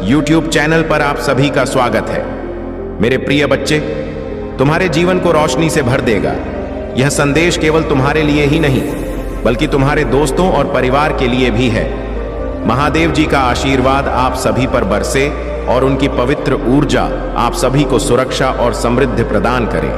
YouTube channel पर आप सभी का स्वागत है। मेरे प्रिय बच्चे, तुम्हारे जीवन को रोशनी से भर देगा। यह संदेश केवल तुम्हारे लिए ही नहीं, बल्कि तुम्हारे दोस्तों और परिवार के लिए भी है। महादेव जी का आशीर्वाद आप सभी पर बरसे और उनकी पवित्र ऊर्जा आप सभी को सुरक्षा और समृद्धि प्रदान करे।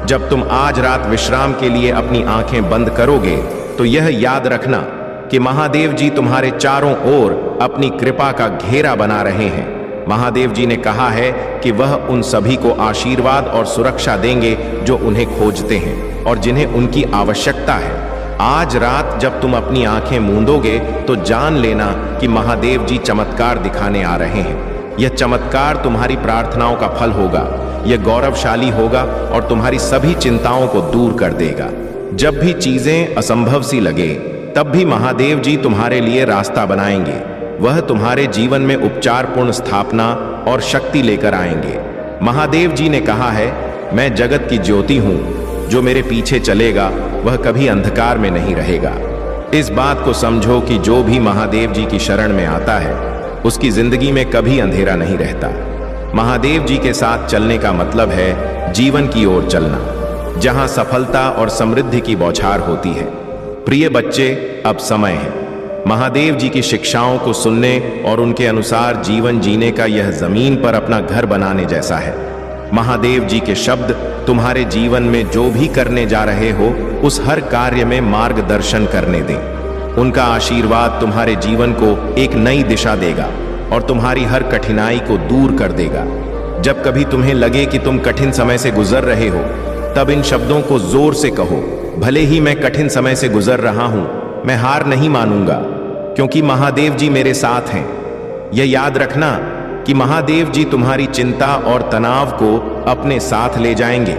जब तुम आज रात विश्राम के लिए अपनी आंखें बंद करोगे, तो यह याद रखना कि महादेव जी तुम्हारे चारों ओर अपनी कृपा का घेरा बना रहे हैं। महादेव जी ने कहा है कि वह उन सभी को आशीर्वाद और सुरक्षा देंगे जो उन्हें खोजते हैं और जिन्हें उनकी आवश्यकता है। आज रात जब तुम अपनी आंखें मूंदोगे तो जान लेना कि महादेव जी चमत्कार दिखाने आ रहे हैं। यह चमत्कार तुम्हारी प्रार्थनाओं का फल होगा। यह गौरवशाली होगा और तुम्हारी सभी चिंताओं को दूर कर देगा। जब भी चीजें असंभव सी लगे, तब भी महादेव जी तुम्हारे लिए रास्ता बनाएंगे। वह तुम्हारे जीवन में उपचारपूर्ण स्थापना और शक्ति लेकर आएंगे। महादेव जी ने कहा है, मैं जगत की ज्योति हूं, जो मेरे पीछे चलेगा वह कभी अंधकार में नहीं रहेगा। इस बात को समझो कि जो भी महादेव जी की शरण में आता है, उसकी जिंदगी में कभी अंधेरा नहीं रहता। महादेव जी के साथ चलने का मतलब है जीवन की ओर चलना, जहां सफलता और समृद्धि की बौछार होती है। प्रिय बच्चे, अब समय है महादेव जी की शिक्षाओं को सुनने और उनके अनुसार जीवन जीने का। यह जमीन पर अपना घर बनाने जैसा है। महादेव जी के शब्द तुम्हारे जीवन में जो भी करने जा रहे हो, उस हर कार्य में मार्गदर्शन करने दें। उनका आशीर्वाद तुम्हारे जीवन को एक नई दिशा देगा और तुम्हारी हर कठिनाई को दूर कर देगा। जब कभी तुम्हें लगे कि तुम कठिन समय से गुजर रहे हो, तब इन शब्दों को जोर से कहो, भले ही मैं कठिन समय से गुजर रहा हूं, मैं हार नहीं मानूंगा, क्योंकि महादेव जी मेरे साथ हैं। यह याद रखना कि महादेव जी तुम्हारी चिंता और तनाव को अपने साथ ले जाएंगे।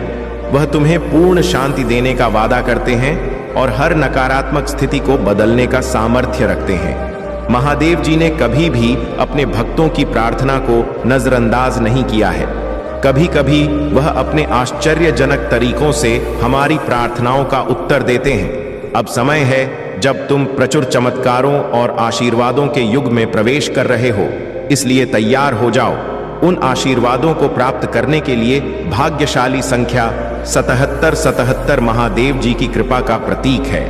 वह तुम्हें पूर्ण शांति देने का वादा करते हैं और हर नकारात्मक स्थिति को बदलने का सामर्थ्य रखते हैं। महादेव जी ने कभी भी अपने भक्तों की प्रार्थना को नजरअंदाज नहीं किया है। कभी कभी वह अपने आश्चर्यजनक तरीकों से हमारी प्रार्थनाओं का उत्तर देते हैं। अब समय है जब तुम प्रचुर चमत्कारों और आशीर्वादों के युग में प्रवेश कर रहे हो, इसलिए तैयार हो जाओ। उन आशीर्वादों को प्राप्त करने के लिए भाग्यशाली संख्या 7777 महादेव जी की कृपा का प्रतीक है।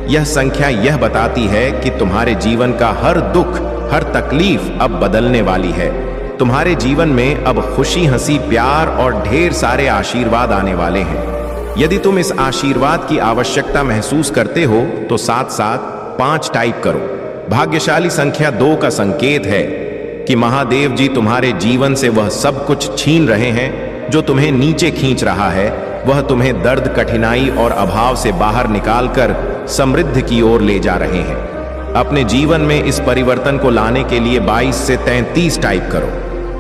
यह संख्या यह बताती है कि तुम्हारे जीवन का हर दुख, हर तकलीफ अब बदलने वाली है। तुम्हारे जीवन में अब खुशी, हंसी, प्यार और ढेर सारे आशीर्वाद आने वाले हैं। यदि तुम इस आशीर्वाद की आवश्यकता महसूस करते हो, तो साथ साथ 5 टाइप करो। भाग्यशाली संख्या 2 का संकेत है कि महादेव जी तुम्हारे जीवन से वह सब कुछ छीन रहे हैं जो तुम्हें नीचे खींच रहा है। वह तुम्हें दर्द, कठिनाई और अभाव से बाहर निकालकर समृद्धि की ओर ले जा रहे हैं। अपने जीवन में इस परिवर्तन को लाने के लिए 22 से 33 टाइप करो।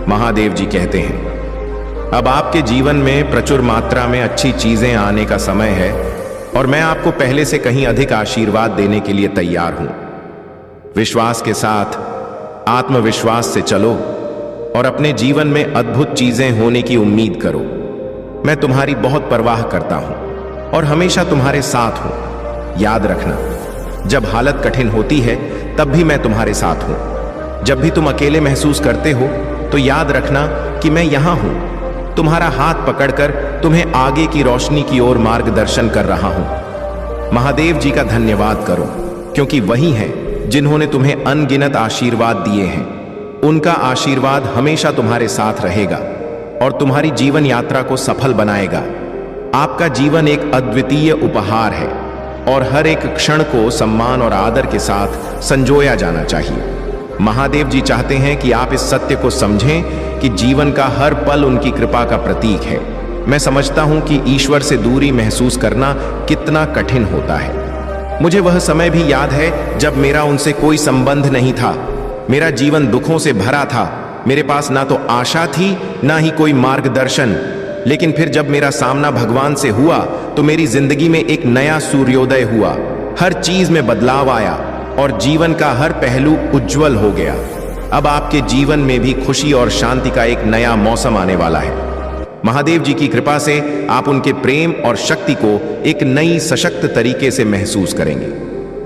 महादेव जी कहते हैं, अब आपके जीवन में प्रचुर मात्रा में अच्छी चीजें आने का समय है और मैं आपको पहले से कहीं अधिक आशीर्वाद देने के लिए तैयार हूं। विश्वास के साथ, आत्मविश्वास से चलो और अपने जीवन में अद्भुत चीजें होने की उम्मीद करो। मैं तुम्हारी बहुत परवाह करता हूं और हमेशा तुम्हारे साथ हूं। याद रखना, जब हालत कठिन होती है, तब भी मैं तुम्हारे साथ हूं। जब भी तुम अकेले महसूस करते हो, तो याद रखना कि मैं यहां हूं, तुम्हारा हाथ पकड़कर तुम्हें आगे की रोशनी की ओर मार्गदर्शन कर रहा हूं। महादेव जी का धन्यवाद करो, क्योंकि वही हैं जिन्होंने तुम्हें अनगिनत आशीर्वाद दिए हैं। उनका आशीर्वाद हमेशा तुम्हारे साथ रहेगा और तुम्हारी जीवन यात्रा को सफल बनाएगा। आपका जीवन एक अद्वितीय उपहार है और हर एक क्षण को सम्मान और आदर के साथ संजोया जाना चाहिए। महादेव जी चाहते हैं कि आप इस सत्य को समझें कि जीवन का हर पल उनकी कृपा का प्रतीक है। मैं समझता हूं कि ईश्वर से दूरी महसूस करना कितना कठिन होता है। मुझे वह समय भी याद है जब मेरा उनसे कोई संबंध नहीं था। मेरा जीवन दुखों से भरा था। मेरे पास ना तो आशा थी, ना ही कोई मार्गदर्शन। लेकिन फिर जब मेरा सामना भगवान से हुआ, तो मेरी जिंदगी में एक नया सूर्योदय हुआ। हर चीज में बदलाव आया और जीवन का हर पहलू उज्जवल हो गया। अब आपके जीवन में भी खुशी और शांति का एक नया मौसम आने वाला है। महादेव जी की कृपा से आप उनके प्रेम और शक्ति को एक नई सशक्त तरीके से महसूस करेंगे।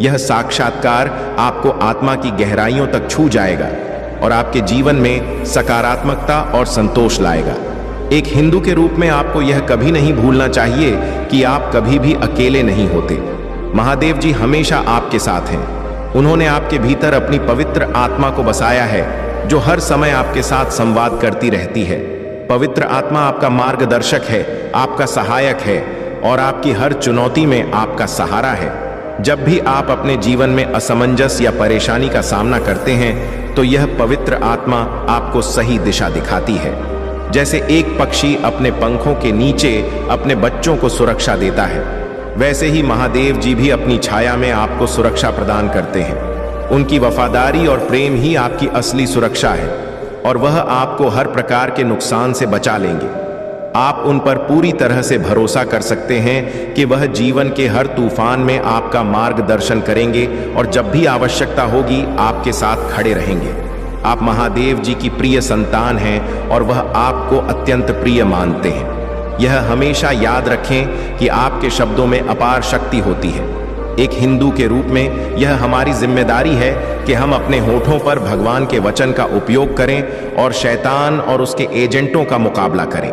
यह साक्षात्कार आपको आत्मा की गहराइयों तक छू जाएगा और आपके जीवन में सकारात्मकता और संतोष लाएगा। एक हिंदू के रूप में आपको यह कभी नहीं भूलना चाहिए कि आप कभी भी अकेले नहीं होते। महादेव जी हमेशा आपके साथ हैं। उन्होंने आपके भीतर अपनी पवित्र आत्मा को बसाया है, जो हर समय आपके साथ संवाद करती रहती है। पवित्र आत्मा आपका मार्गदर्शक है, आपका सहायक है और आपकी हर चुनौती में आपका सहारा है। जब भी आप अपने जीवन में असमंजस या परेशानी का सामना करते हैं, तो यह पवित्र आत्मा आपको सही दिशा दिखाती है। जैसे एक पक्षी अपने पंखों के नीचे अपने बच्चों को सुरक्षा देता है, वैसे ही महादेव जी भी अपनी छाया में आपको सुरक्षा प्रदान करते हैं। उनकी वफादारी और प्रेम ही आपकी असली सुरक्षा है और वह आपको हर प्रकार के नुकसान से बचा लेंगे। आप उन पर पूरी तरह से भरोसा कर सकते हैं कि वह जीवन के हर तूफान में आपका मार्गदर्शन करेंगे और जब भी आवश्यकता होगी आपके साथ खड़े रहेंगे। आप महादेव जी की प्रिय संतान हैं और वह आपको अत्यंत प्रिय मानते हैं। यह हमेशा याद रखें कि आपके शब्दों में अपार शक्ति होती है। एक हिंदू के रूप में यह हमारी जिम्मेदारी है कि हम अपने होठों पर भगवान के वचन का उपयोग करें और शैतान और उसके एजेंटों का मुकाबला करें।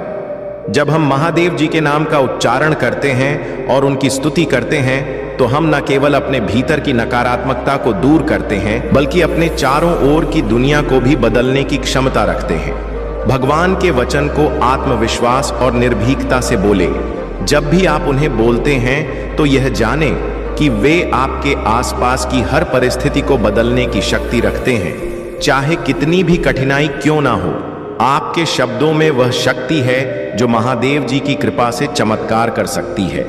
जब हम महादेव जी के नाम का उच्चारण करते हैं और उनकी स्तुति करते हैं, तो हम न केवल अपने भीतर की नकारात्मकता को दूर करते हैं, बल्कि अपने चारों ओर की दुनिया को भी बदलने की क्षमता रखते हैं। भगवान के वचन को आत्मविश्वास और निर्भीकता से बोले। जब भी आप उन्हें बोलते हैं तो यह जानें कि वे आपके आसपास की हर परिस्थिति को बदलने की शक्ति रखते हैं, चाहे कितनी भी कठिनाई क्यों ना हो। आपके शब्दों में वह शक्ति है जो महादेव जी की कृपा से चमत्कार कर सकती है।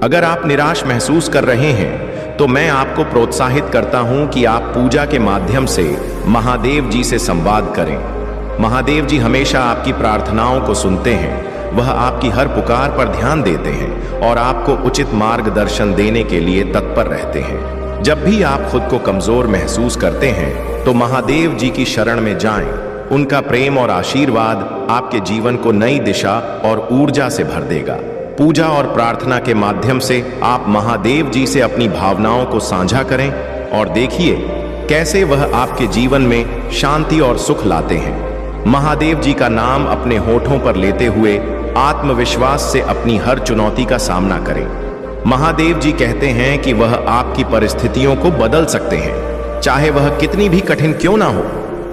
अगर आप निराश महसूस कर रहे हैं, तो मैं आपको प्रोत्साहित करता हूं कि आप पूजा के माध्यम से महादेव जी से संवाद करें। महादेव जी हमेशा आपकी प्रार्थनाओं को सुनते हैं। वह आपकी हर पुकार पर ध्यान देते हैं और आपको उचित मार्गदर्शन देने के लिए तत्पर रहते हैं। जब भी आप खुद को कमजोर महसूस करते हैं, तो महादेव जी की शरण में जाएं। उनका प्रेम और आशीर्वाद आपके जीवन को नई दिशा और ऊर्जा से भर देगा। पूजा और प्रार्थना के माध्यम से आप महादेव जी से अपनी भावनाओं को साझा करें और देखिए कैसे वह आपके जीवन में शांति और सुख लाते हैं। महादेव जी का नाम अपने होठों पर लेते हुए आत्मविश्वास से अपनी हर चुनौती का सामना करें। महादेव जी कहते हैं कि वह आपकी परिस्थितियों को बदल सकते हैं, चाहे वह कितनी भी कठिन क्यों ना हो।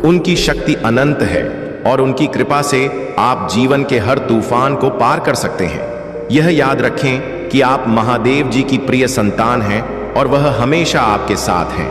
उनकी शक्ति अनंत है और उनकी कृपा से आप जीवन के हर तूफान को पार कर सकते हैं। यह याद रखें कि आप महादेव जी की प्रिय संतान हैं और वह हमेशा आपके साथ हैं।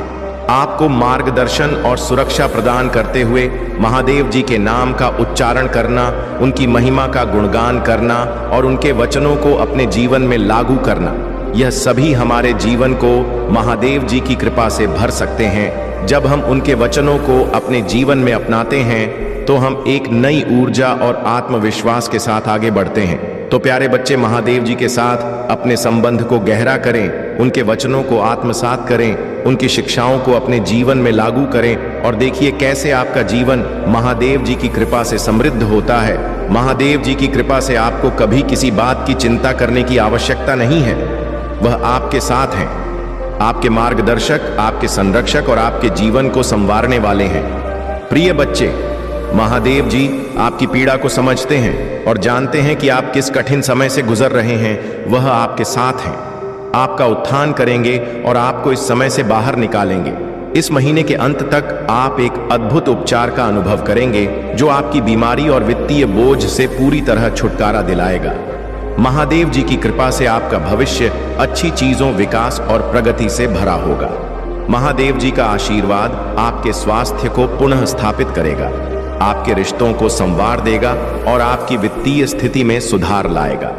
आपको मार्गदर्शन और सुरक्षा प्रदान करते हुए महादेव जी के नाम का उच्चारण करना, उनकी महिमा का गुणगान करना और उनके वचनों को अपने जीवन में लागू करना, यह सभी हमारे जीवन को महादेव जी की कृपा से भर सकते हैं। जब हम उनके वचनों को अपने जीवन में अपनाते हैं, तो हम एक नई ऊर्जा और आत्मविश्वास के साथ आगे बढ़ते हैं। तो प्यारे बच्चे, महादेव जी के साथ अपने संबंध को गहरा करें, उनके वचनों को आत्मसात करें, उनकी शिक्षाओं को अपने जीवन में लागू करें और देखिए कैसे आपका जीवन महादेव जी की कृपा से समृद्ध होता है। महादेव जी की कृपा से आपको कभी किसी बात की चिंता करने की आवश्यकता नहीं है। वह आपके साथ हैं, आपके मार्गदर्शक, आपके संरक्षक और आपके जीवन को संवारने वाले हैं। प्रिय बच्चे, महादेव जी आपकी पीड़ा को समझते हैं और जानते हैं कि आप किस कठिन समय से गुजर रहे हैं। वह आपके साथ हैं, आपका उत्थान करेंगे और आपको इस समय से बाहर निकालेंगे। इस महीने के अंत तक आप एक अद्भुत उपचार का अनुभव करेंगे, जो आपकी बीमारी और वित्तीय बोझ से पूरी तरह छुटकारा दिलाएगा। महादेव जी की कृपा से आपका भविष्य अच्छी चीजों, विकास और प्रगति से भरा होगा। महादेव जी का आशीर्वाद आपके स्वास्थ्य को पुनः स्थापित करेगा, आपके रिश्तों को संवार देगा और आपकी वित्तीय स्थिति में सुधार लाएगा।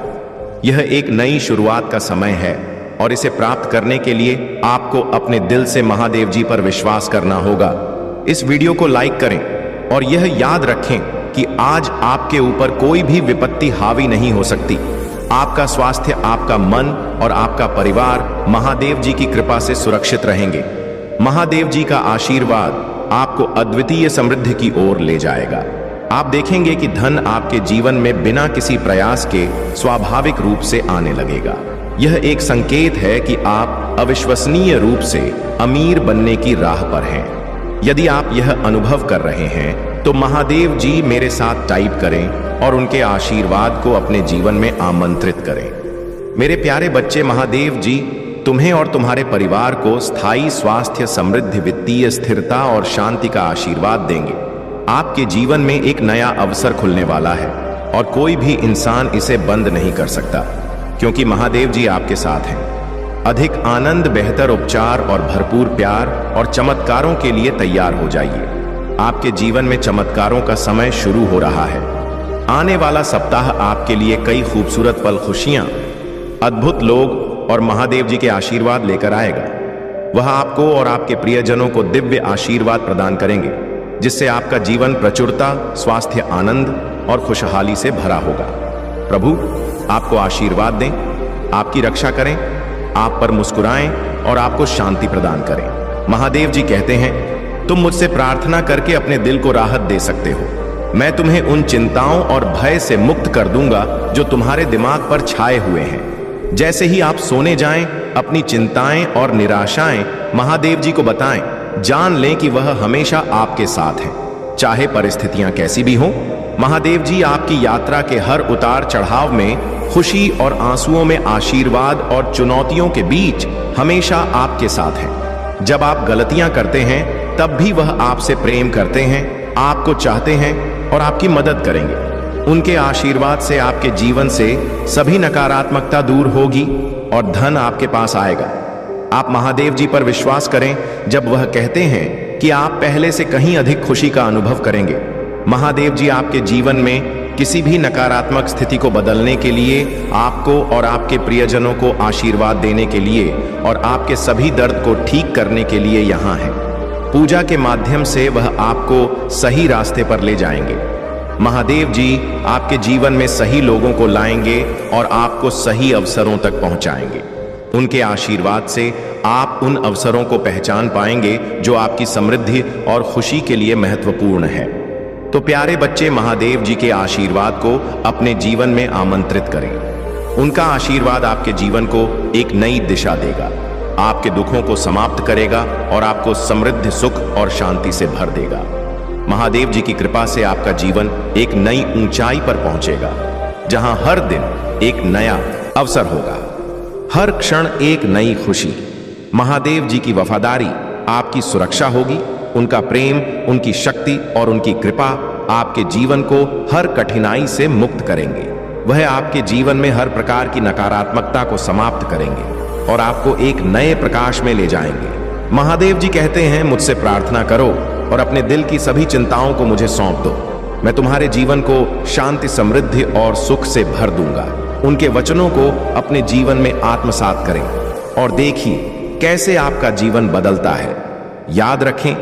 यह एक नई शुरुआत का समय है और इसे प्राप्त करने के लिए आपको अपने दिल से महादेव जी पर विश्वास करना होगा। इस वीडियो को लाइक करें और यह याद रखें कि आज आपके ऊपर कोई भी विपत्ति हावी नहीं हो सकती। आपका स्वास्थ्य, आपका मन और आपका परिवार महादेव जी की कृपा से सुरक्षित रहेंगे। महादेव जी का आशीर्वाद आपको अद्वितीय समृद्धि की ओर ले जाएगा। आप देखेंगे कि धन आपके जीवन में बिना किसी प्रयास के स्वाभाविक रूप से आने लगेगा। यह एक संकेत है कि आप अविश्वसनीय रूप से अमीर बनने की राह पर हैं। यदि आप यह अनुभव कर रहे हैं तो महादेव जी मेरे साथ टाइप करें और उनके आशीर्वाद को अपने जीवन में आमंत्रित करें। मेरे प्यारे बच्चे, महादेव जी तुम्हें और तुम्हारे परिवार को स्थायी स्वास्थ्य, समृद्धि, वित्तीय स्थिरता और शांति का आशीर्वाद देंगे। आपके जीवन में एक नया अवसर खुलने वाला है और कोई भी इंसान इसे बंद नहीं कर सकता, क्योंकि महादेव जी आपके साथ हैं। अधिक आनंद, बेहतर उपचार और भरपूर प्यार और चमत्कारों के लिए तैयार हो जाइए। आपके जीवन में चमत्कारों का समय शुरू हो रहा है। आने वाला सप्ताह आपके लिए कई खूबसूरत पल, खुशियां, अद्भुत लोग और महादेव जी के आशीर्वाद लेकर आएगा। वह आपको और आपके प्रियजनों को दिव्य आशीर्वाद प्रदान करेंगे, जिससे आपका जीवन प्रचुरता, स्वास्थ्य, आनंद और खुशहाली से भरा होगा। प्रभु आपको आशीर्वाद दें, आपकी रक्षा करें, आप पर मुस्कुराएं और आपको शांति प्रदान करें। महादेव जी कहते हैं, तुम मुझसे प्रार्थना करके अपने दिल को राहत दे सकते हो। मैं तुम्हें उन चिंताओं और भय से मुक्त कर दूंगा जो तुम्हारे दिमाग पर छाए हुए हैं। जैसे ही आप सोने जाएं, अपनी चिंताएं और निराशाएं महादेव जी को बताएं। जान लें कि वह हमेशा आपके साथ हैं, चाहे परिस्थितियां कैसी भी हों। महादेव जी आपकी यात्रा के हर उतार चढ़ाव में, खुशी और आंसुओं में, आशीर्वाद और चुनौतियों के बीच हमेशा आपके साथ हैं। जब आप गलतियां करते हैं तब भी वह आपसे प्रेम करते हैं, आपको चाहते हैं और आपकी मदद करेंगे। उनके आशीर्वाद से आपके जीवन से सभी नकारात्मकता दूर होगी और धन आपके पास आएगा। आप महादेव जी पर विश्वास करें जब वह कहते हैं कि आप पहले से कहीं अधिक खुशी का अनुभव करेंगे। महादेव जी आपके जीवन में किसी भी नकारात्मक स्थिति को बदलने के लिए, आपको और आपके प्रियजनों को आशीर्वाद देने के लिए और आपके सभी दर्द को ठीक करने के लिए यहाँ हैं। पूजा के माध्यम से वह आपको सही रास्ते पर ले जाएंगे। महादेव जी आपके जीवन में सही लोगों को लाएंगे और आपको सही अवसरों तक पहुंचाएंगे। उनके आशीर्वाद से आप उन अवसरों को पहचान पाएंगे जो आपकी समृद्धि और खुशी के लिए महत्वपूर्ण है। तो प्यारे बच्चे, महादेव जी के आशीर्वाद को अपने जीवन में आमंत्रित करें। उनका आशीर्वाद आपके जीवन को एक नई दिशा देगा, आपके दुखों को समाप्त करेगा और आपको समृद्धि, सुख और शांति से भर देगा। महादेव जी की कृपा से आपका जीवन एक नई ऊंचाई पर पहुंचेगा, जहां हर दिन एक नया अवसर होगा, हर क्षण एक नई खुशी। महादेव जी की वफादारी आपकी सुरक्षा होगी। उनका प्रेम, उनकी शक्ति और उनकी कृपा आपके जीवन को हर कठिनाई से मुक्त करेंगे। वह आपके जीवन में हर प्रकार की नकारात्मकता को समाप्त करेंगे और आपको एक नए प्रकाश में ले जाएंगे। महादेव जी कहते हैं, मुझसे प्रार्थना करो और अपने दिल की सभी चिंताओं को मुझे सौंप दो। मैं तुम्हारे जीवन को शांति, समृद्धि और सुख से भर दूंगा। उनके वचनों को अपने जीवन में आत्मसात करें और देखिए कैसे आपका जीवन बदलता है। याद रखें,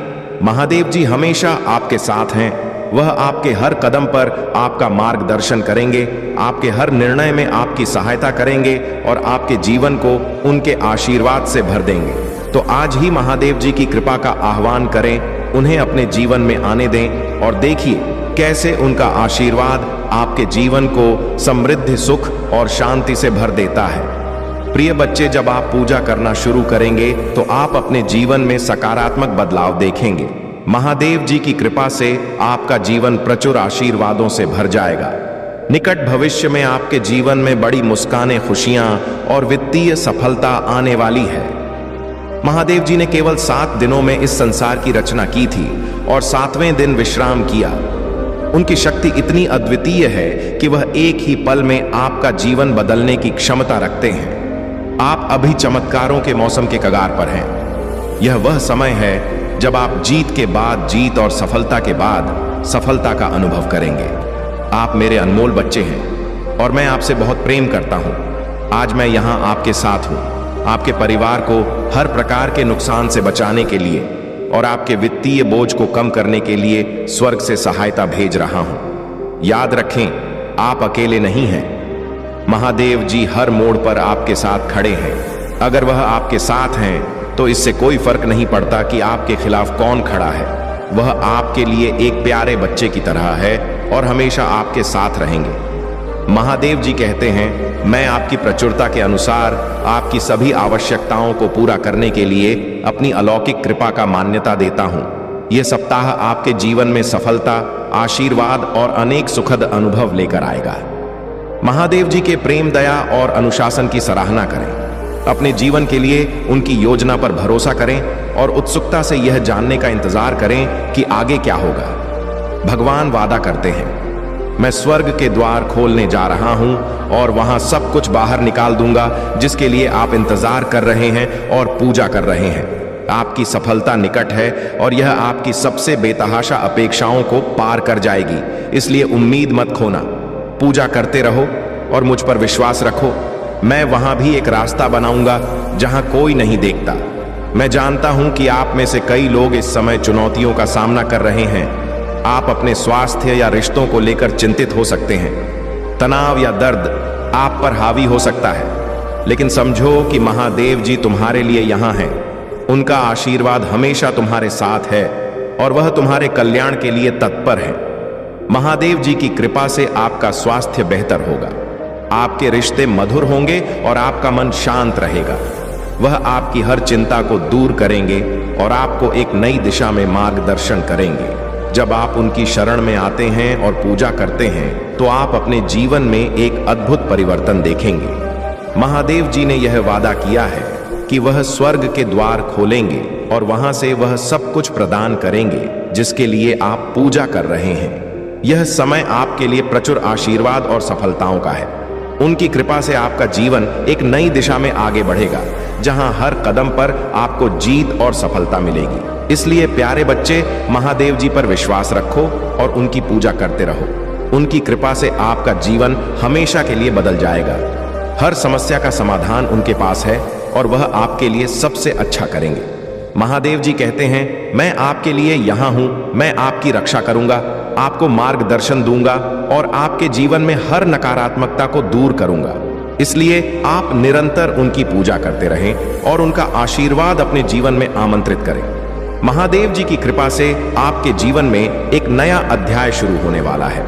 महादेव जी हमेशा आपके साथ हैं। वह आपके हर कदम पर आपका मार्गदर्शन करेंगे, आपके हर निर्णय में आपकी सहायता करेंगे और आपके जीवन को उनके आशीर्वाद से भर देंगे। तो आज ही महादेव जी की कृपा का आह्वान करें, उन्हें अपने जीवन में आने दें और देखिए कैसे उनका आशीर्वाद आपके जीवन को समृद्धि, सुख और शांति से भर देता है। प्रिय बच्चे, जब आप पूजा करना शुरू करेंगे तो आप अपने जीवन में सकारात्मक बदलाव देखेंगे। महादेव जी की कृपा से आपका जीवन प्रचुर आशीर्वादों से भर जाएगा। निकट भविष्य में आपके जीवन में बड़ी मुस्कानें, खुशियां और वित्तीय सफलता आने वाली है। महादेव जी ने केवल 7 दिनों में इस संसार की रचना की थी और 7वें दिन विश्राम किया। उनकी शक्ति इतनी अद्वितीय है कि वह एक ही पल में आपका जीवन बदलने की क्षमता रखते हैं। आप अभी चमत्कारों के मौसम के कगार पर हैं। यह वह समय है जब आप जीत के बाद जीत और सफलता के बाद सफलता का अनुभव करेंगे। आप मेरे अनमोल बच्चे हैं और मैं आपसे बहुत प्रेम करता हूं। आज मैं यहां आपके साथ हूं, आपके परिवार को हर प्रकार के नुकसान से बचाने के लिए और आपके वित्तीय बोझ को कम करने के लिए स्वर्ग से सहायता भेज रहा हूं। याद रखें, आप अकेले नहीं हैं। महादेव जी हर मोड़ पर आपके साथ खड़े हैं। अगर वह आपके साथ हैं तो इससे कोई फर्क नहीं पड़ता कि आपके खिलाफ कौन खड़ा है। वह आपके लिए एक प्यारे बच्चे की तरह है और हमेशा आपके साथ रहेंगे। महादेव जी कहते हैं, मैं आपकी प्रचुरता के अनुसार आपकी सभी आवश्यकताओं को पूरा करने के लिए अपनी अलौकिक कृपा का मान्यता देता हूं। यह सप्ताह आपके जीवन में सफलता, आशीर्वाद और अनेक सुखद अनुभव लेकर आएगा। महादेव जी के प्रेम, दया और अनुशासन की सराहना करें। अपने जीवन के लिए उनकी योजना पर भरोसा करें और उत्सुकता से यह जानने का इंतजार करें कि आगे क्या होगा। भगवान वादा करते हैं, मैं स्वर्ग के द्वार खोलने जा रहा हूं और वहां सब कुछ बाहर निकाल दूंगा जिसके लिए आप इंतजार कर रहे हैं और पूजा कर रहे हैं। आपकी सफलता निकट है और यह आपकी सबसे बेतहाशा अपेक्षाओं को पार कर जाएगी। इसलिए उम्मीद मत खोना, पूजा करते रहो और मुझ पर विश्वास रखो। मैं वहां भी एक रास्ता बनाऊंगा जहां कोई नहीं देखता। मैं जानता हूं कि आप में से कई लोग इस समय चुनौतियों का सामना कर रहे हैं। आप अपने स्वास्थ्य या रिश्तों को लेकर चिंतित हो सकते हैं। तनाव या दर्द आप पर हावी हो सकता है, लेकिन समझो कि महादेव जी तुम्हारे लिए यहाँ हैं। उनका आशीर्वाद हमेशा तुम्हारे साथ है और वह तुम्हारे कल्याण के लिए तत्पर है। महादेव जी की कृपा से आपका स्वास्थ्य बेहतर होगा, आपके रिश्ते मधुर होंगे और आपका मन शांत रहेगा। वह आपकी हर चिंता को दूर करेंगे और आपको एक नई दिशा में मार्गदर्शन करेंगे। जब आप उनकी शरण में आते हैं और पूजा करते हैं तो आप अपने जीवन में एक अद्भुत परिवर्तन देखेंगे। महादेव जी ने यह वादा किया है कि वह स्वर्ग के द्वार खोलेंगे और वहां से वह सब कुछ प्रदान करेंगे जिसके लिए आप पूजा कर रहे हैं। यह समय आपके लिए प्रचुर आशीर्वाद और सफलताओं का है। उनकी कृपा से आपका जीवन एक नई दिशा में आगे बढ़ेगा, जहां हर कदम पर आपको जीत और सफलता मिलेगी। इसलिए प्यारे बच्चे, महादेव जी पर विश्वास रखो और उनकी पूजा करते रहो। उनकी कृपा से आपका जीवन हमेशा के लिए बदल जाएगा। हर समस्या का समाधान उनके पास है और वह आपके लिए सबसे अच्छा करेंगे। महादेव जी कहते हैं, मैं आपके लिए यहाँ हूँ, मैं आपकी रक्षा करूंगा, आपको मार्गदर्शन दूंगा और आपके जीवन में हर नकारात्मकता को दूर करूंगा। इसलिए आप निरंतर उनकी पूजा करते रहें और उनका आशीर्वाद अपने जीवन में आमंत्रित करें। महादेव जी की कृपा से आपके जीवन में एक नया अध्याय शुरू होने वाला है।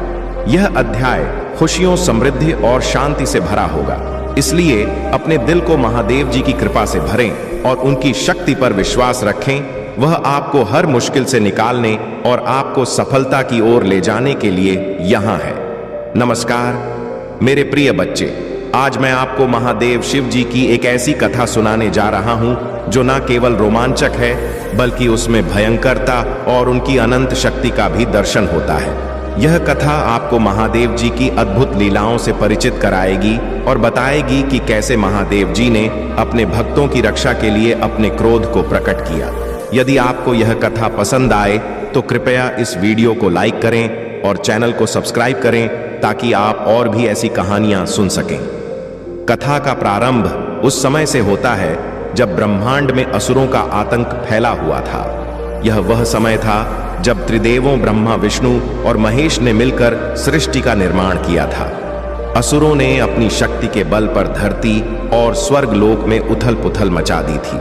यह अध्याय खुशियों, समृद्धि और शांति से भरा होगा। इसलिए अपने दिल को महादेव जी की कृपा से भरें और उनकी शक्ति पर विश्वास रखें। वह आपको हर मुश्किल से निकालने और आपको सफलता की ओर ले जाने के लिए यहाँ है। नमस्कार मेरे प्रिय बच्चे, आज मैं आपको महादेव शिव जी की एक ऐसी कथा सुनाने जा रहा हूँ जो न केवल रोमांचक है बल्कि उसमें भयंकरता और उनकी अनंत शक्ति का भी दर्शन होता है। यह कथा आपको महादेव जी की अद्भुत लीलाओं से परिचित कराएगी और बताएगी कि कैसे महादेव जी ने अपने भक्तों की रक्षा के लिए अपने क्रोध को प्रकट किया। यदि आपको यह कथा पसंद आए तो कृपया इस वीडियो को लाइक करें और चैनल को सब्सक्राइब करें ताकि आप और भी ऐसी कहानियां सुन सकें। कथा का प्रारंभ उस समय से होता है जब ब्रह्मांड में असुरों का आतंक फैला हुआ था। यह वह समय था जब त्रिदेवों ब्रह्मा, विष्णु और महेश ने मिलकर सृष्टि का निर्माण किया था। असुरों ने अपनी शक्ति के बल पर धरती और स्वर्ग लोक में उथल पुथल मचा दी थी।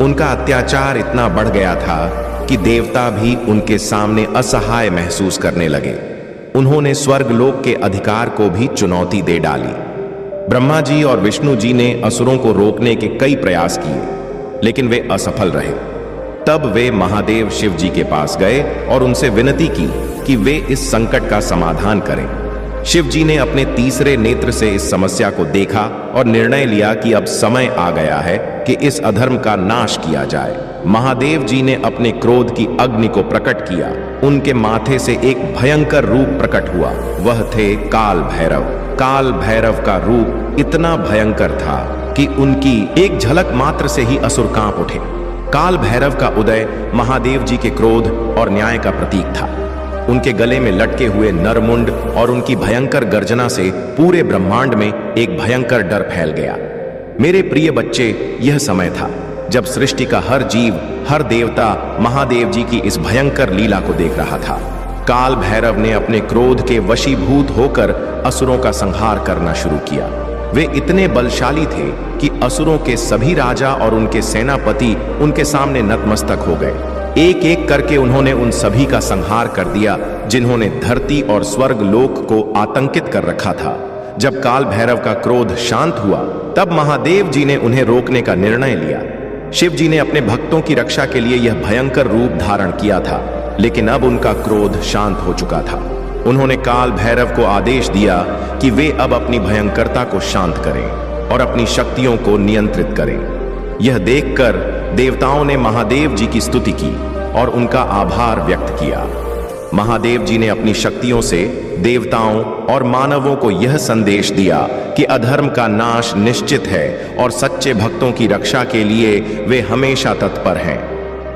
उनका अत्याचार इतना बढ़ गया था कि देवता भी उनके सामने असहाय महसूस करने लगे। उन्होंने स्वर्ग लोक के अधिकार को भी चुनौती दे डाली। ब्रह्मा जी और विष्णु जी ने असुरों को रोकने के कई प्रयास किए, लेकिन वे असफल रहे। तब वे महादेव शिव जी के पास गए और उनसे विनती की कि वे इस संकट का समाधान करें। शिव जी ने अपने तीसरे नेत्र से इस समस्या को देखा और निर्णय लिया कि अब समय आ गया है कि इस अधर्म का नाश किया जाए। महादेव जी ने अपने क्रोध की अग्नि को प्रकट किया। उनके माथे से एक भयंकर रूप प्रकट हुआ। वह थे काल भैरव। काल भैरव का रूप इतना भयंकर था कि उनकी एक झलक मात्र से ही असुर कांप उठे। काल भैरव का उदय महादेव जी के क्रोध और न्याय का प्रतीक था। उनके गले में लटके हुए नरमुंड और उनकी भयंकर गर्जना से पूरे ब्रह्मांड में एक भयंकर डर फैल गया। मेरे प्रिय बच्चे, यह समय था जब सृष्टि का हर जीव, हर देवता महादेव जी की इस भयंकर लीला को देख रहा था। काल भैरव ने अपने क्रोध के वशीभूत होकर असुरों का संहार करना शुरू किया। वे इतने बलशाली थे कि असुरों के सभी राजा और उनके सेनापति उनके सामने नतमस्तक हो गए। एक एक करके उन्होंने उन सभी का संहार कर दिया जिन्होंने धरती और स्वर्ग लोक को आतंकित कर रखा था। जब काल भैरव का क्रोध शांत हुआ, तब महादेव जी ने उन्हें रोकने का निर्णय लिया। शिव जी ने अपने भक्तों की रक्षा के लिए यह भयंकर रूप धारण किया था, लेकिन अब उनका क्रोध शांत हो चुका था। उन्होंने काल भैरव को आदेश दिया कि वे अब अपनी भयंकरता को शांत करें और अपनी शक्तियों को नियंत्रित करें। यह देखकर देवताओं ने महादेव जी की स्तुति की और उनका आभार व्यक्त किया। महादेव जी ने अपनी शक्तियों से देवताओं और मानवों को यह संदेश दिया कि अधर्म का नाश निश्चित है और सच्चे भक्तों की रक्षा के लिए वे हमेशा तत्पर हैं।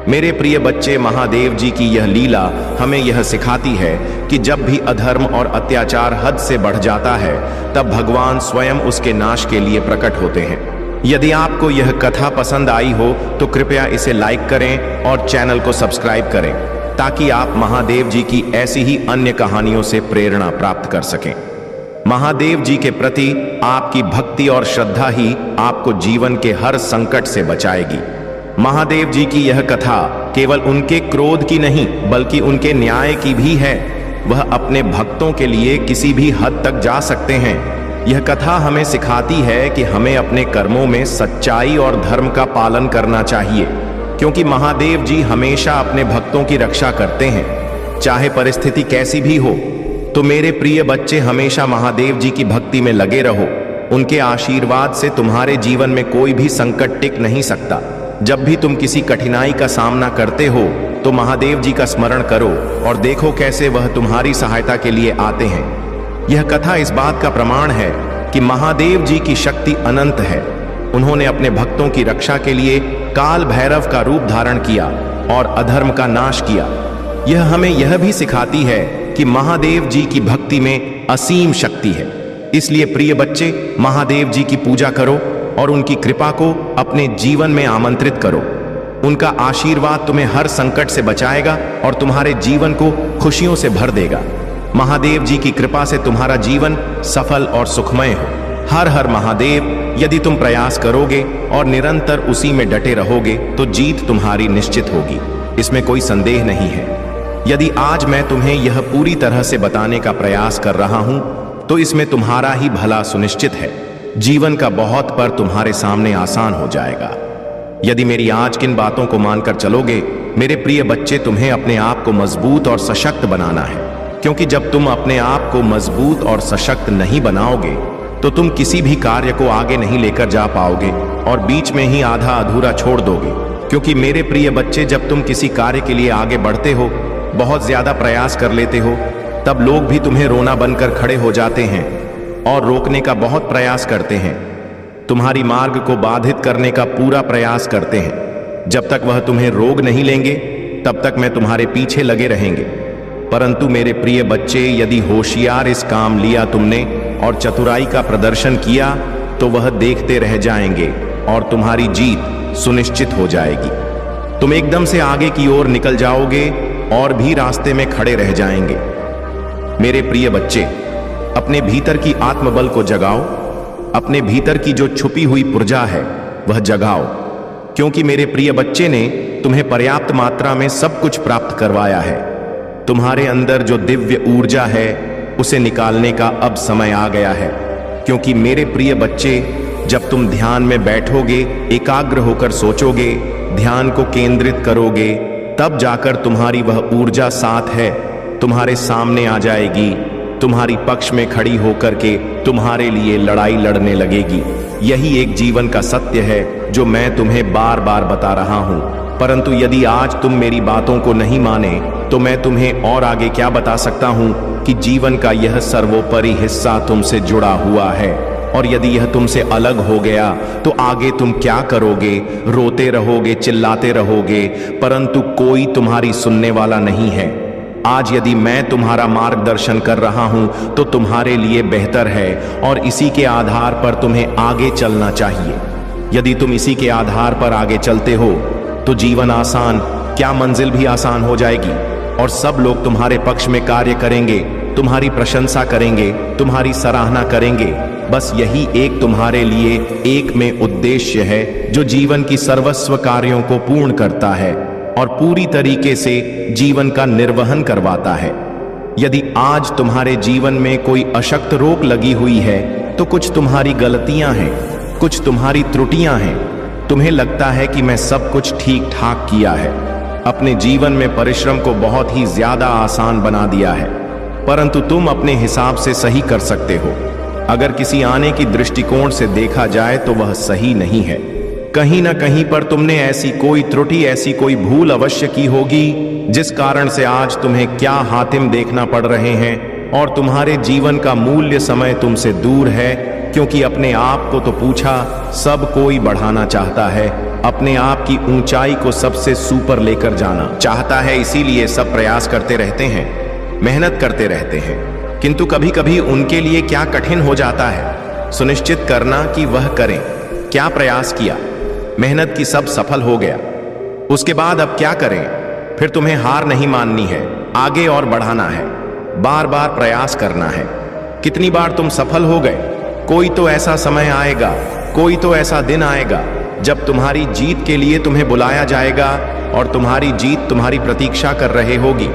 मेरे प्रिय बच्चे, महादेव जी की यह लीला हमें यह सिखाती है कि जब भी अधर्म और अत्याचार हद से बढ़ जाता है, तब भगवान स्वयं उसके नाश के लिए प्रकट होते हैं। यदि आपको यह कथा पसंद आई हो तो कृपया इसे लाइक करें और चैनल को सब्सक्राइब करें, ताकि आप महादेव जी की ऐसी ही अन्य कहानियों से प्रेरणा प्राप्त कर सकें। महादेव जी के प्रति आपकी भक्ति और श्रद्धा ही आपको जीवन के हर संकट से बचाएगी। महादेव जी की यह कथा केवल उनके क्रोध की नहीं, बल्कि उनके न्याय की भी है। वह अपने भक्तों के लिए किसी भी हद तक जा सकते हैं। यह कथा हमें सिखाती है कि हमें अपने कर्मों में सच्चाई और धर्म का पालन करना चाहिए, क्योंकि महादेव जी हमेशा अपने भक्तों की रक्षा करते हैं, चाहे परिस्थिति कैसी भी हो। तो मेरे प्रिय बच्चे, हमेशा महादेव जी की भक्ति में लगे रहो। उनके आशीर्वाद से तुम्हारे जीवन में कोई भी संकट टिक नहीं सकता। जब भी तुम किसी कठिनाई का सामना करते हो तो महादेव जी का स्मरण करो और देखो कैसे वह तुम्हारी सहायता के लिए आते हैं। यह कथा इस बात का प्रमाण है कि महादेव जी की शक्ति अनंत है। उन्होंने अपने भक्तों की रक्षा के लिए काल भैरव का रूप धारण किया और अधर्म का नाश किया। यह हमें यह भी सिखाती है कि महादेव जी की भक्ति में असीम शक्ति है। इसलिए प्रिय बच्चे, महादेव जी की पूजा करो और उनकी कृपा को अपने जीवन में आमंत्रित करो। उनका आशीर्वाद तुम्हें हर संकट से बचाएगा और तुम्हारे जीवन को खुशियों से भर देगा। महादेव जी की कृपा से तुम्हारा जीवन सफल और सुखमय हो। हर हर महादेव। यदि तुम प्रयास करोगे और निरंतर उसी में डटे रहोगे तो जीत तुम्हारी निश्चित होगी, इसमें कोई संदेह नहीं है। यदि आज मैं तुम्हें यह पूरी तरह से बताने का प्रयास कर रहा हूं तो इसमें तुम्हारा ही भला सुनिश्चित है। जीवन का बहुत पर तुम्हारे सामने आसान हो जाएगा यदि मेरी आज किन बातों को मानकर चलोगे। मेरे प्रिय बच्चे, तुम्हें अपने आप को मजबूत और सशक्त बनाना है, क्योंकि जब तुम अपने आप को मजबूत और सशक्त नहीं बनाओगे तो तुम किसी भी कार्य को आगे नहीं लेकर जा पाओगे और बीच में ही आधा अधूरा छोड़ दोगे। क्योंकि मेरे प्रिय बच्चे, जब तुम किसी कार्य के लिए आगे बढ़ते हो, बहुत ज्यादा प्रयास कर लेते हो, तब लोग भी तुम्हें रोना बनकर खड़े हो जाते हैं और रोकने का बहुत प्रयास करते हैं। तुम्हारी मार्ग को बाधित करने का पूरा प्रयास करते हैं। जब तक वह तुम्हें रोक नहीं लेंगे तब तक मैं तुम्हारे पीछे लगे रहेंगे। परंतु मेरे प्रिय बच्चे, यदि होशियार इस काम लिया तुमने और चतुराई का प्रदर्शन किया तो वह देखते रह जाएंगे और तुम्हारी जीत सुनिश्चित हो जाएगी। तुम एकदम से आगे की ओर निकल जाओगे और भी रास्ते में खड़े रह जाएंगे। मेरे प्रिय बच्चे, अपने भीतर की आत्मबल को जगाओ। अपने भीतर की जो छुपी हुई ऊर्जा है वह जगाओ, क्योंकि मेरे प्रिय बच्चे ने तुम्हें पर्याप्त मात्रा में सब कुछ प्राप्त करवाया है। तुम्हारे अंदर जो दिव्य ऊर्जा है उसे निकालने का अब समय आ गया है। क्योंकि मेरे प्रिय बच्चे, जब तुम ध्यान में बैठोगे, एकाग्र होकर सोचोगे, ध्यान को केंद्रित करोगे, तब जाकर तुम्हारी वह ऊर्जा साथ है तुम्हारे सामने आ जाएगी, तुम्हारी पक्ष में खड़ी होकर के तुम्हारे लिए लड़ाई लड़ने लगेगी। यही एक जीवन का सत्य है जो मैं तुम्हें बार बार बता रहा हूं। परंतु यदि आज तुम मेरी बातों को नहीं माने तो मैं तुम्हें और आगे क्या बता सकता हूं कि जीवन का यह सर्वोपरि हिस्सा तुमसे जुड़ा हुआ है, और यदि यह तुमसे अलग हो गया तो आगे तुम क्या करोगे? रोते रहोगे, चिल्लाते रहोगे, परंतु कोई तुम्हारी सुनने वाला नहीं है। आज यदि मैं तुम्हारा मार्गदर्शन कर रहा हूं तो तुम्हारे लिए बेहतर है और इसी के आधार पर तुम्हें आगे चलना चाहिए। यदि तुम इसी के आधार पर आगे चलते हो तो जीवन आसान, क्या मंजिल भी आसान हो जाएगी और सब लोग तुम्हारे पक्ष में कार्य करेंगे, तुम्हारी प्रशंसा करेंगे, तुम्हारी सराहना करेंगे। बस यही एक तुम्हारे लिए एक में उद्देश्य है जो जीवन की सर्वस्व कार्यों को पूर्ण करता है और पूरी तरीके से जीवन का निर्वहन करवाता है। यदि आज तुम्हारे जीवन में कोई अशक्त रोक लगी हुई है तो कुछ तुम्हारी गलतियां हैं, कुछ तुम्हारी त्रुटियां हैं। तुम्हें लगता है कि मैं सब कुछ ठीक ठाक किया है, अपने जीवन में परिश्रम को बहुत ही ज्यादा आसान बना दिया है, परंतु तुम अपने हिसाब से सही कर सकते हो। अगर किसी आने की दृष्टिकोण से देखा जाए तो वह सही नहीं है। कहीं ना कहीं पर तुमने ऐसी कोई त्रुटि, ऐसी कोई भूल अवश्य की होगी, जिस कारण से आज तुम्हें क्या हातिम देखना पड़ रहे हैं और तुम्हारे जीवन का मूल्य समय तुमसे दूर है। क्योंकि अपने आप को तो पूछा, सब कोई बढ़ाना चाहता है, अपने आप की ऊंचाई को सबसे सुपर लेकर जाना चाहता है, इसीलिए सब प्रयास करते रहते हैं, मेहनत करते रहते हैं, किंतु कभी कभी उनके लिए क्या कठिन हो जाता है सुनिश्चित करना कि वह करें। क्या प्रयास किया, मेहनत की, सब सफल हो गया, उसके बाद अब क्या करें? फिर तुम्हें हार नहीं माननी है, आगे और बढ़ाना है, बार बार प्रयास करना है। कितनी बार तुम सफल हो गए, कोई तो ऐसा समय आएगा, कोई तो ऐसा दिन आएगा जब तुम्हारी जीत के लिए तुम्हें बुलाया जाएगा और तुम्हारी जीत तुम्हारी प्रतीक्षा कर रहे होगी।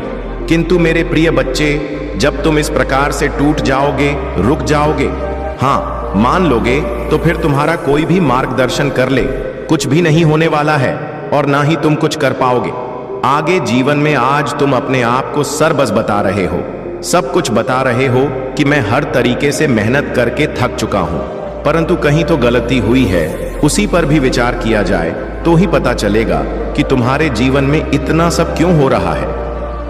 किंतु मेरे प्रिय बच्चे, जब तुम इस प्रकार से टूट जाओगे, रुक जाओगे, हाँ मान लोगे, तो फिर तुम्हारा कोई भी मार्गदर्शन कर ले, कुछ भी नहीं होने वाला है और ना ही तुम कुछ कर पाओगे आगे जीवन में। आज तुम अपने आप को सरबस बता रहे हो, सब कुछ बता रहे हो कि मैं हर तरीके से मेहनत करके थक चुका हूं, परंतु कहीं तो गलती हुई है, उसी पर भी विचार किया जाए तो ही पता चलेगा कि तुम्हारे जीवन में इतना सब क्यों हो रहा है।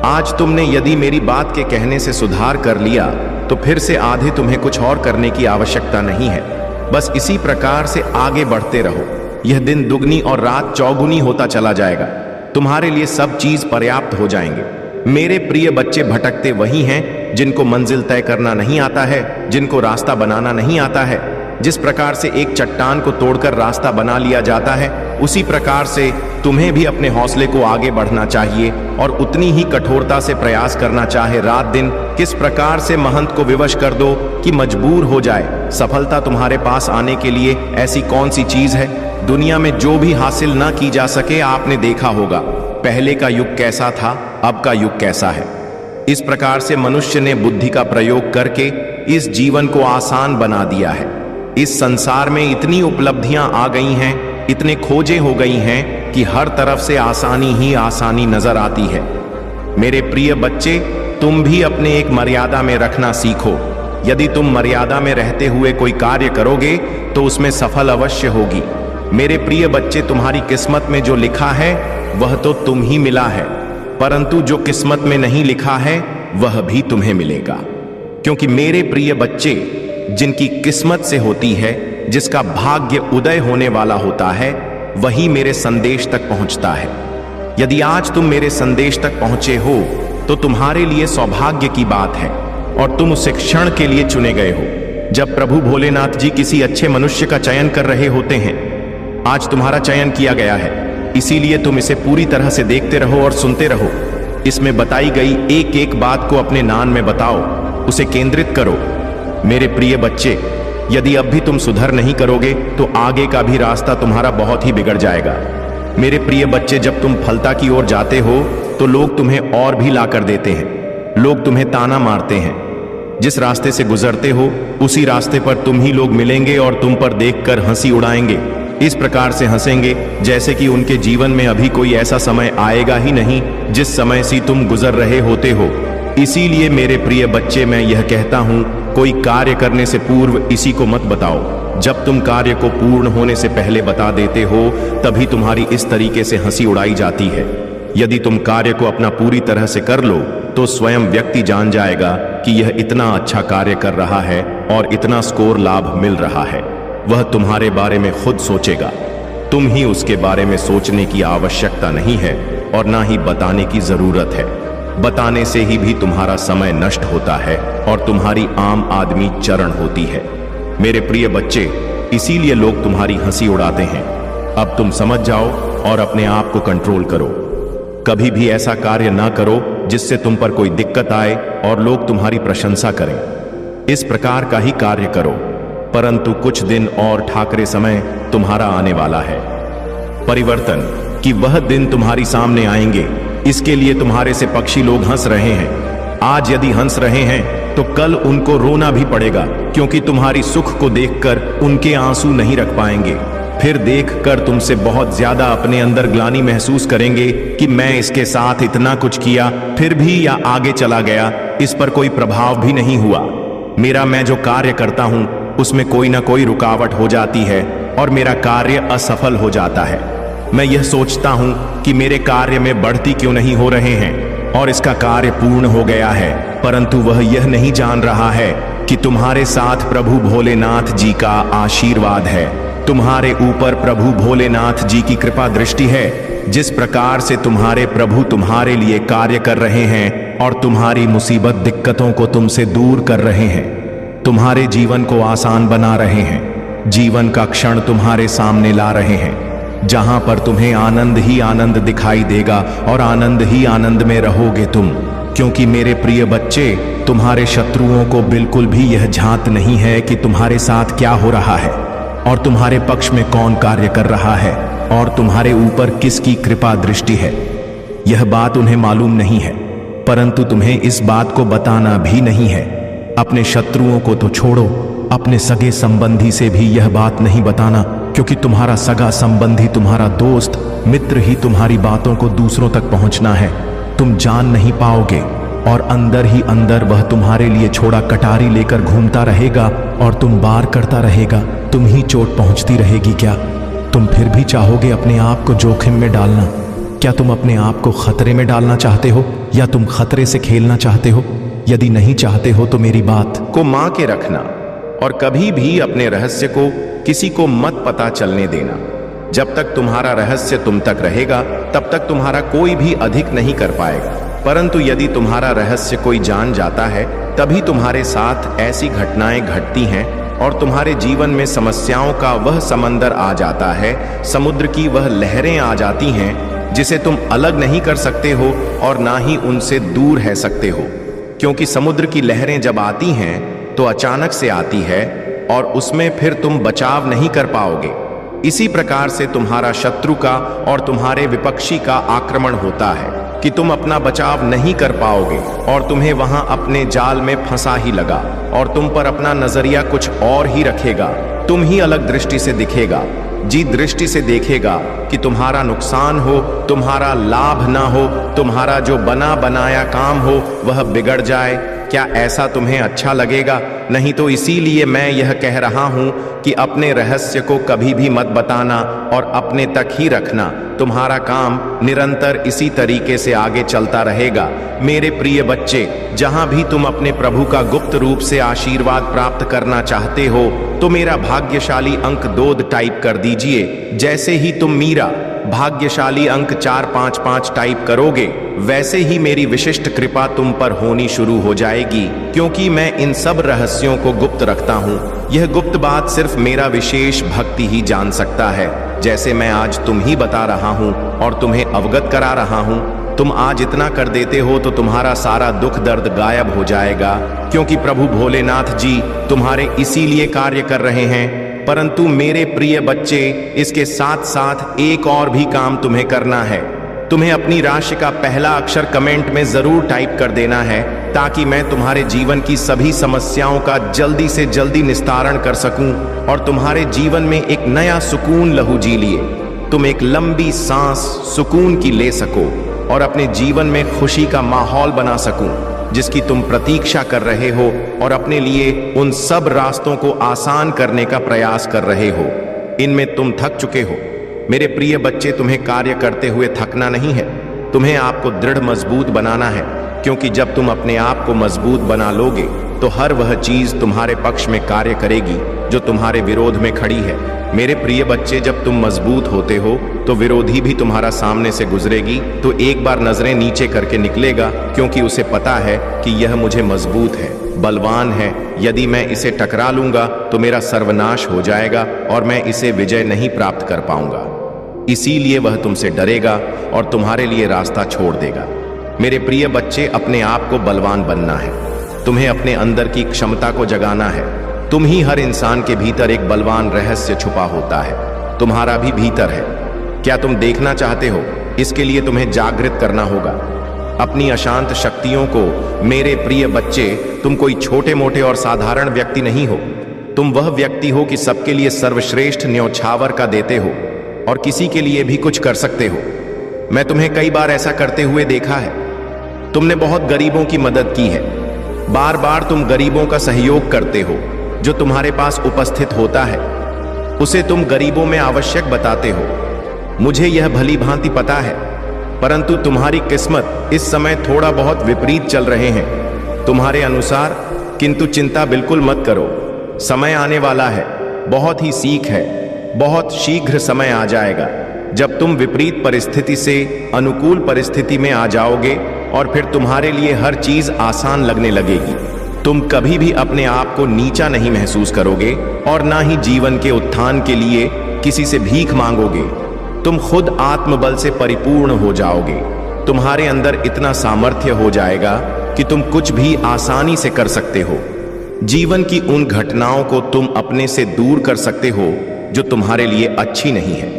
आज तुमने यदि मेरी बात के कहने से सुधार कर लिया तो फिर से आधे तुम्हें कुछ और करने की आवश्यकता नहीं है। बस इसी प्रकार से आगे बढ़ते रहो, यह दिन दुगनी और रात चौगुनी होता चला जाएगा, तुम्हारे लिए सब चीज पर्याप्त हो जाएंगे। मेरे प्रिय बच्चे, भटकते वही हैं जिनको मंजिल तय करना नहीं आता है, जिनको रास्ता बनाना नहीं आता है। जिस प्रकार से एक चट्टान को तोड़कर रास्ता बना लिया जाता है, उसी प्रकार से तुम्हें भी अपने हौसले को आगे बढ़ना चाहिए और उतनी ही कठोरता से प्रयास करना चाहे रात दिन। किस प्रकार से महंत को विवश कर दो कि मजबूर हो जाए। सफलता तुम्हारे पास आने के लिए ऐसी कौन सी चीज है दुनिया में जो भी हासिल ना की जा सके। आपने देखा होगा पहले का युग कैसा था, अब का युग कैसा है। इस प्रकार से मनुष्य ने बुद्धि का प्रयोग करके इस जीवन को आसान बना दिया है। इस संसार में इतनी उपलब्धियां आ गई हैं, इतने खोजें हो गई हैं कि हर तरफ से आसानी ही आसानी नजर आती है। मेरे प्रिय बच्चे, तुम भी अपने एक मर्यादा में रखना सीखो। यदि तुम मर्यादा में रहते हुए कोई कार्य करोगे तो उसमें सफल अवश्य होगी। मेरे प्रिय बच्चे, तुम्हारी किस्मत में जो लिखा है वह तो तुम ही मिला है, परंतु जो किस्मत में नहीं लिखा है वह भी तुम्हें मिलेगा। क्योंकि मेरे प्रिय बच्चे, जिनकी किस्मत से होती है, जिसका भाग्य उदय होने वाला होता है, वही मेरे संदेश तक पहुंचता है। यदि आज तुम मेरे संदेश तक पहुंचे हो तो तुम्हारे लिए सौभाग्य की बात है और तुम उस क्षण के लिए चुने गए हो जब प्रभु भोलेनाथ जी किसी अच्छे मनुष्य का चयन कर रहे होते हैं। आज तुम्हारा चयन किया गया है, इसीलिए तुम इसे पूरी तरह से देखते रहो और सुनते रहो। इसमें बताई गई एक एक बात को अपने नान में बताओ, उसे केंद्रित करो। मेरे प्रिय बच्चे, यदि अब भी तुम सुधर नहीं करोगे तो आगे का भी रास्ता तुम्हारा बहुत ही बिगड़ जाएगा। मेरे प्रिय बच्चे, जब तुम फलता की ओर जाते हो तो लोग तुम्हें और भी ला कर देते हैं, लोग तुम्हें ताना मारते हैं। जिस रास्ते से गुजरते हो उसी रास्ते पर तुम ही लोग मिलेंगे और तुम पर देखकर हंसी उड़ाएंगे। इस प्रकार से हंसेंगे जैसे कि उनके जीवन में अभी कोई ऐसा समय आएगा ही नहीं जिस समय से तुम गुजर रहे होते हो। इसीलिए मेरे प्रिय बच्चे, मैं यह कहता हूं, कोई कार्य करने से पूर्व इसी को मत बताओ। जब तुम कार्य को पूर्ण होने से पहले बता देते हो तभी तुम्हारी इस तरीके से हंसी उड़ाई जाती है। यदि तुम कार्य को अपना पूरी तरह से कर लो तो स्वयं व्यक्ति जान जाएगा कि यह इतना अच्छा कार्य कर रहा है और इतना स्कोर लाभ मिल रहा है। वह तुम्हारे बारे में खुद सोचेगा। तुम ही उसके बारे में सोचने की आवश्यकता नहीं है और ना ही बताने की जरूरत है। बताने से ही भी तुम्हारा समय नष्ट होता है और तुम्हारी आम आदमी चरण होती है। मेरे प्रिय बच्चे, इसीलिए लोग तुम्हारी हंसी उड़ाते हैं। अब तुम समझ जाओ और अपने आप को कंट्रोल करो। कभी भी ऐसा कार्य ना करो जिससे तुम पर कोई दिक्कत आए और लोग तुम्हारी प्रशंसा करें। इस प्रकार का ही कार्य करो, परंतु कुछ दिन और ठाकरे समय तुम्हारा आने वाला है। परिवर्तन कि वह दिन तुम्हारी सामने आएंगे, इसके लिए तुम्हारे से पक्षी लोग हंस रहे हैं। आज यदि हंस रहे हैं तो कल उनको रोना भी पड़ेगा, क्योंकि तुम्हारी सुख को देखकर उनके आंसू नहीं रख पाएंगे। फिर देखकर तुमसे बहुत ज्यादा अपने अंदर ग्लानि महसूस करेंगे कि मैं इसके साथ इतना कुछ किया फिर भी या आगे चला गया, इस पर कोई प्रभाव भी नहीं हुआ। मेरा मैं जो कार्य करता हूं उसमें कोई ना कोई रुकावट हो जाती है और मेरा कार्य असफल हो जाता है। मैं यह सोचता हूं कि मेरे कार्य में बढ़ती क्यों नहीं हो रहे हैं और इसका कार्य पूर्ण हो गया है, परंतु वह यह नहीं जान रहा है कि तुम्हारे साथ प्रभु भोलेनाथ जी का आशीर्वाद है। तुम्हारे ऊपर प्रभु भोलेनाथ जी की कृपा दृष्टि है। जिस प्रकार से तुम्हारे प्रभु तुम्हारे लिए कार्य कर रहे हैं और तुम्हारी मुसीबत दिक्कतों को तुमसे दूर कर रहे हैं, तुम्हारे जीवन को आसान बना रहे हैं, जीवन का क्षण तुम्हारे सामने ला रहे हैं, जहां पर तुम्हें आनंद ही आनंद दिखाई देगा और आनंद ही आनंद में रहोगे तुम। क्योंकि मेरे प्रिय बच्चे, तुम्हारे शत्रुओं को बिल्कुल भी यह झांत नहीं है कि तुम्हारे साथ क्या हो रहा है और तुम्हारे पक्ष में कौन कार्य कर रहा है और तुम्हारे ऊपर किसकी कृपा दृष्टि है। यह बात उन्हें मालूम नहीं है, परंतु तुम्हें इस बात को बताना भी नहीं है। अपने शत्रुओं को तो छोड़ो, अपने सगे संबंधी से भी यह बात नहीं बताना, क्योंकि तुम्हारा सगा संबंधी, तुम्हारा दोस्त मित्र ही तुम्हारी बातों को दूसरों तक पहुंचना है। तुम जान नहीं पाओगे और अंदर ही अंदर वह तुम्हारे लिए छोड़ा कटारी लेकर घूमता रहेगा और तुम बार करता रहेगा, तुम ही चोट पहुंचती रहेगी। क्या तुम फिर भी चाहोगे अपने आप को जोखिम में डालना? क्या तुम अपने आप को खतरे में डालना चाहते हो या तुम खतरे से खेलना चाहते हो? यदि नहीं चाहते हो तो मेरी बात को मान के रखना और कभी भी अपने रहस्य को किसी को मत पता चलने देना। जब तक तुम्हारा रहस्य तुम तक रहेगा तब तक तुम्हारा कोई भी अधिक नहीं कर पाएगा, परंतु यदि तुम्हारा रहस्य कोई जान जाता है तभी तुम्हारे साथ ऐसी घटनाएं घटती हैं और तुम्हारे जीवन में समस्याओं का वह समंदर आ जाता है, समुद्र की वह लहरें आ जाती हैं जिसे तुम अलग नहीं कर सकते हो और ना ही उनसे दूर रह सकते हो। क्योंकि समुद्र की लहरें जब आती हैं तो अचानक से आती है और उसमें फिर तुम बचाव नहीं कर पाओगे। इसी प्रकार से तुम्हारा शत्रु का और तुम्हारे विपक्षी का आक्रमण होता है कि तुम अपना बचाव नहीं कर पाओगे और तुम्हें वहां अपने जाल में फंसा ही लगा और तुम पर अपना नजरिया कुछ और ही रखेगा, तुम ही अलग दृष्टि से दिखेगा, जी दृष्टि से देखेगा कि तुम्हारा नुकसान हो, तुम्हारा लाभ ना हो, तुम्हारा जो बना बनाया काम हो वह बिगड़ जाए। क्या ऐसा तुम्हें अच्छा लगेगा? नहीं तो इसीलिए मैं यह कह रहा हूं कि अपने रहस्य को कभी भी मत बताना और अपने तक ही रखना। तुम्हारा काम निरंतर इसी तरीके से आगे चलता रहेगा। मेरे प्रिय बच्चे, जहां भी तुम अपने प्रभु का गुप्त रूप से आशीर्वाद प्राप्त करना चाहते हो तो मेरा भाग्यशाली अंक 2 टाइप कर दीजिए। जैसे ही तुम मीरा भाग्यशाली अंक 455 टाइप करोगे, वैसे ही मेरी विशिष्ट कृपा तुम पर होनी शुरू हो जाएगी, क्योंकि मैं इन सब रहस्यों को गुप्त रखता हूँ। यह गुप्त बात सिर्फ मेरा विशेष भक्ति ही जान सकता है। जैसे मैं आज तुम ही बता रहा हूँ और तुम्हें अवगत करा रहा हूँ। तुम आज इतना कर देते हो तो तुम्हारा सारा दुख दर्द गायब हो जाएगा, क्योंकि प्रभु भोलेनाथ जी तुम्हारे इसीलिए कार्य कर रहे हैं। परंतु मेरे प्रिय बच्चे, इसके साथ साथ एक और भी काम तुम्हें करना है। तुम्हें अपनी राशि का पहला अक्षर कमेंट में जरूर टाइप कर देना है, ताकि मैं तुम्हारे जीवन की सभी समस्याओं का जल्दी से जल्दी निस्तारण कर सकूं और तुम्हारे जीवन में एक नया सुकून लहू जी लिए तुम एक लंबी सांस सुकून की ले सको और अपने जीवन में खुशी का माहौल बना सकूं जिसकी तुम प्रतीक्षा कर रहे हो और अपने लिए उन सब रास्तों को आसान करने का प्रयास कर रहे हो। इनमें तुम थक चुके हो। मेरे प्रिय बच्चे, तुम्हें कार्य करते हुए थकना नहीं है, तुम्हें आपको दृढ़ मजबूत बनाना है, क्योंकि जब तुम अपने आप को मजबूत बना लोगे तो हर वह चीज तुम्हारे पक्ष में कार्य करेगी जो तुम्हारे विरोध में खड़ी है। मेरे प्रिय बच्चे, जब तुम मजबूत होते हो तो विरोधी भी तुम्हारा सामने से गुजरेगी तो एक बार नजरें नीचे करके निकलेगा, क्योंकि उसे पता है कि यह मुझे मजबूत है, बलवान है। यदि मैं इसे टकरा लूंगा तो मेरा सर्वनाश हो जाएगा और मैं इसे विजय नहीं प्राप्त कर पाऊंगा। इसीलिए वह तुमसे डरेगा और तुम्हारे लिए रास्ता छोड़ देगा। मेरे प्रिय बच्चे, अपने आप को बलवान बनना है, तुम्हें अपने अंदर की क्षमता को जगाना है। तुम ही हर इंसान के भीतर एक बलवान रहस्य छुपा होता है, तुम्हारा भी भीतर है। क्या तुम देखना चाहते हो? इसके लिए तुम्हें जागृत करना होगा अपनी अशांत शक्तियों को। मेरे प्रिय बच्चे, तुम कोई छोटे मोटे और साधारण व्यक्ति नहीं हो। तुम वह व्यक्ति हो कि सबके लिए सर्वश्रेष्ठ न्यौछावर का देते हो और किसी के लिए भी कुछ कर सकते हो। मैं तुम्हें कई बार ऐसा करते हुए देखा है। तुमने बहुत गरीबों की मदद की है। बार बार तुम गरीबों का सहयोग करते हो। जो तुम्हारे पास उपस्थित होता है उसे तुम गरीबों में आवश्यक बताते हो। मुझे यह भली भांति पता है, परंतु तुम्हारी किस्मत इस समय थोड़ा बहुत विपरीत चल रहे हैं तुम्हारे अनुसार। किंतु चिंता बिल्कुल मत करो, समय आने वाला है, बहुत ही सीख है, बहुत शीघ्र समय आ जाएगा जब तुम विपरीत परिस्थिति से अनुकूल परिस्थिति में आ जाओगे और फिर तुम्हारे लिए हर चीज आसान लगने लगेगी। तुम कभी भी अपने आप को नीचा नहीं महसूस करोगे और ना ही जीवन के उत्थान के लिए किसी से भीख मांगोगे। तुम खुद आत्मबल से परिपूर्ण हो जाओगे। तुम्हारे अंदर इतना सामर्थ्य हो जाएगा कि तुम कुछ भी आसानी से कर सकते हो। जीवन की उन घटनाओं को तुम अपने से दूर कर सकते हो जो तुम्हारे लिए अच्छी नहीं है,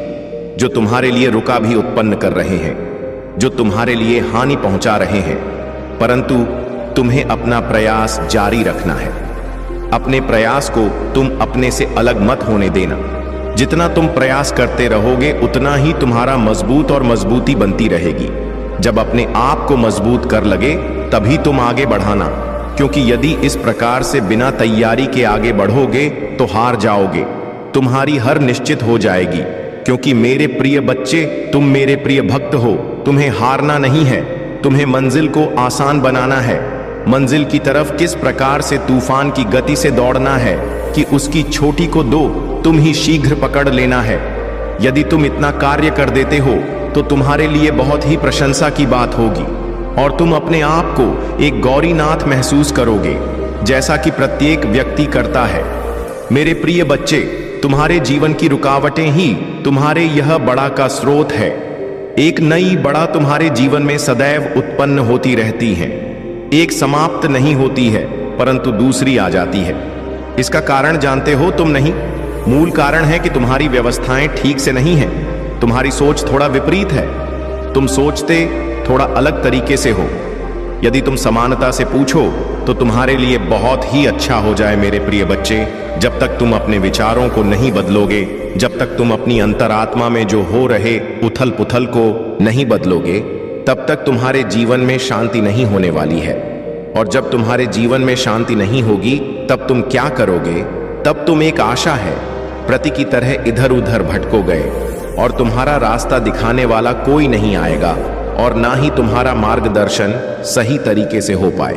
जो तुम्हारे लिए रुका भी उत्पन्न कर रहे हैं, जो तुम्हारे लिए हानि पहुंचा रहे हैं। परंतु तुम्हें अपना प्रयास जारी रखना है। अपने प्रयास को तुम अपने से अलग मत होने देना। जितना तुम प्रयास करते रहोगे उतना ही तुम्हारा मजबूत और मजबूती बनती रहेगी। जब अपने आप को मजबूत कर लगे तभी तुम आगे बढ़ाना, क्योंकि यदि इस प्रकार से बिना तैयारी के आगे बढ़ोगे तो हार जाओगे। तुम्हारी हार निश्चित हो जाएगी, क्योंकि मेरे प्रिय बच्चे, तुम मेरे प्रिय भक्त हो। तुम्हें हारना नहीं है, तुम्हें मंजिल को आसान बनाना है। मंजिल की तरफ किस प्रकार से तूफान की गति से दौड़ना है कि उसकी छोटी को दो तुम ही शीघ्र पकड़ लेना है। यदि तुम इतना कार्य कर देते हो तो तुम्हारे लिए बहुत ही प्रशंसा की बात होगी और तुम अपने आप को एक गौरीनाथ महसूस करोगे, जैसा कि प्रत्येक व्यक्ति करता है। मेरे प्रिय बच्चे, तुम्हारे जीवन की रुकावटें ही तुम्हारे यह बड़ा का स्रोत है। एक नई बड़ा तुम्हारे जीवन में सदैव उत्पन्न होती रहती है। एक समाप्त नहीं होती है परंतु दूसरी आ जाती है। इसका कारण जानते हो तुम नहीं? मूल कारण है कि तुम्हारी व्यवस्थाएं ठीक से नहीं हैं। तुम्हारी सोच थोड़ा विपरीत है। तुम सोचते थोड़ा अलग तरीके से हो। यदि तुम समानता से पूछो तो तुम्हारे लिए बहुत ही अच्छा हो जाए मेरे प्रिय बच्चे। जब तक तुम अपने विचारों को नहीं बदलोगे, जब तक तुम अपनी अंतरात्मा में जो हो रहे उथल पुथल को नहीं बदलोगे, तब तक तुम्हारे जीवन में शांति नहीं होने वाली है। और जब तुम्हारे जीवन में शांति नहीं होगी तब तुम क्या करोगे? तब तुम एक आशा है प्रति की तरह इधर उधर भटको गए और तुम्हारा रास्ता दिखाने वाला कोई नहीं आएगा और ना ही तुम्हारा मार्गदर्शन सही तरीके से हो पाए।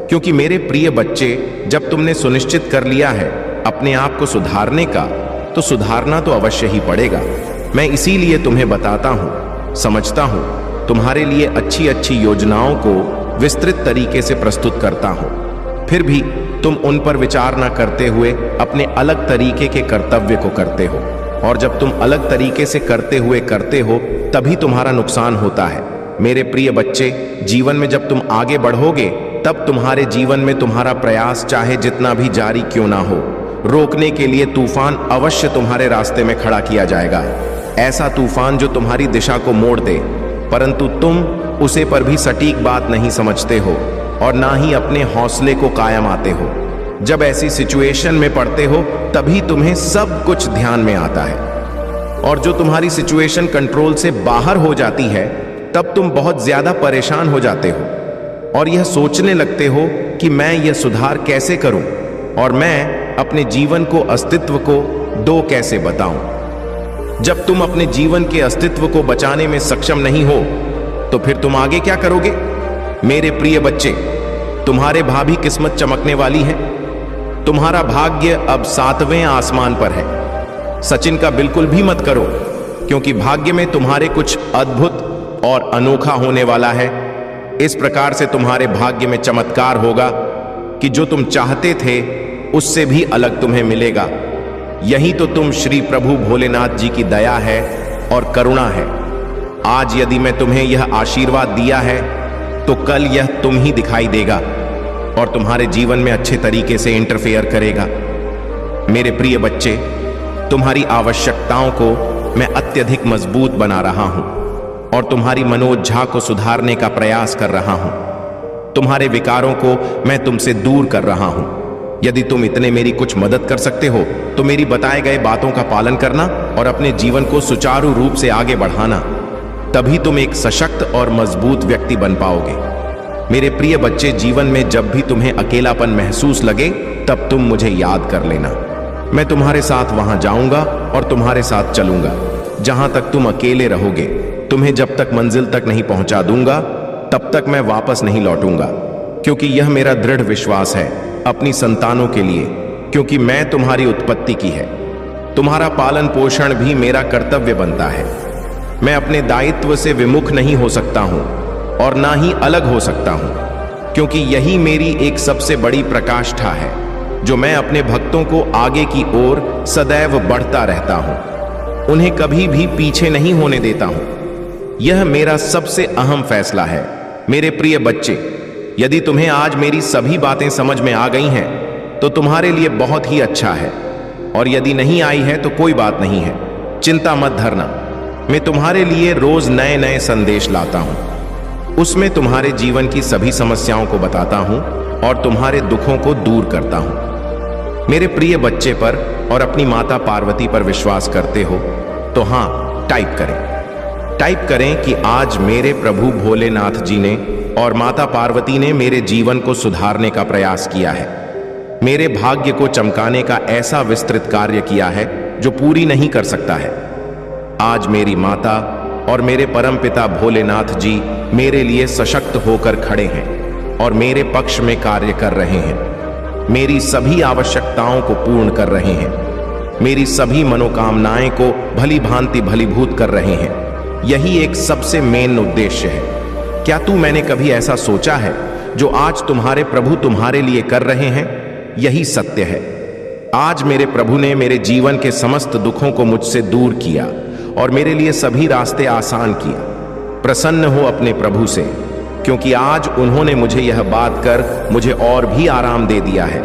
क्योंकि मेरे प्रिय बच्चे, जब तुमने सुनिश्चित कर लिया है अपने आप को सुधारने का, तो सुधारना तो अवश्य ही पड़ेगा। मैं इसीलिए तुम्हें बताता हूं, समझता हूं, तुम्हारे लिए अच्छी अच्छी योजनाओं को विस्तृत तरीके से प्रस्तुत करता हूं। फिर भी तुम उन पर विचार न करते हुए अपने अलग तरीके के कर्तव्य को करते हो। और जब तुम अलग तरीके से करते हुए करते हो तभी तुम्हारा नुकसान होता है। मेरे प्रिय बच्चे, जीवन में जब तुम आगे बढ़ोगे तब तुम्हारे जीवन में तुम्हारा प्रयास चाहे जितना भी जारी क्यों ना हो, रोकने के लिए तूफान अवश्य तुम्हारे रास्ते में खड़ा किया जाएगा। ऐसा तूफान जो तुम्हारी दिशा को मोड़ दे, परंतु तुम उसे पर भी सटीक बात नहीं समझते हो और ना ही अपने हौसले को कायम आते हो। जब ऐसी सिचुएशन में पड़ते हो तभी तुम्हें सब कुछ ध्यान में आता है। और जो तुम्हारी सिचुएशन कंट्रोल से बाहर हो जाती है तब तुम बहुत ज्यादा परेशान हो जाते हो और यह सोचने लगते हो कि मैं यह सुधार कैसे करूं और मैं अपने जीवन को, अस्तित्व को दो कैसे बताऊं। जब तुम अपने जीवन के अस्तित्व को बचाने में सक्षम नहीं हो तो फिर तुम आगे क्या करोगे? मेरे प्रिय बच्चे, तुम्हारे भावी किस्मत चमकने वाली है। तुम्हारा भाग्य अब 7वें आसमान पर है। सचिन का बिल्कुल भी मत करो, क्योंकि भाग्य में तुम्हारे कुछ अद्भुत और अनोखा होने वाला है। इस प्रकार से तुम्हारे भाग्य में चमत्कार होगा कि जो तुम चाहते थे उससे भी अलग तुम्हें मिलेगा। यही तो तुम श्री प्रभु भोलेनाथ जी की दया है और करुणा है। आज यदि मैं तुम्हें यह आशीर्वाद दिया है तो कल यह तुम ही दिखाई देगा और तुम्हारे जीवन में अच्छे तरीके से इंटरफेयर करेगा। मेरे प्रिय बच्चे, तुम्हारी आवश्यकताओं को मैं अत्यधिक मजबूत बना रहा हूं और तुम्हारी मनोज्झा को सुधारने का प्रयास कर रहा हूं। तुम्हारे विकारों को मैं तुमसे दूर कर रहा हूं। यदि तुम इतने मेरी कुछ मदद कर सकते हो तो मेरी बताए गए बातों का पालन करना और अपने जीवन को सुचारू रूप से आगे बढ़ाना। तभी तुम एक सशक्त और मजबूत व्यक्ति बन पाओगे। मेरे प्रिय बच्चे, जीवन में जब भी तुम्हें अकेलापन महसूस लगे तब तुम मुझे याद कर लेना। मैं तुम्हारे साथ वहां जाऊंगा और तुम्हारे साथ चलूंगा जहां तक तुम अकेले रहोगे। तुम्हें जब तक मंजिल तक नहीं पहुंचा दूंगा तब तक मैं वापस नहीं लौटूंगा, क्योंकि यह मेरा दृढ़ विश्वास है अपनी संतानों के लिए, क्योंकि मैं तुम्हारी उत्पत्ति की है। तुम्हारा पालन पोषण भी मेरा कर्तव्य बनता है। मैं अपने दायित्व से विमुख नहीं हो सकता हूं और ना ही अलग हो सकता हूं, क्योंकि यही मेरी एक सबसे बड़ी प्रकाष्ठा है जो मैं अपने भक्तों को आगे की ओर सदैव बढ़ता रहता हूं, उन्हें कभी भी पीछे नहीं होने देता हूं। यह मेरा सबसे अहम फैसला है। मेरे प्रिय बच्चे, यदि तुम्हें आज मेरी सभी बातें समझ में आ गई हैं तो तुम्हारे लिए बहुत ही अच्छा है, और यदि नहीं आई है तो कोई बात नहीं है, चिंता मत धरना। मैं तुम्हारे लिए रोज नए नए संदेश लाता हूं, उसमें तुम्हारे जीवन की सभी समस्याओं को बताता हूं और तुम्हारे दुखों को दूर करता हूं। मेरे प्रिय बच्चे पर और अपनी माता पार्वती पर विश्वास करते हो तो हां, टाइप करें कि आज मेरे प्रभु भोलेनाथ जी ने और माता पार्वती ने मेरे जीवन को सुधारने का प्रयास किया है, मेरे भाग्य को चमकाने का ऐसा विस्तृत कार्य किया है जो पूरी नहीं कर सकता है। आज मेरी माता और मेरे परमपिता भोलेनाथ जी मेरे लिए सशक्त होकर खड़े हैं और मेरे पक्ष में कार्य कर रहे हैं, मेरी सभी आवश्यकताओं को पूर्ण कर रहे हैं, मेरी सभी मनोकामनाएं को भली भांति भलीभूत कर रहे हैं। यही एक सबसे मेन उद्देश्य है। क्या मैंने कभी ऐसा सोचा है जो आज तुम्हारे प्रभु तुम्हारे लिए कर रहे हैं? यही सत्य है। आज मेरे प्रभु ने मेरे जीवन के समस्त दुखों को मुझसे दूर किया और मेरे लिए सभी रास्ते आसान किया। प्रसन्न हो अपने प्रभु से, क्योंकि आज उन्होंने मुझे यह बात कर मुझे और भी आराम दे दिया है,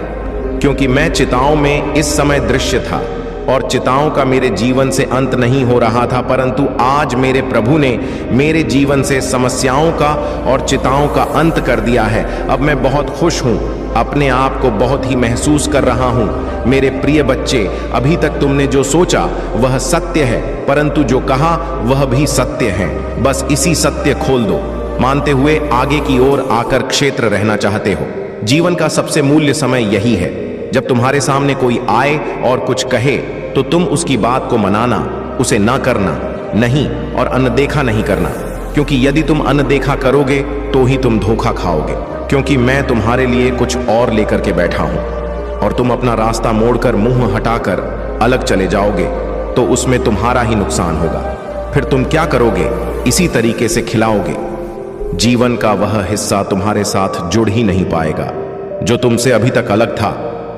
क्योंकि मैं चिताओं में इस समय दृश्य था और चिताओं का मेरे जीवन से अंत नहीं हो रहा था, परंतु आज मेरे प्रभु ने मेरे जीवन से समस्याओं का और चिताओं का अंत कर दिया है। अब मैं बहुत खुश हूं, अपने आप को बहुत ही महसूस कर रहा हूं। मेरे प्रिय बच्चे, अभी तक तुमने जो सोचा वह सत्य है, परंतु जो कहा वह भी सत्य है। बस इसी सत्य खोल दो, मानते हुए आगे की ओर आकर क्षेत्र रहना चाहते हो। जीवन का सबसे मूल्य समय यही है, जब तुम्हारे सामने कोई आए और कुछ कहे तो तुम उसकी बात को मनाना, उसे ना करना नहीं और अनदेखा नहीं करना, क्योंकि यदि तुम अनदेखा करोगे तो ही तुम धोखा खाओगे, क्योंकि मैं तुम्हारे लिए कुछ और लेकर के बैठा हूं और तुम अपना रास्ता मोड़कर मुंह हटाकर अलग चले जाओगे तो उसमें तुम्हारा ही नुकसान होगा। फिर तुम क्या करोगे? इसी तरीके से खिलाओगे। जीवन का वह हिस्सा तुम्हारे साथ जुड़ ही नहीं पाएगा जो तुमसे अभी तक अलग था,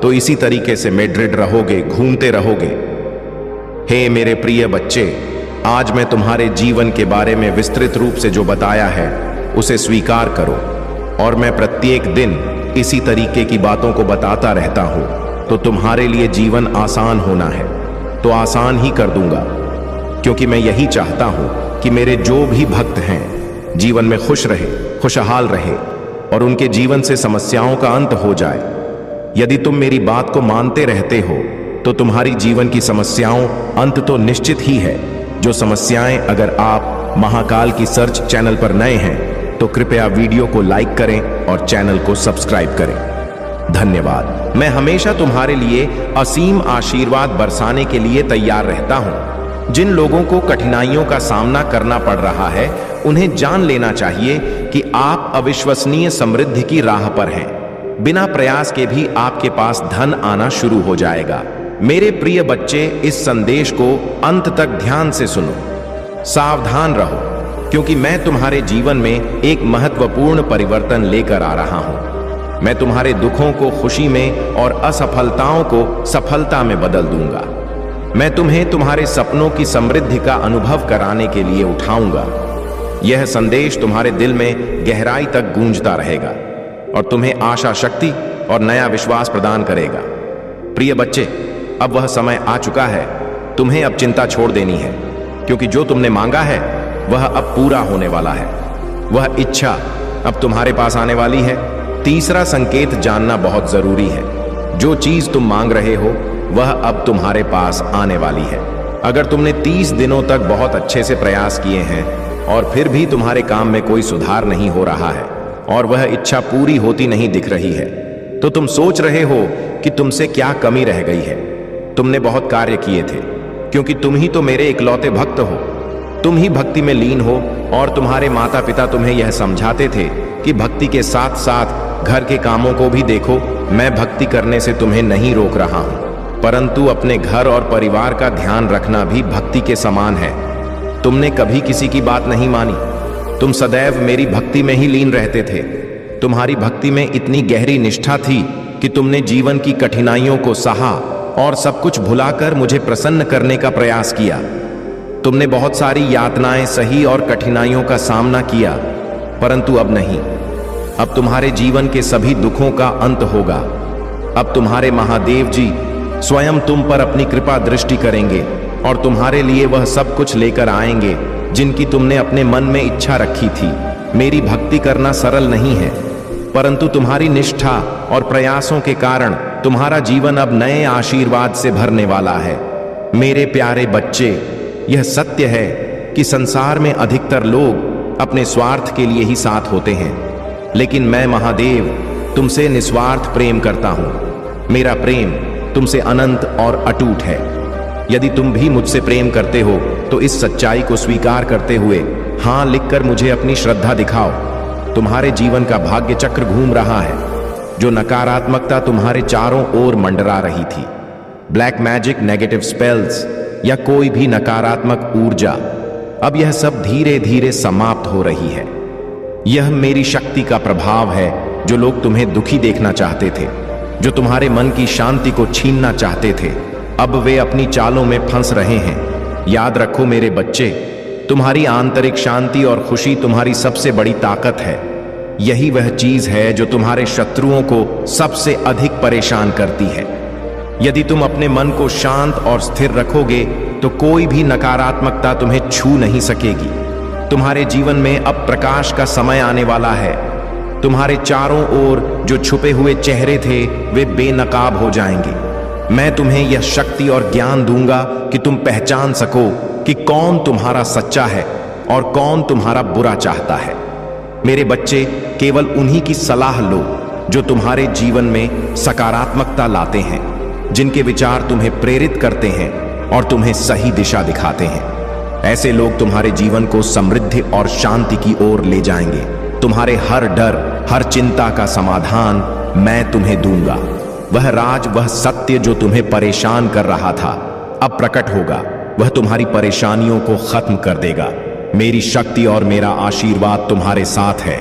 तो इसी तरीके से मेड्रिड रहोगे, घूमते रहोगे। हे मेरे प्रिय बच्चे, आज मैं तुम्हारे जीवन के बारे में विस्तृत रूप से जो बताया है उसे स्वीकार करो, और मैं प्रत्येक दिन इसी तरीके की बातों को बताता रहता हूं, तो तुम्हारे लिए जीवन आसान होना है तो आसान ही कर दूंगा, क्योंकि मैं यही चाहता हूं कि मेरे जो भी भक्त हैं जीवन में खुश रहे, खुशहाल रहे और उनके जीवन से समस्याओं का अंत हो जाए। यदि तुम मेरी बात को मानते रहते हो तो तुम्हारी जीवन की समस्याओं अंत तो निश्चित ही है। जो समस्याएं, अगर आप महाकाल की सर्च चैनल पर नए हैं तो कृपया वीडियो को लाइक करें और चैनल को सब्सक्राइब करें। धन्यवाद। मैं हमेशा तुम्हारे लिए असीम आशीर्वाद बरसाने के लिए तैयार रहता हूं। जिन लोगों को कठिनाइयों का सामना करना पड़ रहा है उन्हें जान लेना चाहिए कि आप अविश्वसनीय समृद्धि की राह पर हैं। बिना प्रयास के भी आपके पास धन आना शुरू हो जाएगा। मेरे प्रिय बच्चे, इस संदेश को अंत तक ध्यान से सुनो, सावधान रहो, क्योंकि मैं तुम्हारे जीवन में एक महत्वपूर्ण परिवर्तन लेकर आ रहा हूं। मैं तुम्हारे दुखों को खुशी में और असफलताओं को सफलता में बदल दूंगा। मैं तुम्हें तुम्हारे सपनों की समृद्धि का अनुभव कराने के लिए उठाऊंगा। यह संदेश तुम्हारे दिल में गहराई तक गूंजता रहेगा और तुम्हें आशा, शक्ति और नया विश्वास प्रदान करेगा। प्रिय बच्चे, अब वह समय आ चुका है। तुम्हें अब चिंता छोड़ देनी है, क्योंकि जो तुमने मांगा है वह अब पूरा होने वाला है। वह इच्छा अब तुम्हारे पास आने वाली है। तीसरा संकेत जानना बहुत जरूरी है। जो चीज तुम मांग रहे हो वह अब तुम्हारे पास आने वाली है। अगर तुमने 30 दिनों तक बहुत अच्छे से प्रयास किए हैं और फिर भी तुम्हारे काम में कोई सुधार नहीं हो रहा है और वह इच्छा पूरी होती नहीं दिख रही है, तो तुम सोच रहे हो कि तुमसे क्या कमी रह गई है। तुमने बहुत कार्य किए थे, क्योंकि तुम ही तो मेरे इकलौते भक्त हो। तुम ही भक्ति में लीन हो और तुम्हारे माता पिता तुम्हें यह समझाते थे कि भक्ति के साथ साथ घर के कामों को भी देखो। मैं भक्ति करने से तुम्हें नहीं रोक रहा हूं, परंतु अपने घर और परिवार का ध्यान रखना भी भक्ति के समान है। तुमने कभी किसी की बात नहीं मानी। तुम सदैव मेरी भक्ति में ही लीन रहते थे। तुम्हारी भक्ति में इतनी गहरी निष्ठा थी कि तुमने जीवन की कठिनाइयों को सहा और सब कुछ भुलाकर मुझे प्रसन्न करने का प्रयास किया। तुमने बहुत सारी यातनाएं सही और कठिनाइयों का सामना किया, परंतु अब नहीं। अब तुम्हारे जीवन के सभी दुखों का अंत होगा। अब तुम्हारे महादेव जी स्वयं तुम पर अपनी कृपा दृष्टि करेंगे और तुम्हारे लिए वह सब कुछ लेकर आएंगे जिनकी तुमने अपने मन में इच्छा रखी थी। मेरी भक्ति करना सरल नहीं है, परंतु तुम्हारी निष्ठा और प्रयासों के कारण तुम्हारा जीवन अब नए आशीर्वाद से भरने वाला है। मेरे प्यारे बच्चे, यह सत्य है कि संसार में अधिकतर लोग अपने स्वार्थ के लिए ही साथ होते हैं, लेकिन मैं महादेव तुमसे निस्वार्थ प्रेम करता हूं। मेरा प्रेम तुमसे अनंत और अटूट है। यदि तुम भी मुझसे प्रेम करते हो तो इस सच्चाई को स्वीकार करते हुए हां लिखकर मुझे अपनी श्रद्धा दिखाओ। तुम्हारे जीवन का भाग्य चक्र घूम रहा है। जो नकारात्मकता तुम्हारे चारों ओर मंडरा रही थी, ब्लैक मैजिक, नेगेटिव स्पेल्स या कोई भी नकारात्मक ऊर्जा, अब यह सब धीरे धीरे समाप्त हो रही है। यह मेरी शक्ति का प्रभाव है। जो लोग तुम्हें दुखी देखना चाहते थे, जो तुम्हारे मन की शांति को छीनना चाहते थे, अब वे अपनी चालों में फंस रहे हैं। याद रखो मेरे बच्चे, तुम्हारी आंतरिक शांति और खुशी तुम्हारी सबसे बड़ी ताकत है। यही वह चीज है जो तुम्हारे शत्रुओं को सबसे अधिक परेशान करती है। यदि तुम अपने मन को शांत और स्थिर रखोगे तो कोई भी नकारात्मकता तुम्हें छू नहीं सकेगी। तुम्हारे जीवन में अब प्रकाश का समय आने वाला है। तुम्हारे चारों ओर जो छुपे हुए चेहरे थे वे बेनकाब हो जाएंगे। मैं तुम्हें यह शक्ति और ज्ञान दूंगा कि तुम पहचान सको कि कौन तुम्हारा सच्चा है और कौन तुम्हारा बुरा चाहता है। मेरे बच्चे, केवल उन्हीं की सलाह लो जो तुम्हारे जीवन में सकारात्मकता लाते हैं, जिनके विचार तुम्हें प्रेरित करते हैं और तुम्हें सही दिशा दिखाते हैं। ऐसे लोग तुम्हारे जीवन को समृद्धि और शांति की ओर ले जाएंगे। तुम्हारे हर डर, हर चिंता का समाधान मैं तुम्हें दूंगा। वह राज, वह सत्य जो तुम्हें परेशान कर रहा था, अब प्रकट होगा। वह तुम्हारी परेशानियों को खत्म कर देगा। मेरी शक्ति और मेरा आशीर्वाद तुम्हारे साथ है।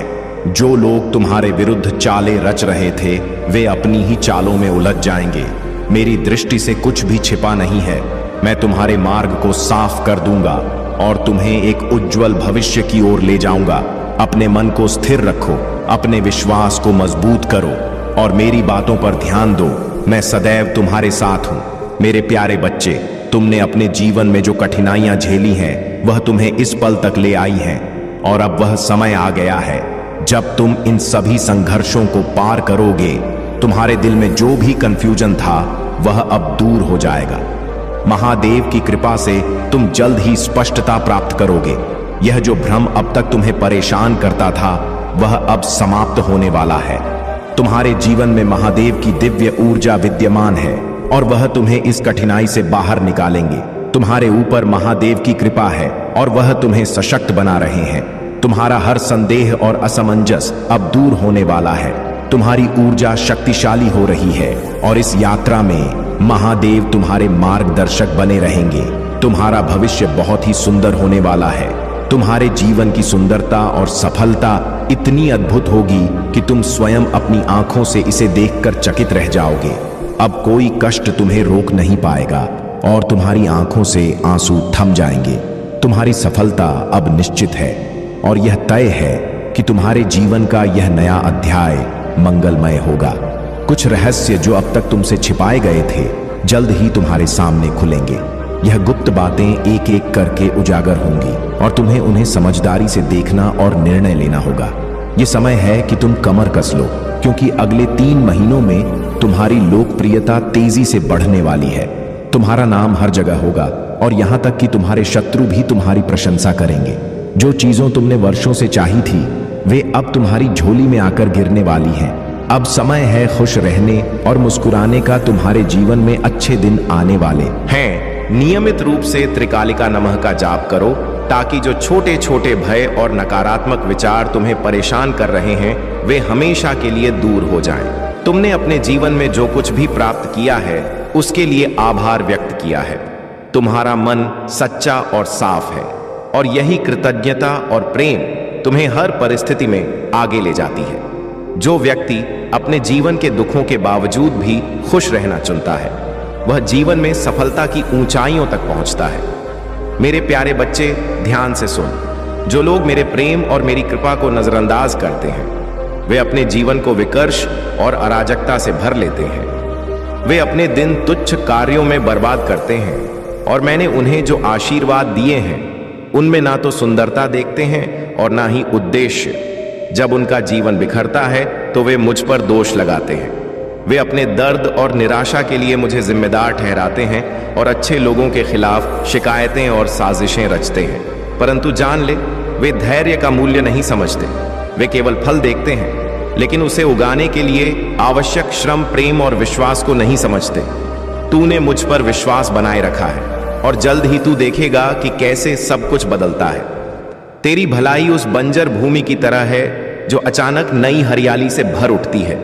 जो लोग तुम्हारे विरुद्ध चालें रच रहे थे, वे अपनी ही चालों में उलझ जाएंगे। मेरी दृष्टि से कुछ भी छिपा नहीं है। मैं तुम्हारे मार्ग को साफ कर दूंगा और तुम्हें एक उज्जवल भविष्य की ओर ले जाऊंगा। अपने मन को स्थिर रखो, अपने विश्वास को मजबूत करो और मेरी बातों पर ध्यान दो। मैं सदैव तुम्हारे साथ हूं। मेरे प्यारे बच्चे, तुमने अपने जीवन में जो कठिनाइयां झेली हैं वह तुम्हें इस पल तक ले आई हैं और अब वह समय आ गया है जब तुम इन सभी संघर्षों को पार करोगे। तुम्हारे दिल में जो भी कंफ्यूजन था वह अब दूर हो जाएगा। महादेव की कृपा से तुम जल्द ही स्पष्टता प्राप्त करोगे। यह जो भ्रम अब तक तुम्हें परेशान करता था वह अब समाप्त होने वाला है। तुम्हारे जीवन में महादेव की दिव्य ऊर्जा विद्यमान है और वह तुम्हें इस कठिनाई से बाहर निकालेंगे। तुम्हारे ऊपर महादेव की कृपा है और वह तुम्हें सशक्त बना रहे हैं। तुम्हारा हर संदेह और असमंजस अब दूर होने वाला है। तुम्हारी ऊर्जा शक्तिशाली हो रही है और इस यात्रा में महादेव तुम्हारे मार्गदर्शक बने रहेंगे। तुम्हारा भविष्य बहुत ही सुंदर होने वाला है। तुम्हारे जीवन की सुंदरता और सफलता इतनी अद्भुत होगी कि तुम स्वयं अपनी आंखों से इसे देखकर चकित रह जाओगे। अब कोई कष्ट तुम्हें रोक नहीं पाएगा और तुम्हारी आंखों से आंसू थम जाएंगे। तुम्हारी सफलता अब निश्चित है और यह तय है कि तुम्हारे जीवन का यह नया अध्याय मंगलमय होगा। कुछ रहस्य जो अब तक तुमसे छिपाए गए थे जल्द ही तुम्हारे सामने खुलेंगे। यह गुप्त बातें एक एक करके उजागर होंगी और तुम्हें उन्हें समझदारी से देखना और निर्णय लेना होगा। यह समय है कि तुम कमर कस लो, क्योंकि अगले 3 महीनों में तुम्हारी लोकप्रियता तेजी से बढ़ने वाली है। तुम्हारा नाम हर जगह होगा और यहां तक कि तुम्हारे शत्रु भी तुम्हारी प्रशंसा करेंगे। जो चीजों तुमने वर्षों से चाही थी वे अब तुम्हारी झोली में आकर गिरने वाली हैं। अब समय है खुश रहने और मुस्कुराने का। तुम्हारे जीवन में अच्छे दिन आने वाले हैं। नियमित रूप से त्रिकालिका नमः का जाप करो ताकि जो छोटे छोटे भय और नकारात्मक विचार तुम्हें परेशान कर रहे हैं वे हमेशा के लिए दूर हो जाएं। तुमने अपने जीवन में जो कुछ भी प्राप्त किया है उसके लिए आभार व्यक्त किया है। तुम्हारा मन सच्चा और साफ है और यही कृतज्ञता और प्रेम तुम्हें हर परिस्थिति में आगे ले जाती है। जो व्यक्ति अपने जीवन के दुखों के बावजूद भी खुश रहना चुनता है वह जीवन में सफलता की ऊंचाइयों तक पहुंचता है। मेरे प्यारे बच्चे, ध्यान से सुन। जो लोग मेरे प्रेम और मेरी कृपा को नजरअंदाज करते हैं वे अपने जीवन को विकर्ष और अराजकता से भर लेते हैं। वे अपने दिन तुच्छ कार्यों में बर्बाद करते हैं और मैंने उन्हें जो आशीर्वाद दिए हैं उनमें ना तो सुंदरता देखते हैं और ना ही उद्देश्य। जब उनका जीवन बिखरता है तो वे मुझ पर दोष लगाते हैं। वे अपने दर्द और निराशा के लिए मुझे जिम्मेदार ठहराते हैं और अच्छे लोगों के खिलाफ शिकायतें और साजिशें रचते हैं। परंतु जान ले, वे धैर्य का मूल्य नहीं समझते। वे केवल फल देखते हैं लेकिन उसे उगाने के लिए आवश्यक श्रम, प्रेम और विश्वास को नहीं समझते। तूने मुझ पर विश्वास बनाए रखा है और जल्द ही तू देखेगा कि कैसे सब कुछ बदलता है। तेरी भलाई उस बंजर भूमि की तरह है जो अचानक नई हरियाली से भर उठती है।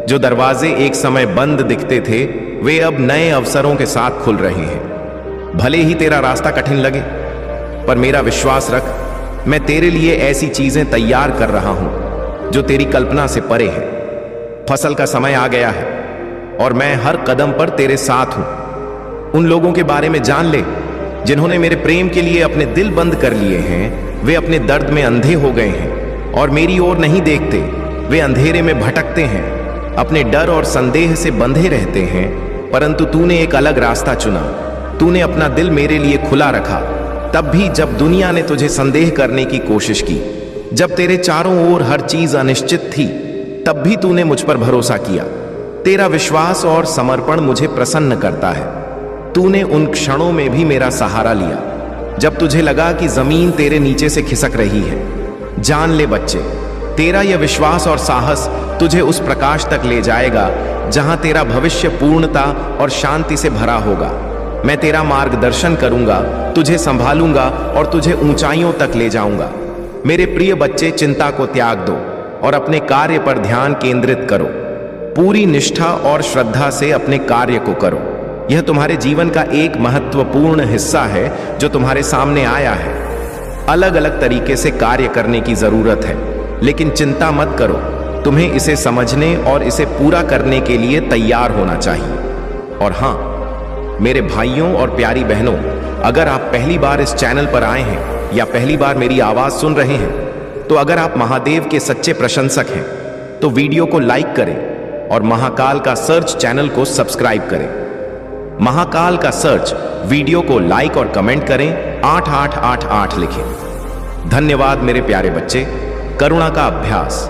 जो दरवाजे एक समय बंद दिखते थे वे अब नए अवसरों के साथ खुल रहे हैं। भले ही तेरा रास्ता कठिन लगे पर मेरा विश्वास रख, मैं तेरे लिए ऐसी चीजें तैयार कर रहा हूं जो तेरी कल्पना से परे है। फसल का समय आ गया है और मैं हर कदम पर तेरे साथ हूं। उन लोगों के बारे में जान ले जिन्होंने मेरे प्रेम के लिए अपने दिल बंद कर लिए हैं। वे अपने दर्द में अंधे हो गए हैं और मेरी ओर नहीं देखते। वे अंधेरे में भटकते हैं, अपने डर और संदेह से बंधे रहते हैं। परंतु तूने एक अलग रास्ता चुना। तूने अपना दिल मेरे लिए खुला रखा, तब भी जब दुनिया ने तुझे संदेह करने की कोशिश की। जब तेरे चारों ओर हर चीज अनिश्चित थी तब भी तूने मुझ पर भरोसा किया। तेरा विश्वास और समर्पण मुझे प्रसन्न करता है। तूने उन क्षणों में भी मेरा सहारा लिया जब तुझे लगा कि जमीन तेरे नीचे से खिसक रही है। जान ले बच्चे, तेरा यह विश्वास और साहस तुझे उस प्रकाश तक ले जाएगा जहां तेरा भविष्य पूर्णता और शांति से भरा होगा। मैं तेरा मार्गदर्शन करूंगा, तुझे संभालूंगा और तुझे ऊंचाइयों तक ले जाऊंगा। मेरे प्रिय बच्चे, चिंता को त्याग दो और अपने कार्य पर ध्यान केंद्रित करो। पूरी निष्ठा और श्रद्धा से अपने कार्य को करो। यह तुम्हारे जीवन का एक महत्वपूर्ण हिस्सा है जो तुम्हारे सामने आया है। अलग अलग तरीके से कार्य करने की जरूरत है, लेकिन चिंता मत करो। तुम्हें इसे समझने और इसे पूरा करने के लिए तैयार होना चाहिए। और हां, मेरे भाइयों और प्यारी बहनों, अगर आप पहली बार इस चैनल पर आए हैं या पहली बार मेरी आवाज सुन रहे हैं, तो अगर आप महादेव के सच्चे प्रशंसक हैं तो वीडियो को लाइक करें और महाकाल का सर्च चैनल को सब्सक्राइब करें। महाकाल का सर्च वीडियो को लाइक और कमेंट करें, 8888 लिखें। धन्यवाद मेरे प्यारे बच्चे। करुणा का अभ्यास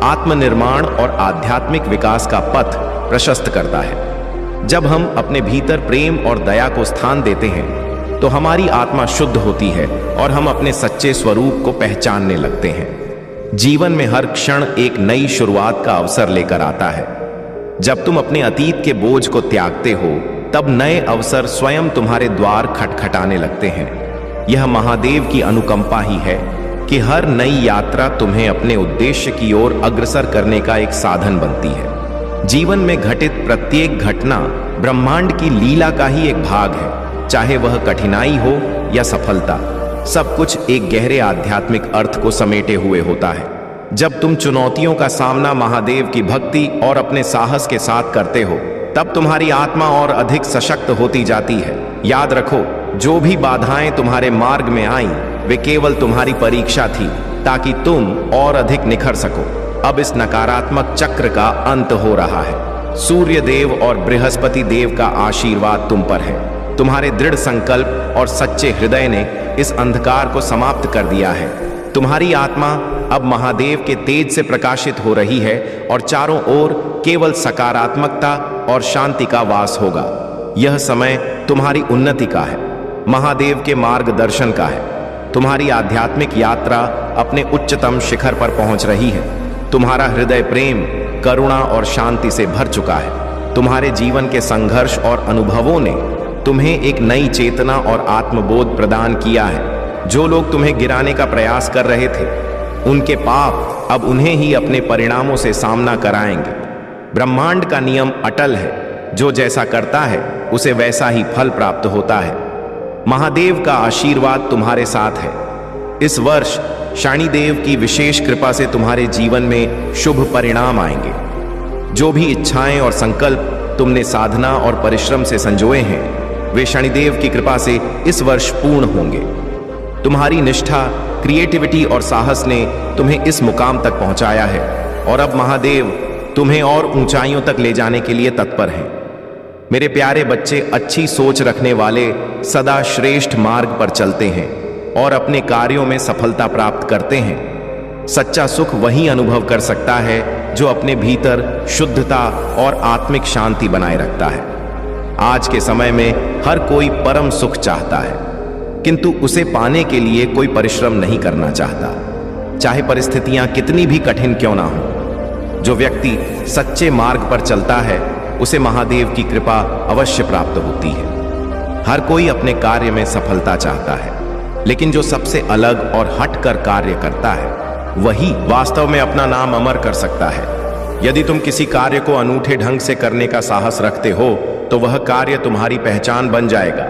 आत्मनिर्माण और आध्यात्मिक विकास का पथ प्रशस्त करता है। जब हम अपने भीतर प्रेम और दया को स्थान देते हैं तो हमारी आत्मा शुद्ध होती है और हम अपने सच्चे स्वरूप को पहचानने लगते हैं। जीवन में हर क्षण एक नई शुरुआत का अवसर लेकर आता है। जब तुम अपने अतीत के बोझ को त्यागते हो तब नए अवसर स्वयं तुम्हारे द्वार खटखटाने लगते हैं। यह महादेव की अनुकंपा ही है कि हर नई यात्रा तुम्हें अपने उद्देश्य की ओर अग्रसर करने का एक साधन बनती है। जीवन में घटित प्रत्येक घटना ब्रह्मांड की लीला का ही एक भाग है, चाहे वह कठिनाई हो या सफलता। सब कुछ एक गहरे आध्यात्मिक अर्थ को समेटे हुए होता है। जब तुम चुनौतियों का सामना महादेव की भक्ति और अपने साहस के साथ करते हो तब तुम्हारी आत्मा और अधिक सशक्त होती जाती है। याद रखो, जो भी बाधाएं तुम्हारे मार्ग में आईं, वे केवल तुम्हारी परीक्षा थी ताकि तुम और अधिक निखर सको। अब इस नकारात्मक चक्र का अंत हो रहा है। सूर्य देव और बृहस्पति देव का आशीर्वाद तुम पर है। तुम्हारे दृढ़ संकल्प और सच्चे हृदय ने इस अंधकार को समाप्त कर दिया है। तुम्हारी आत्मा अब महादेव के तेज से प्रकाशित हो रही है और चारों ओर केवल सकारात्मकता और शांति का वास होगा। यह समय तुम्हारी उन्नति का है, महादेव के मार्गदर्शन का है। तुम्हारी आध्यात्मिक यात्रा अपने उच्चतम शिखर पर पहुंच रही है। तुम्हारा हृदय प्रेम, करुणा और शांति से भर चुका है। तुम्हारे जीवन के संघर्ष और अनुभवों ने तुम्हें एक नई चेतना और आत्मबोध प्रदान किया है। जो लोग तुम्हें गिराने का प्रयास कर रहे थे, उनके पाप अब उन्हें ही अपने परिणामों से सामना कराएंगे। ब्रह्मांड का नियम अटल है, जो जैसा करता है उसे वैसा ही फल प्राप्त होता है। महादेव का आशीर्वाद तुम्हारे साथ है। इस वर्ष शनिदेव की विशेष कृपा से तुम्हारे जीवन में शुभ परिणाम आएंगे। जो भी इच्छाएं और संकल्प तुमने साधना और परिश्रम से संजोए हैं, वे शनिदेव की कृपा से इस वर्ष पूर्ण होंगे। तुम्हारी निष्ठा, क्रिएटिविटी और साहस ने तुम्हें इस मुकाम तक पहुंचाया है और अब महादेव तुम्हें और ऊंचाइयों तक ले जाने के लिए तत्पर हैं। मेरे प्यारे बच्चे, अच्छी सोच रखने वाले सदा श्रेष्ठ मार्ग पर चलते हैं और अपने कार्यों में सफलता प्राप्त करते हैं। सच्चा सुख वही अनुभव कर सकता है जो अपने भीतर शुद्धता और आत्मिक शांति बनाए रखता है। आज के समय में हर कोई परम सुख चाहता है, किंतु उसे पाने के लिए कोई परिश्रम नहीं करना चाहता, चाहे परिस्थितियां कितनी भी कठिन क्यों ना हो। जो व्यक्ति सच्चे मार्ग पर चलता है, उसे महादेव की कृपा अवश्य प्राप्त होती है। हर कोई अपने कार्य में सफलता चाहता है, लेकिन जो सबसे अलग और हटकर कार्य करता है, वही वास्तव में अपना नाम अमर कर सकता है। यदि तुम किसी कार्य को अनूठे ढंग से करने का साहस रखते हो, तो वह कार्य तुम्हारी पहचान बन जाएगा।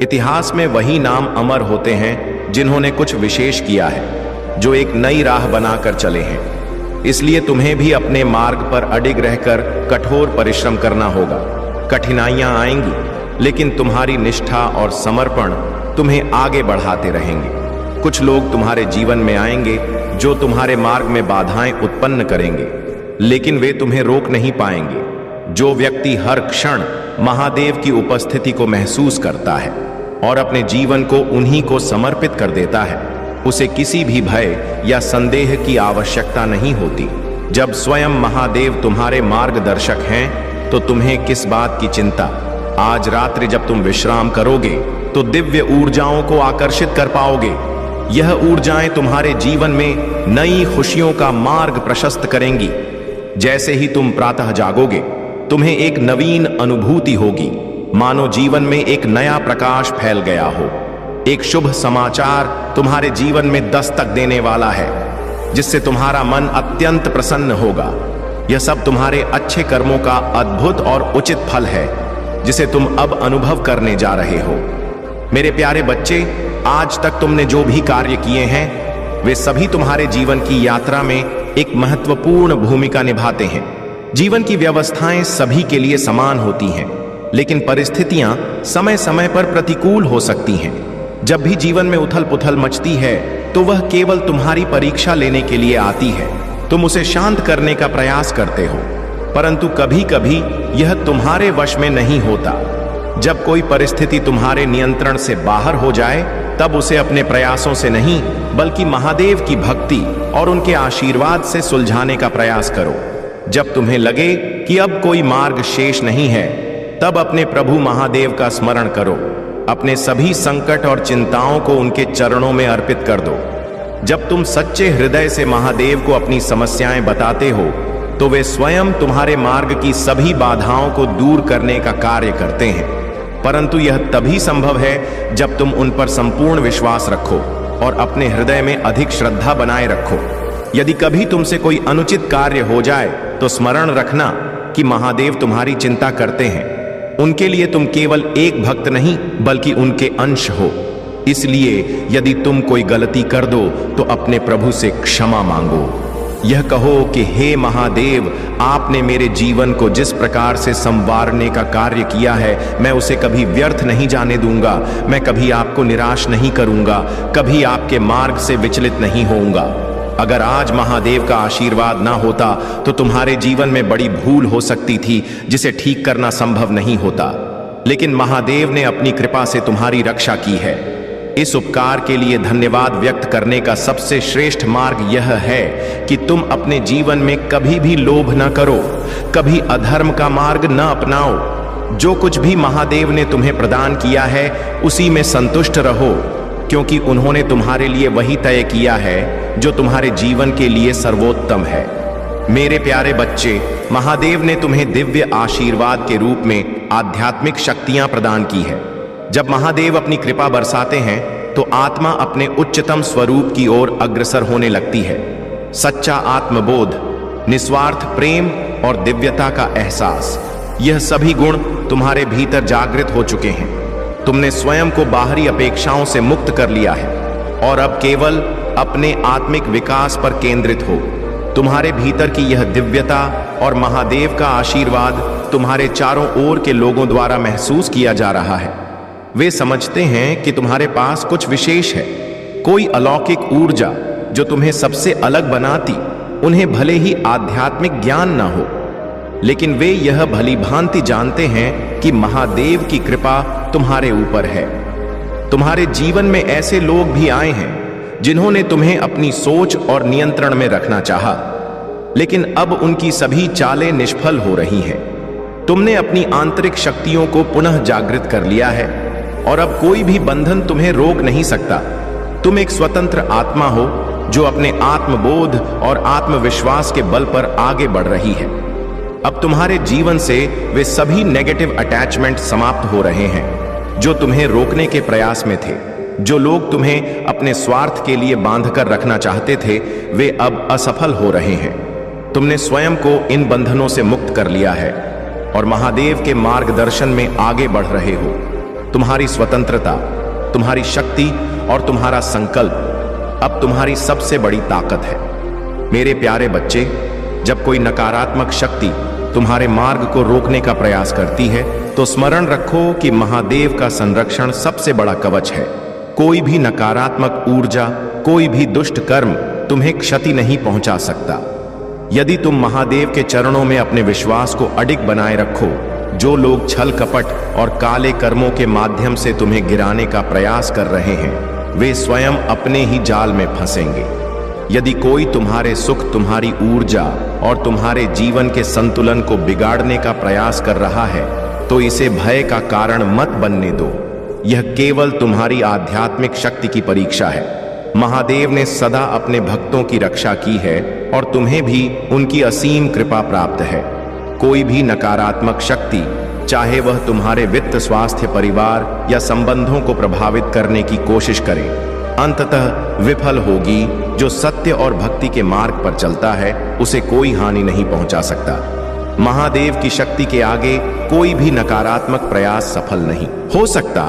इतिहास में वही नाम अमर होते हैं जिन्होंने कुछ विशेष किया है, जो एक नई राह बनाकर चले हैं। इसलिए तुम्हें भी अपने मार्ग पर अडिग रहकर कठोर परिश्रम करना होगा। कठिनाइयां आएंगी, लेकिन तुम्हारी निष्ठा और समर्पण तुम्हें आगे बढ़ाते रहेंगे। कुछ लोग तुम्हारे जीवन में आएंगे जो तुम्हारे मार्ग में बाधाएं उत्पन्न करेंगे, लेकिन वे तुम्हें रोक नहीं पाएंगे। जो व्यक्ति हर क्षण महादेव की उपस्थिति को महसूस करता है और अपने जीवन को उन्हीं को समर्पित कर देता है, उसे किसी भी भय या संदेह की आवश्यकता नहीं होती। जब स्वयं महादेव तुम्हारे मार्गदर्शक हैं, तो तुम्हें किस बात की चिंता। आज रात्रि जब तुम विश्राम करोगे, तो दिव्य ऊर्जाओं को आकर्षित कर पाओगे। यह ऊर्जाएं तुम्हारे जीवन में नई खुशियों का मार्ग प्रशस्त करेंगी। जैसे ही तुम प्रातः जागोगे, तुम्हें एक नवीन अनुभूति होगी, मानो जीवन में एक नया प्रकाश फैल गया हो। एक शुभ समाचार तुम्हारे जीवन में दस्तक देने वाला है, जिससे तुम्हारा मन अत्यंत प्रसन्न होगा। यह सब तुम्हारे अच्छे कर्मों का अद्भुत और उचित फल है, जिसे तुम अब अनुभव करने जा रहे हो। मेरे प्यारे बच्चे, आज तक तुमने जो भी कार्य किए हैं, वे सभी तुम्हारे जीवन की यात्रा में एक महत्वपूर्ण भूमिका निभाते हैं। जीवन की व्यवस्थाएं सभी के लिए समान होती हैं, लेकिन परिस्थितियां समय समय पर प्रतिकूल हो सकती हैं। जब भी जीवन में उथल पुथल मचती है, तो वह केवल तुम्हारी परीक्षा लेने के लिए आती है। तुम उसे शांत करने का प्रयास करते हो, परंतु कभी कभी यह तुम्हारे वश में नहीं होता। जब कोई परिस्थिति तुम्हारे नियंत्रण से बाहर हो जाए, तब उसे अपने प्रयासों से नहीं, बल्कि महादेव की भक्ति और उनके आशीर्वाद से सुलझाने का प्रयास करो। जब तुम्हें लगे कि अब कोई मार्ग शेष नहीं है, तब अपने प्रभु महादेव का स्मरण करो। अपने सभी संकट और चिंताओं को उनके चरणों में अर्पित कर दो। जब तुम सच्चे हृदय से महादेव को अपनी समस्याएं बताते हो, तो वे स्वयं तुम्हारे मार्ग की सभी बाधाओं को दूर करने का कार्य करते हैं। परंतु यह तभी संभव है जब तुम उन पर संपूर्ण विश्वास रखो और अपने हृदय में अधिक श्रद्धा बनाए रखो। यदि कभी तुमसे कोई अनुचित कार्य हो जाए, तो स्मरण रखना कि महादेव तुम्हारी चिंता करते हैं। उनके लिए तुम केवल एक भक्त नहीं, बल्कि उनके अंश हो। इसलिए यदि तुम कोई गलती कर दो, तो अपने प्रभु से क्षमा मांगो। यह कहो कि हे महादेव, आपने मेरे जीवन को जिस प्रकार से संवारने का कार्य किया है, मैं उसे कभी व्यर्थ नहीं जाने दूंगा। मैं कभी आपको निराश नहीं करूंगा, कभी आपके मार्ग से विचलित नहीं होऊंगा। अगर आज महादेव का आशीर्वाद ना होता, तो तुम्हारे जीवन में बड़ी भूल हो सकती थी, जिसे ठीक करना संभव नहीं होता। लेकिन महादेव ने अपनी कृपा से तुम्हारी रक्षा की है। इस उपकार के लिए धन्यवाद व्यक्त करने का सबसे श्रेष्ठ मार्ग यह है कि तुम अपने जीवन में कभी भी लोभ न करो, कभी अधर्म का मार्ग न अपनाओ। जो कुछ भी महादेव ने तुम्हें प्रदान किया है उसी में संतुष्ट रहो, क्योंकि उन्होंने तुम्हारे लिए वही तय किया है जो तुम्हारे जीवन के लिए सर्वोत्तम है। मेरे प्यारे बच्चे, महादेव ने तुम्हें दिव्य आशीर्वाद के रूप में आध्यात्मिक शक्तियां प्रदान की है। जब महादेव अपनी कृपा बरसाते हैं तो आत्मा अपने उच्चतम स्वरूप की ओर अग्रसर होने लगती है। सच्चा आत्मबोध, निस्वार्थ प्रेम और दिव्यता का एहसास, यह सभी गुण तुम्हारे भीतर जागृत हो चुके हैं। तुमने स्वयं को बाहरी अपेक्षाओं से मुक्त कर लिया है और अब केवल अपने आत्मिक विकास पर केंद्रित हो। तुम्हारे भीतर की यह दिव्यता और महादेव का आशीर्वाद तुम्हारे चारों ओर के लोगों द्वारा महसूस किया जा रहा है। वे समझते हैं कि तुम्हारे पास कुछ विशेष है, कोई अलौकिक ऊर्जा जो तुम्हें सबसे अलग बनाती। उन्हें भले ही आध्यात्मिक ज्ञान ना हो, लेकिन वे यह भली भांति जानते हैं कि महादेव की कृपा तुम्हारे ऊपर है। तुम्हारे जीवन में ऐसे लोग भी आए हैं जिन्होंने तुम्हें अपनी सोच और नियंत्रण में रखना चाहा, लेकिन अब उनकी सभी चालें निष्फल हो रही हैं। तुमने अपनी आंतरिक शक्तियों को पुनः जागृत कर लिया है और अब कोई भी बंधन तुम्हें रोक नहीं सकता। तुम एक स्वतंत्र आत्मा हो जो अपने आत्मबोध और आत्मविश्वास के बल पर आगे बढ़ रही है। अब तुम्हारे जीवन से वे सभी नेगेटिव अटैचमेंट समाप्त हो रहे हैं जो तुम्हें रोकने के प्रयास में थे। जो लोग तुम्हें अपने स्वार्थ के लिए बांधकर रखना चाहते थे, वे अब असफल हो रहे हैं। तुमने स्वयं को इन बंधनों से मुक्त कर लिया है और महादेव के मार्गदर्शन में आगे बढ़ रहे हो। तुम्हारी स्वतंत्रता, तुम्हारी शक्ति और तुम्हारा संकल्प अब तुम्हारी सबसे बड़ी ताकत है। मेरे प्यारे बच्चे, जब कोई नकारात्मक शक्ति तुम्हारे मार्ग को रोकने का प्रयास करती है तो स्मरण रखो कि महादेव का संरक्षण सबसे बड़ा कवच है। कोई भी नकारात्मक ऊर्जा, कोई भी दुष्ट कर्म तुम्हें क्षति नहीं पहुंचा सकता। यदि तुम महादेव के चरणों में अपने विश्वास को अडिग बनाए रखो, जो लोग छल कपट और काले कर्मों के माध्यम से तुम्हें गिराने का प्रयास कर रहे हैं, वे स्वयं अपने ही जाल में फंसेंगे। यदि कोई तुम्हारे सुख, तुम्हारी ऊर्जा और तुम्हारे जीवन के संतुलन को बिगाड़ने का प्रयास कर रहा है तो इसे भय का कारण मत बनने दो। यह केवल तुम्हारी आध्यात्मिक शक्ति की परीक्षा है। महादेव ने सदा अपने भक्तों की रक्षा की है और तुम्हें भी उनकी असीम कृपा प्राप्त है। कोई भी नकारात्मक शक्ति, चाहे वह तुम्हारे वित्त, स्वास्थ्य, परिवार या संबंधों को प्रभावित करने की कोशिश करे, अंततः विफल होगी। जो सत्य और भक्ति के मार्ग पर चलता है उसे कोई हानि नहीं पहुंचा सकता। महादेव की शक्ति के आगे कोई भी नकारात्मक प्रयास सफल नहीं हो सकता।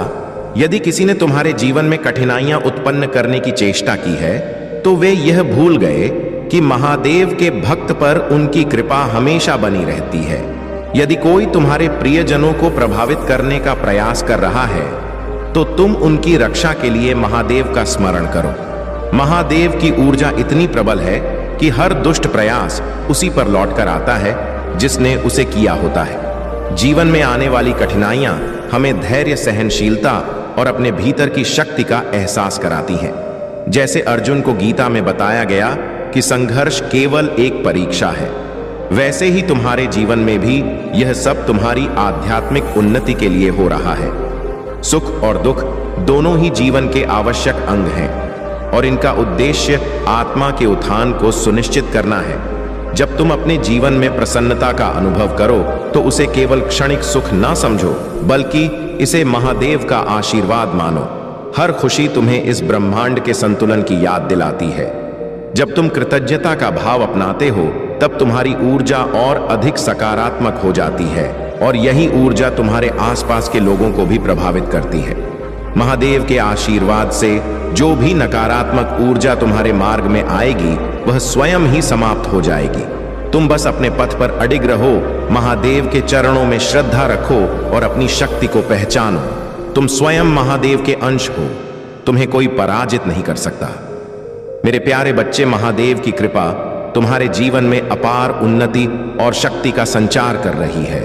यदि किसी ने तुम्हारे जीवन में कठिनाइयां उत्पन्न करने की चेष्टा की है तो वे यह भूल गए कि महादेव के भक्त पर उनकी कृपा हमेशा बनी रहती है। यदि कोई तुम्हारे प्रियजनों को प्रभावित करने का प्रयास कर रहा है तो तुम उनकी रक्षा के लिए महादेव का स्मरण करो। महादेव की ऊर्जा इतनी प्रबल है कि हर दुष्ट प्रयास उसी पर लौटकर आता है जिसने उसे किया होता है। जीवन में आने वाली कठिनाइयां हमें धैर्य, सहनशीलता और अपने भीतर की शक्ति का एहसास कराती हैं। जैसे अर्जुन को गीता में बताया गया कि संघर्ष केवल एक परीक्षा है, वैसे ही तुम्हारे जीवन में भी यह सब तुम्हारी आध्यात्मिक उन्नति के लिए हो रहा है। सुख और दुख दोनों ही जीवन के आवश्यक अंग हैं और इनका उद्देश्य आत्मा के उत्थान को सुनिश्चित करना है। जब तुम अपने जीवन में प्रसन्नता का अनुभव करो तो उसे केवल क्षणिक सुख ना समझो, बल्कि इसे महादेव का आशीर्वाद मानो। हर खुशी तुम्हें इस ब्रह्मांड के संतुलन की याद दिलाती है। जब तुम कृतज्ञता का भाव अपनाते हो तब तुम्हारी ऊर्जा और अधिक सकारात्मक हो जाती है और यही ऊर्जा तुम्हारे आसपास के लोगों को भी प्रभावित करती है। महादेव के आशीर्वाद से जो भी नकारात्मक ऊर्जा तुम्हारे मार्ग में आएगी वह स्वयं ही समाप्त हो जाएगी। तुम बस अपने पथ पर अडिग रहो, महादेव के चरणों में श्रद्धा रखो और अपनी शक्ति को पहचानो। तुम स्वयं महादेव के अंश हो, तुम्हें कोई पराजित नहीं कर सकता। मेरे प्यारे बच्चे, महादेव की कृपा तुम्हारे जीवन में अपार उन्नति और शक्ति का संचार कर रही है।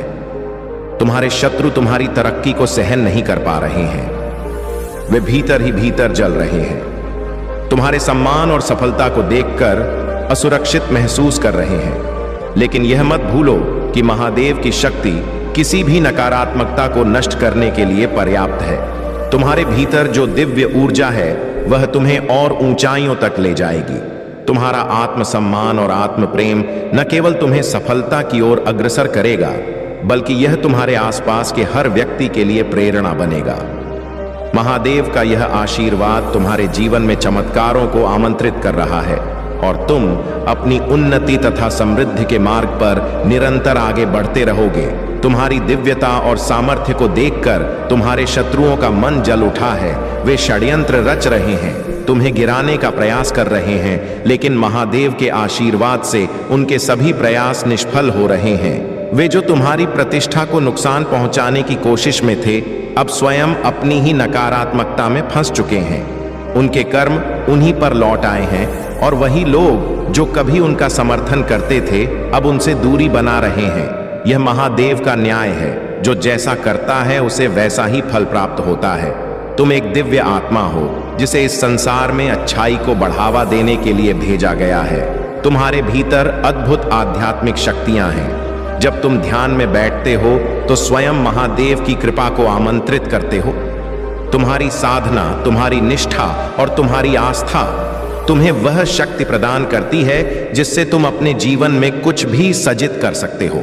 तुम्हारे शत्रु तुम्हारी तरक्की को सहन नहीं कर पा रहे हैं। वे भीतर ही भीतर जल रहे हैं। तुम्हारे सम्मान और सफलता को देखकर असुरक्षित महसूस कर रहे हैं। लेकिन यह मत भूलो कि महादेव की शक्ति किसी भी नकारात्मकता को नष्ट करने के लिए पर्याप्त है। तुम्हारे भीतर जो दिव्य ऊर्जा है वह तुम्हें और ऊंचाइयों तक ले जाएगी। तुम्हारा आत्मसम्मान और आत्म प्रेम न केवल तुम्हें सफलता की ओर अग्रसर करेगा, बल्कि यह तुम्हारे आसपास के हर व्यक्ति के लिए प्रेरणा बनेगा। महादेव का यह आशीर्वाद तुम्हारे जीवन में चमत्कारों को आमंत्रित कर रहा है और तुम अपनी उन्नति तथा समृद्धि के मार्ग पर निरंतर आगे बढ़ते रहोगे। तुम्हारी दिव्यता और सामर्थ्य को देखकर तुम्हारे शत्रुओं का मन जल उठा है। वे षड्यंत्र रच रहे हैं, तुम्हें गिराने का प्रयास कर रहे हैं, लेकिन महादेव के आशीर्वाद से उनके सभी प्रयास निष्फल हो रहे हैं। वे जो तुम्हारी प्रतिष्ठा को नुकसान पहुंचाने की कोशिश में थे, अब स्वयं अपनी ही नकारात्मकता में फंस चुके हैं। उनके कर्म उन्हीं पर लौट आए हैं और वही लोग जो कभी उनका समर्थन करते थे अब उनसे दूरी बना रहे हैं। यह महादेव का न्याय है, जो जैसा करता है उसे वैसा ही फल प्राप्त होता है। तुम एक दिव्य आत्मा हो जिसे इस संसार में अच्छाई को बढ़ावा देने के लिए भेजा गया है। तुम्हारे भीतर अद्भुत आध्यात्मिक शक्तियां हैं। जब तुम ध्यान में बैठते हो तो स्वयं महादेव की कृपा को आमंत्रित करते हो। तुम्हारी साधना, तुम्हारी निष्ठा और तुम्हारी आस्था तुम्हें वह शक्ति प्रदान करती है जिससे तुम अपने जीवन में कुछ भी सजित कर सकते हो।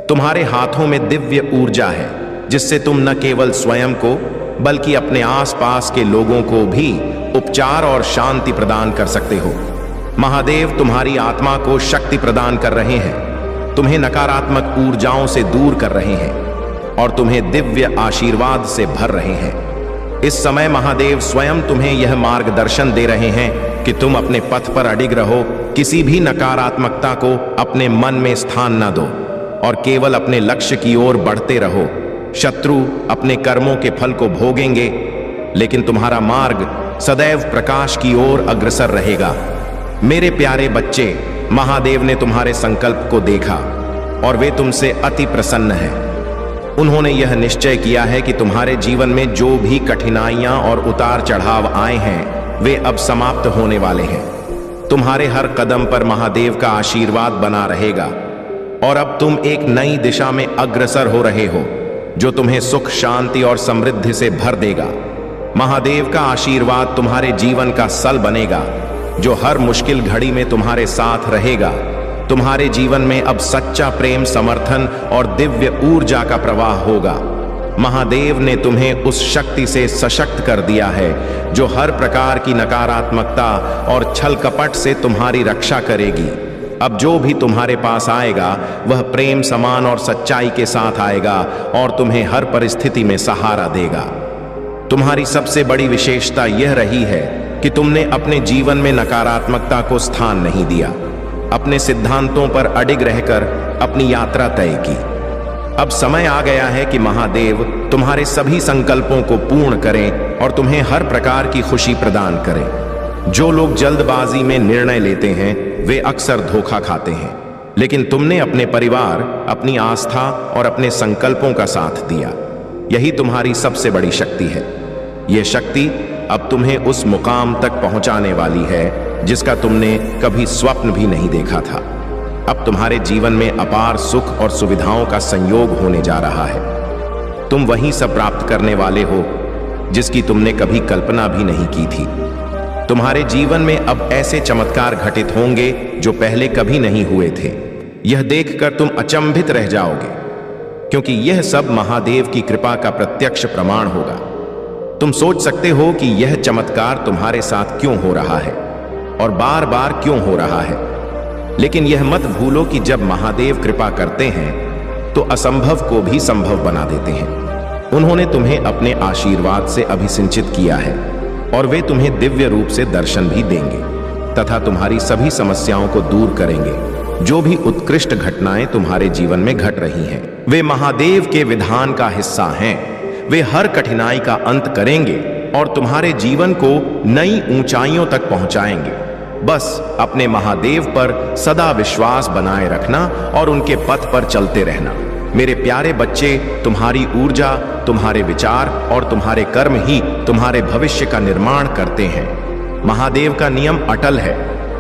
तुम्हारे हाथों में दिव्य ऊर्जा है जिससे तुम न केवल स्वयं को बल्कि अपने आसपास के लोगों को भी उपचार और शांति प्रदान कर सकते हो। महादेव तुम्हारी आत्मा को शक्ति प्रदान कर रहे हैं, तुम्हें नकारात्मक ऊर्जाओं से दूर कर रहे हैं और तुम्हें दिव्य आशीर्वाद से भर रहे हैं। इस समय महादेव स्वयं तुम्हें यह मार्गदर्शन दे रहे हैं कि तुम अपने पथ पर अडिग रहो, किसी भी नकारात्मकता को अपने मन में स्थान न दो और केवल अपने लक्ष्य की ओर बढ़ते रहो। शत्रु अपने कर्मों के फल को भोगेंगे, लेकिन तुम्हारा मार्ग सदैव प्रकाश की ओर अग्रसर रहेगा। मेरे प्यारे बच्चे, महादेव ने तुम्हारे संकल्प को देखा और वे तुमसे अति प्रसन्न हैं। उन्होंने यह निश्चय किया है कि तुम्हारे जीवन में जो भी कठिनाइयां और उतार चढ़ाव आए हैं वे अब समाप्त होने वाले हैं। तुम्हारे हर कदम पर महादेव का आशीर्वाद बना रहेगा और अब तुम एक नई दिशा में अग्रसर हो रहे हो जो तुम्हें सुख, शांति और समृद्धि से भर देगा। महादेव का आशीर्वाद तुम्हारे जीवन का सल बनेगा जो हर मुश्किल घड़ी में तुम्हारे साथ रहेगा। तुम्हारे जीवन में अब सच्चा प्रेम, समर्थन और दिव्य ऊर्जा का प्रवाह होगा। महादेव ने तुम्हें उस शक्ति से सशक्त कर दिया है जो हर प्रकार की नकारात्मकता और छल कपट से तुम्हारी रक्षा करेगी। अब जो भी तुम्हारे पास आएगा वह प्रेम, समान और सच्चाई के साथ आएगा और तुम्हें हर परिस्थिति में सहारा देगा। तुम्हारी सबसे बड़ी विशेषता यह रही है कि तुमने अपने जीवन में नकारात्मकता को स्थान नहीं दिया। अपने सिद्धांतों पर अडिग रहकर अपनी यात्रा तय की। अब समय आ गया है कि महादेव तुम्हारे सभी संकल्पों को पूर्ण करें और तुम्हें हर प्रकार की खुशी प्रदान करें। जो लोग जल्दबाजी में निर्णय लेते हैं वे अक्सर धोखा खाते हैं, लेकिन तुमने अपने परिवार, अपनी आस्था और अपने संकल्पों का साथ दिया। यही तुम्हारी सबसे बड़ी शक्ति है। यह शक्ति अब तुम्हें उस मुकाम तक पहुंचाने वाली है जिसका तुमने कभी स्वप्न भी नहीं देखा था। अब तुम्हारे जीवन में अपार सुख और सुविधाओं का संयोग होने जा रहा है। तुम वही सब प्राप्त करने वाले हो जिसकी तुमने कभी कल्पना भी नहीं की थी। तुम्हारे जीवन में अब ऐसे चमत्कार घटित होंगे जो पहले कभी नहीं हुए थे। यह देखकर तुम अचंभित रह जाओगे, क्योंकि यह सब महादेव की कृपा का प्रत्यक्ष प्रमाण होगा। तुम सोच सकते हो कि यह चमत्कार तुम्हारे साथ क्यों हो रहा है और बार बार क्यों हो रहा है, लेकिन यह मत भूलो कि जब महादेव कृपा करते हैं तो असंभव को भी संभव बना देते हैं। उन्होंने तुम्हें अपने आशीर्वाद से अभिसिंचित किया है और वे तुम्हें दिव्य रूप से दर्शन भी देंगे तथा तुम्हारी सभी समस्याओं को दूर करेंगे। जो भी उत्कृष्ट घटनाएं तुम्हारे जीवन में घट रही हैं, वे महादेव के विधान का हिस्सा हैं। वे हर कठिनाई का अंत करेंगे और तुम्हारे जीवन को नई ऊंचाइयों तक पहुंचाएंगे। बस अपने महादेव पर सदा विश्वास बनाए रखना और उनके पथ पर चलते रहना। मेरे प्यारे बच्चे, तुम्हारी ऊर्जा, तुम्हारे विचार और तुम्हारे कर्म ही तुम्हारे भविष्य का निर्माण करते हैं। महादेव का नियम अटल है,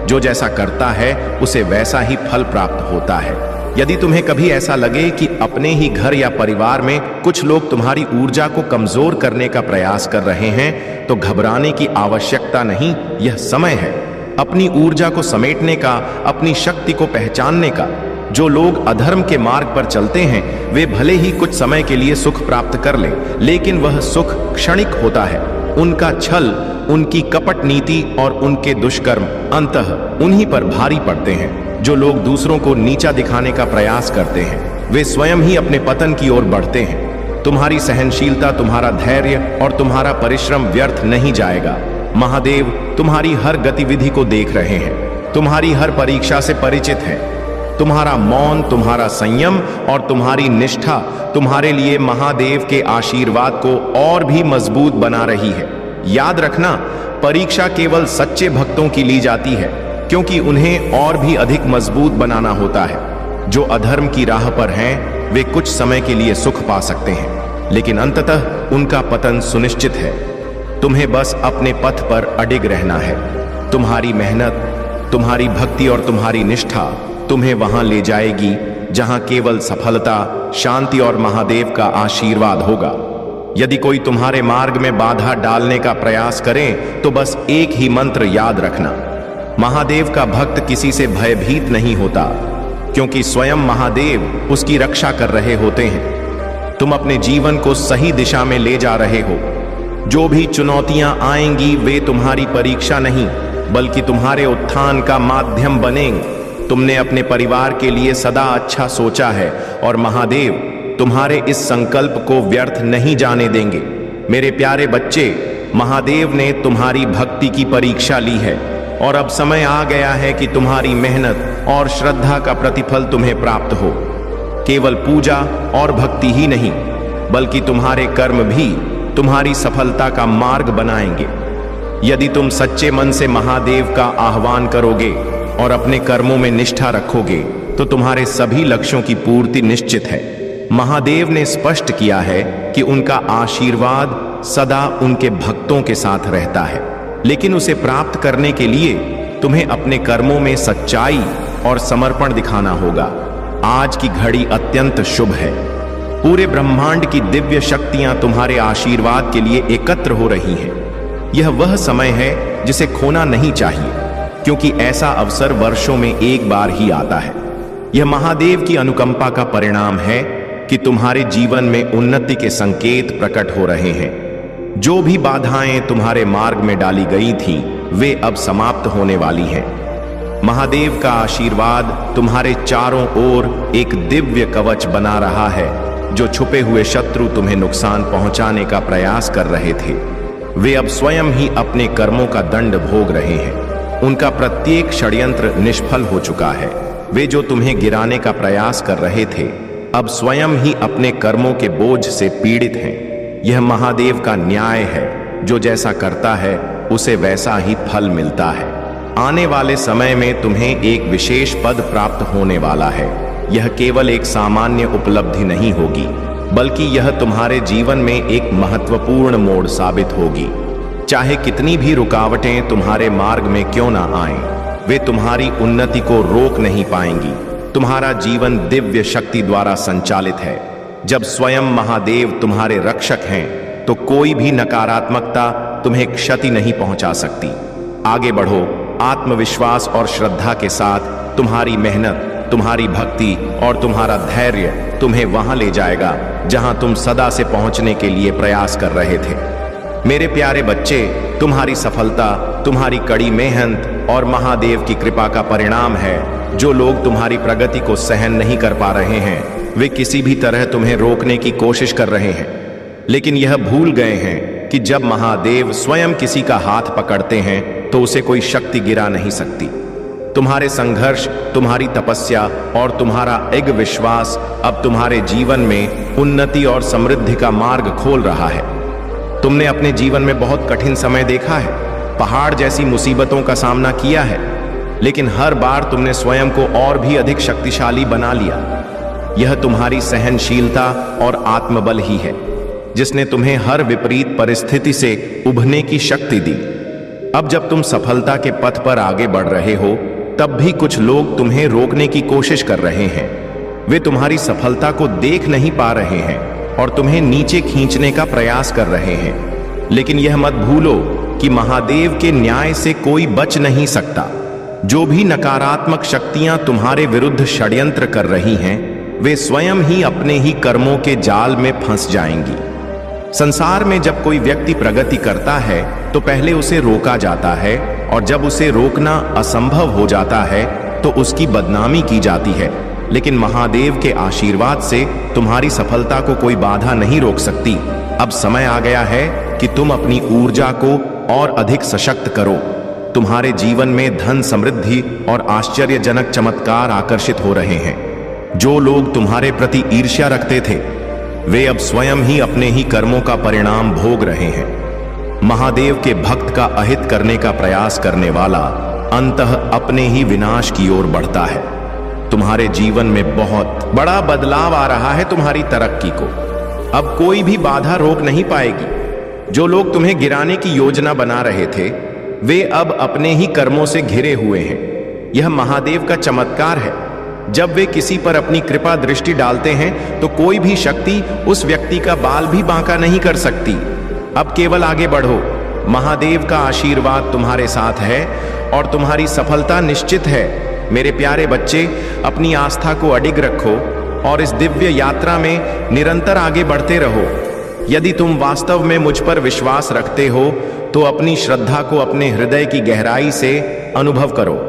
जो जैसा करता है उसे वैसा ही फल प्राप्त होता है। यदि तुम्हें कभी ऐसा लगे कि अपने ही घर या परिवार में कुछ लोग तुम्हारी ऊर्जा को कमजोर करने का प्रयास कर रहे हैं, तो घबराने की आवश्यकता नहीं। यह समय है अपनी ऊर्जा को समेटने का, अपनी शक्ति को पहचानने का। जो लोग अधर्म के मार्ग पर चलते हैं वे भले ही कुछ समय के लिए सुख प्राप्त कर लें, लेकिन वह सुख क्षणिक होता है। उनका छल, उनकी कपट नीति और उनके दुष्कर्म अंततः उन्हीं पर भारी पड़ते हैं। जो लोग दूसरों को नीचा दिखाने का प्रयास करते हैं वे स्वयं ही अपने पतन की ओर बढ़ते हैं। तुम्हारी सहनशीलता, तुम्हारा धैर्य और तुम्हारा परिश्रम व्यर्थ नहीं जाएगा। महादेव तुम्हारी हर गतिविधि को देख रहे हैं, तुम्हारी हर परीक्षा से परिचित हैं। तुम्हारा मौन, तुम्हारा संयम और तुम्हारी निष्ठा तुम्हारे लिए महादेव के आशीर्वाद को और भी मजबूत बना रही है। याद रखना, परीक्षा केवल सच्चे भक्तों की ली जाती है, क्योंकि उन्हें और भी अधिक मजबूत बनाना होता है। जो अधर्म की राह पर हैं वे कुछ समय के लिए सुख पा सकते हैं, लेकिन अंततः उनका पतन सुनिश्चित है। तुम्हें बस अपने पथ पर अडिग रहना है। तुम्हारी मेहनत, तुम्हारी भक्ति और तुम्हारी निष्ठा तुम्हें वहां ले जाएगी जहां केवल सफलता, शांति और महादेव का आशीर्वाद होगा। यदि कोई तुम्हारे मार्ग में बाधा डालने का प्रयास करे तो बस एक ही मंत्र याद रखना, महादेव का भक्त किसी से भयभीत नहीं होता, क्योंकि स्वयं महादेव उसकी रक्षा कर रहे होते हैं। तुम अपने जीवन को सही दिशा में ले जा रहे हो। जो भी चुनौतियां आएंगी वे तुम्हारी परीक्षा नहीं, बल्कि तुम्हारे उत्थान का माध्यम बनेंगे। तुमने अपने परिवार के लिए सदा अच्छा सोचा है और महादेव तुम्हारे इस संकल्प को व्यर्थ नहीं जाने देंगे। मेरे प्यारे बच्चे, महादेव ने तुम्हारी भक्ति की परीक्षा ली है और अब समय आ गया है कि तुम्हारी मेहनत और श्रद्धा का प्रतिफल तुम्हें प्राप्त हो। केवल पूजा और भक्ति ही नहीं, बल्कि तुम्हारे कर्म भी तुम्हारी सफलता का मार्ग बनाएंगे। यदि तुम सच्चे मन से महादेव का आह्वान करोगे और अपने कर्मों में निष्ठा रखोगे तो तुम्हारे सभी लक्ष्यों की पूर्ति निश्चित है। महादेव ने स्पष्ट किया है कि उनका आशीर्वाद सदा उनके भक्तों के साथ रहता है, लेकिन उसे प्राप्त करने के लिए तुम्हें अपने कर्मों में सच्चाई और समर्पण दिखाना होगा। आज की घड़ी अत्यंत शुभ है। पूरे ब्रह्मांड की दिव्य शक्तियां तुम्हारे आशीर्वाद के लिए एकत्र हो रही हैं। यह वह समय है जिसे खोना नहीं चाहिए, क्योंकि ऐसा अवसर वर्षों में एक बार ही आता है। यह महादेव की अनुकंपा का परिणाम है कि तुम्हारे जीवन में उन्नति के संकेत प्रकट हो रहे हैं। जो भी बाधाएं तुम्हारे मार्ग में डाली गई थी वे अब समाप्त होने वाली हैं। महादेव का आशीर्वाद तुम्हारे चारों ओर एक दिव्य कवच बना रहा है। जो छुपे हुए शत्रु तुम्हें नुकसान पहुंचाने का प्रयास कर रहे थे वे अब स्वयं ही अपने कर्मों का दंड भोग रहे हैं। उनका प्रत्येक षड्यंत्र निष्फल हो चुका है। वे जो तुम्हें गिराने का प्रयास कर रहे थे अब स्वयं ही अपने कर्मों के बोझ से पीड़ित हैं। यह महादेव का न्याय है, जो जैसा करता है उसे वैसा ही फल मिलता है। आने वाले समय में तुम्हें एक विशेष पद प्राप्त होने वाला है। यह केवल एक सामान्य उपलब्धि नहीं होगी, बल्कि यह तुम्हारे जीवन में एक महत्वपूर्ण मोड़ साबित होगी। चाहे कितनी भी रुकावटें तुम्हारे मार्ग में क्यों ना आएं, वे तुम्हारी उन्नति को रोक नहीं पाएंगी। तुम्हारा जीवन दिव्य शक्ति द्वारा संचालित है। जब स्वयं महादेव तुम्हारे रक्षक हैं तो कोई भी नकारात्मकता तुम्हें क्षति नहीं पहुंचा सकती। आगे बढ़ो, आत्मविश्वास और श्रद्धा के साथ। तुम्हारी मेहनत, तुम्हारी भक्ति और तुम्हारा धैर्य तुम्हें वहां ले जाएगा जहां तुम सदा से पहुंचने के लिए प्रयास कर रहे थे। मेरे प्यारे बच्चे, तुम्हारी सफलता तुम्हारी कड़ी मेहनत और महादेव की कृपा का परिणाम है। जो लोग तुम्हारी प्रगति को सहन नहीं कर पा रहे हैं वे किसी भी तरह तुम्हें रोकने की कोशिश कर रहे हैं, लेकिन यह भूल गए हैं कि जब महादेव स्वयं किसी का हाथ पकड़ते हैं तो उसे कोई शक्ति गिरा नहीं सकती। तुम्हारे संघर्ष, तुम्हारी तपस्या और तुम्हारा एक विश्वास अब तुम्हारे जीवन में उन्नति और समृद्धि का मार्ग खोल रहा है। तुमने अपने जीवन में बहुत कठिन समय देखा है, पहाड़ जैसी मुसीबतों का सामना किया है, लेकिन हर बार तुमने स्वयं को और भी अधिक शक्तिशाली बना लिया। यह तुम्हारी सहनशीलता और आत्मबल ही है जिसने तुम्हें हर विपरीत परिस्थिति से उभरने की शक्ति दी। अब जब तुम सफलता के पथ पर आगे बढ़ रहे हो, तब भी कुछ लोग तुम्हें रोकने की कोशिश कर रहे हैं। वे तुम्हारी सफलता को देख नहीं पा रहे हैं और तुम्हें नीचे खींचने का प्रयास कर रहे हैं। लेकिन यह मत भूलो कि महादेव के न्याय से कोई बच नहीं सकता। जो भी नकारात्मक शक्तियां तुम्हारे विरुद्ध षड्यंत्र कर रही हैं, वे स्वयं ही अपने ही कर्मों के जाल में फंस जाएंगी। संसार में जब कोई व्यक्ति प्रगति करता है तो पहले उसे रोका जाता है, और जब उसे रोकना असंभव हो जाता है तो उसकी बदनामी की जाती है। लेकिन महादेव के आशीर्वाद से तुम्हारी सफलता को कोई बाधा नहीं रोक सकती। अब समय आ गया है कि तुम अपनी ऊर्जा को और अधिक सशक्त करो। तुम्हारे जीवन में धन, समृद्धि और आश्चर्यजनक चमत्कार आकर्षित हो रहे हैं। जो लोग तुम्हारे प्रति ईर्ष्या रखते थे, वे अब स्वयं ही अपने ही कर्मों का परिणाम भोग रहे हैं। महादेव के भक्त का अहित करने का प्रयास करने वाला अंततः अपने ही विनाश की ओर बढ़ता है। तुम्हारे जीवन में बहुत बड़ा बदलाव आ रहा है। तुम्हारी तरक्की को अब कोई भी बाधा रोक नहीं पाएगी। जो लोग तुम्हें गिराने की योजना बना रहे थे, वे अब अपने ही कर्मों से घिरे हुए हैं। यह महादेव का चमत्कार है। जब वे किसी पर अपनी कृपा दृष्टि डालते हैं तो कोई भी शक्ति उस व्यक्ति का बाल भी बांका नहीं कर सकती। अब केवल आगे बढ़ो। महादेव का आशीर्वाद तुम्हारे साथ है और तुम्हारी सफलता निश्चित है। मेरे प्यारे बच्चे, अपनी आस्था को अडिग रखो और इस दिव्य यात्रा में निरंतर आगे बढ़ते रहो। यदि तुम वास्तव में मुझ पर विश्वास रखते हो तो अपनी श्रद्धा को अपने हृदय की गहराई से अनुभव करो।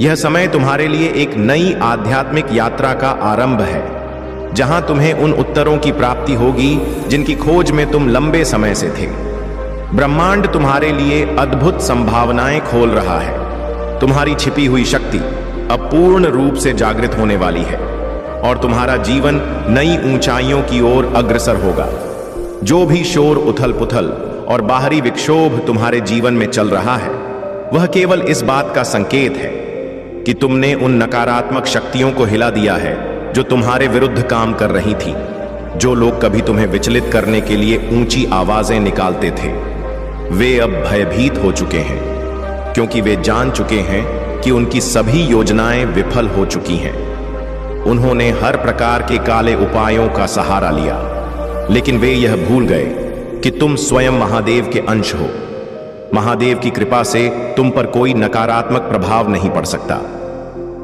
यह समय तुम्हारे लिए एक नई आध्यात्मिक यात्रा का आरंभ है, जहां तुम्हें उन उत्तरों की प्राप्ति होगी जिनकी खोज में तुम लंबे समय से थे। ब्रह्मांड तुम्हारे लिए अद्भुत संभावनाएं खोल रहा है। तुम्हारी छिपी हुई शक्ति अब पूर्ण रूप से जागृत होने वाली है और तुम्हारा जीवन नई ऊंचाइयों की ओर अग्रसर होगा। जो भी शोर, उथल पुथल और बाहरी विक्षोभ तुम्हारे जीवन में चल रहा है, वह केवल इस बात का संकेत है कि तुमने उन नकारात्मक शक्तियों को हिला दिया है जो तुम्हारे विरुद्ध काम कर रही थी। जो लोग कभी तुम्हें विचलित करने के लिए ऊंची आवाजें निकालते थे, वे अब भयभीत हो चुके हैं, क्योंकि वे जान चुके हैं कि उनकी सभी योजनाएं विफल हो चुकी हैं। उन्होंने हर प्रकार के काले उपायों का सहारा लिया, लेकिन वे यह भूल गए कि तुम स्वयं महादेव के अंश हो। महादेव की कृपा से तुम पर कोई नकारात्मक प्रभाव नहीं पड़ सकता,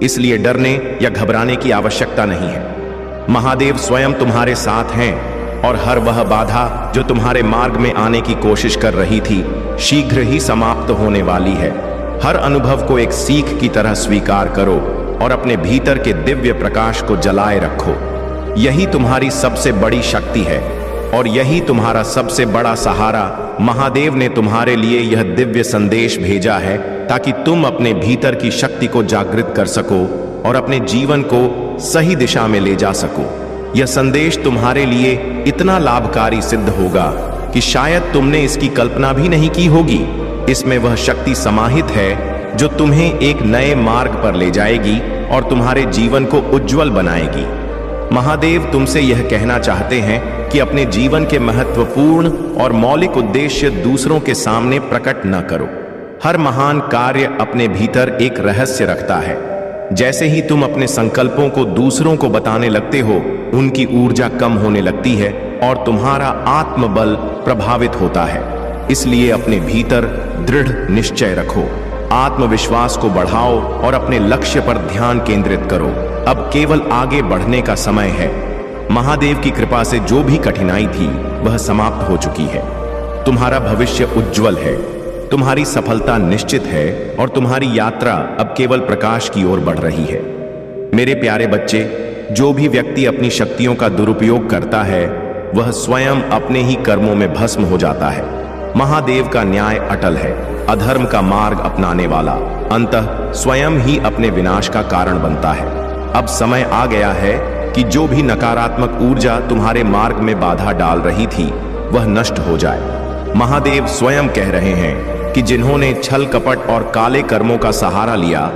इसलिए डरने या घबराने की आवश्यकता नहीं है। महादेव स्वयं तुम्हारे साथ हैं और हर वह बाधा जो तुम्हारे मार्ग में आने की कोशिश कर रही थी, शीघ्र ही समाप्त होने वाली है। हर अनुभव को एक सीख की तरह स्वीकार करो और अपने भीतर के दिव्य प्रकाश को जलाए रखो। यही तुम्हारी सबसे बड़ी शक्ति है और यही तुम्हारा सबसे बड़ा सहारा। महादेव ने तुम्हारे लिए यह दिव्य संदेश भेजा है ताकि तुम अपने भीतर की शक्ति को जागृत कर सको और अपने जीवन को सही दिशा में ले जा सको। यह संदेश तुम्हारे लिए इतना लाभकारी सिद्ध होगा कि शायद तुमने इसकी कल्पना भी नहीं की होगी। इसमें वह शक्ति समाहित है जो तुम्हें एक नए मार्ग पर ले जाएगी और तुम्हारे जीवन को उज्जवल बनाएगी। महादेव तुमसे यह कहना चाहते हैं कि अपने जीवन के महत्वपूर्ण और मौलिक उद्देश्य दूसरों के सामने प्रकट न करो। हर महान कार्य अपने भीतर एक रहस्य रखता है। जैसे ही तुम अपने संकल्पों को दूसरों को बताने लगते हो, उनकी ऊर्जा कम होने लगती है और तुम्हारा आत्मबल प्रभावित होता है। इसलिए अपने भीतर दृढ़ निश्चय रखो, आत्मविश्वास को बढ़ाओ और अपने लक्ष्य पर ध्यान केंद्रित करो। अब केवल आगे बढ़ने का समय है। महादेव की कृपा से जो भी कठिनाई थी वह समाप्त हो चुकी है। तुम्हारा भविष्य उज्जवल है, तुम्हारी सफलता निश्चित है और तुम्हारी यात्रा अब केवल प्रकाश की ओर बढ़ रही है। मेरे प्यारे बच्चे, जो भी व्यक्ति अपनी शक्तियों का दुरुपयोग करता है, वह स्वयं अपने ही कर्मों में भस्म हो जाता है। महादेव का न्याय अटल है। अधर्म का मार्ग अपनाने वाला अंततः स्वयं ही अपने विनाश का कारण बनता है। अब समय आ गया है कि जो भी नकारात्मक ऊर्जा तुम्हारे मार्ग में बाधा डाल रही थी, वह नष्ट हो जाए। महादेव स्वयं कह रहे हैं कि जिन्होंने छल कपट और काले कर्मों का सहारा लिया,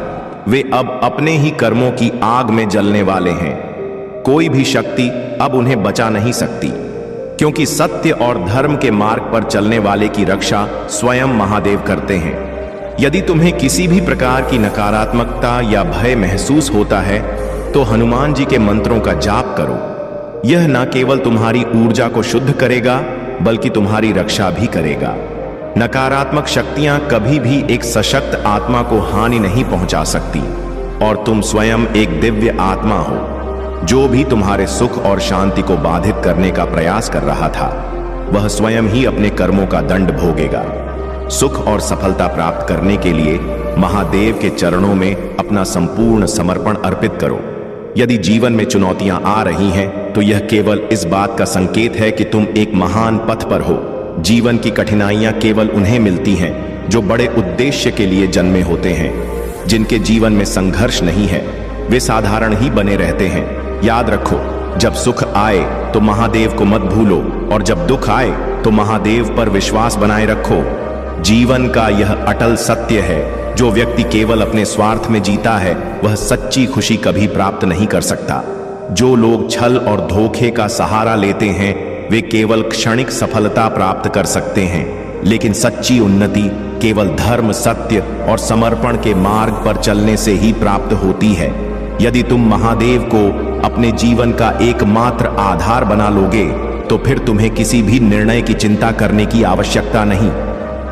वे अब अपने ही कर्मों की आग में जलने वाले हैं। कोई भी शक्ति अब उन्हें बचा नहीं सकती, क्योंकि सत्य और धर्म के मार्ग पर चलने वाले की रक्षा स्वयं महादेव करते हैं। यदि तुम्हें किसी भी प्रकार की नकारात्मकता या भय महसूस होता है तो हनुमान जी के मंत्रों का जाप करो। यह न केवल तुम्हारी ऊर्जा को शुद्ध करेगा बल्कि तुम्हारी रक्षा भी करेगा। नकारात्मक शक्तियां कभी भी एक सशक्त आत्मा को हानि नहीं पहुंचा सकती, और तुम स्वयं एक दिव्य आत्मा हो। जो भी तुम्हारे सुख और शांति को बाधित करने का प्रयास कर रहा था, वह स्वयं ही अपने कर्मों का दंड भोगेगा। सुख और सफलता प्राप्त करने के लिए महादेव के चरणों में अपना संपूर्ण समर्पण अर्पित करो। यदि जीवन में चुनौतियां आ रही हैं, तो यह केवल इस बात का संकेत है कि तुम एक महान पथ पर हो। जीवन की कठिनाइयां केवल उन्हें मिलती हैं जो बड़े उद्देश्य के लिए जन्मे होते हैं। जिनके जीवन में संघर्ष नहीं है, वे साधारण ही बने रहते हैं। याद रखो, जब सुख आए तो महादेव को मत भूलो, और जब दुख आए तो महादेव पर विश्वास बनाए रखो। जीवन का यह अटल सत्य है, जो व्यक्ति केवल अपने स्वार्थ में जीता है, वह सच्ची खुशी कभी प्राप्त नहीं कर सकता। जो लोग छल और धोखे का सहारा लेते हैं, वे केवल क्षणिक सफलता प्राप्त कर सकते हैं, लेकिन सच्ची उन्नति केवल धर्म, सत्य और समर्पण के मार्ग पर चलने से ही प्राप्त होती है। यदि तुम महादेव को अपने जीवन का एकमात्र आधार बना लोगे, तो फिर तुम्हें किसी भी निर्णय की चिंता करने की आवश्यकता नहीं।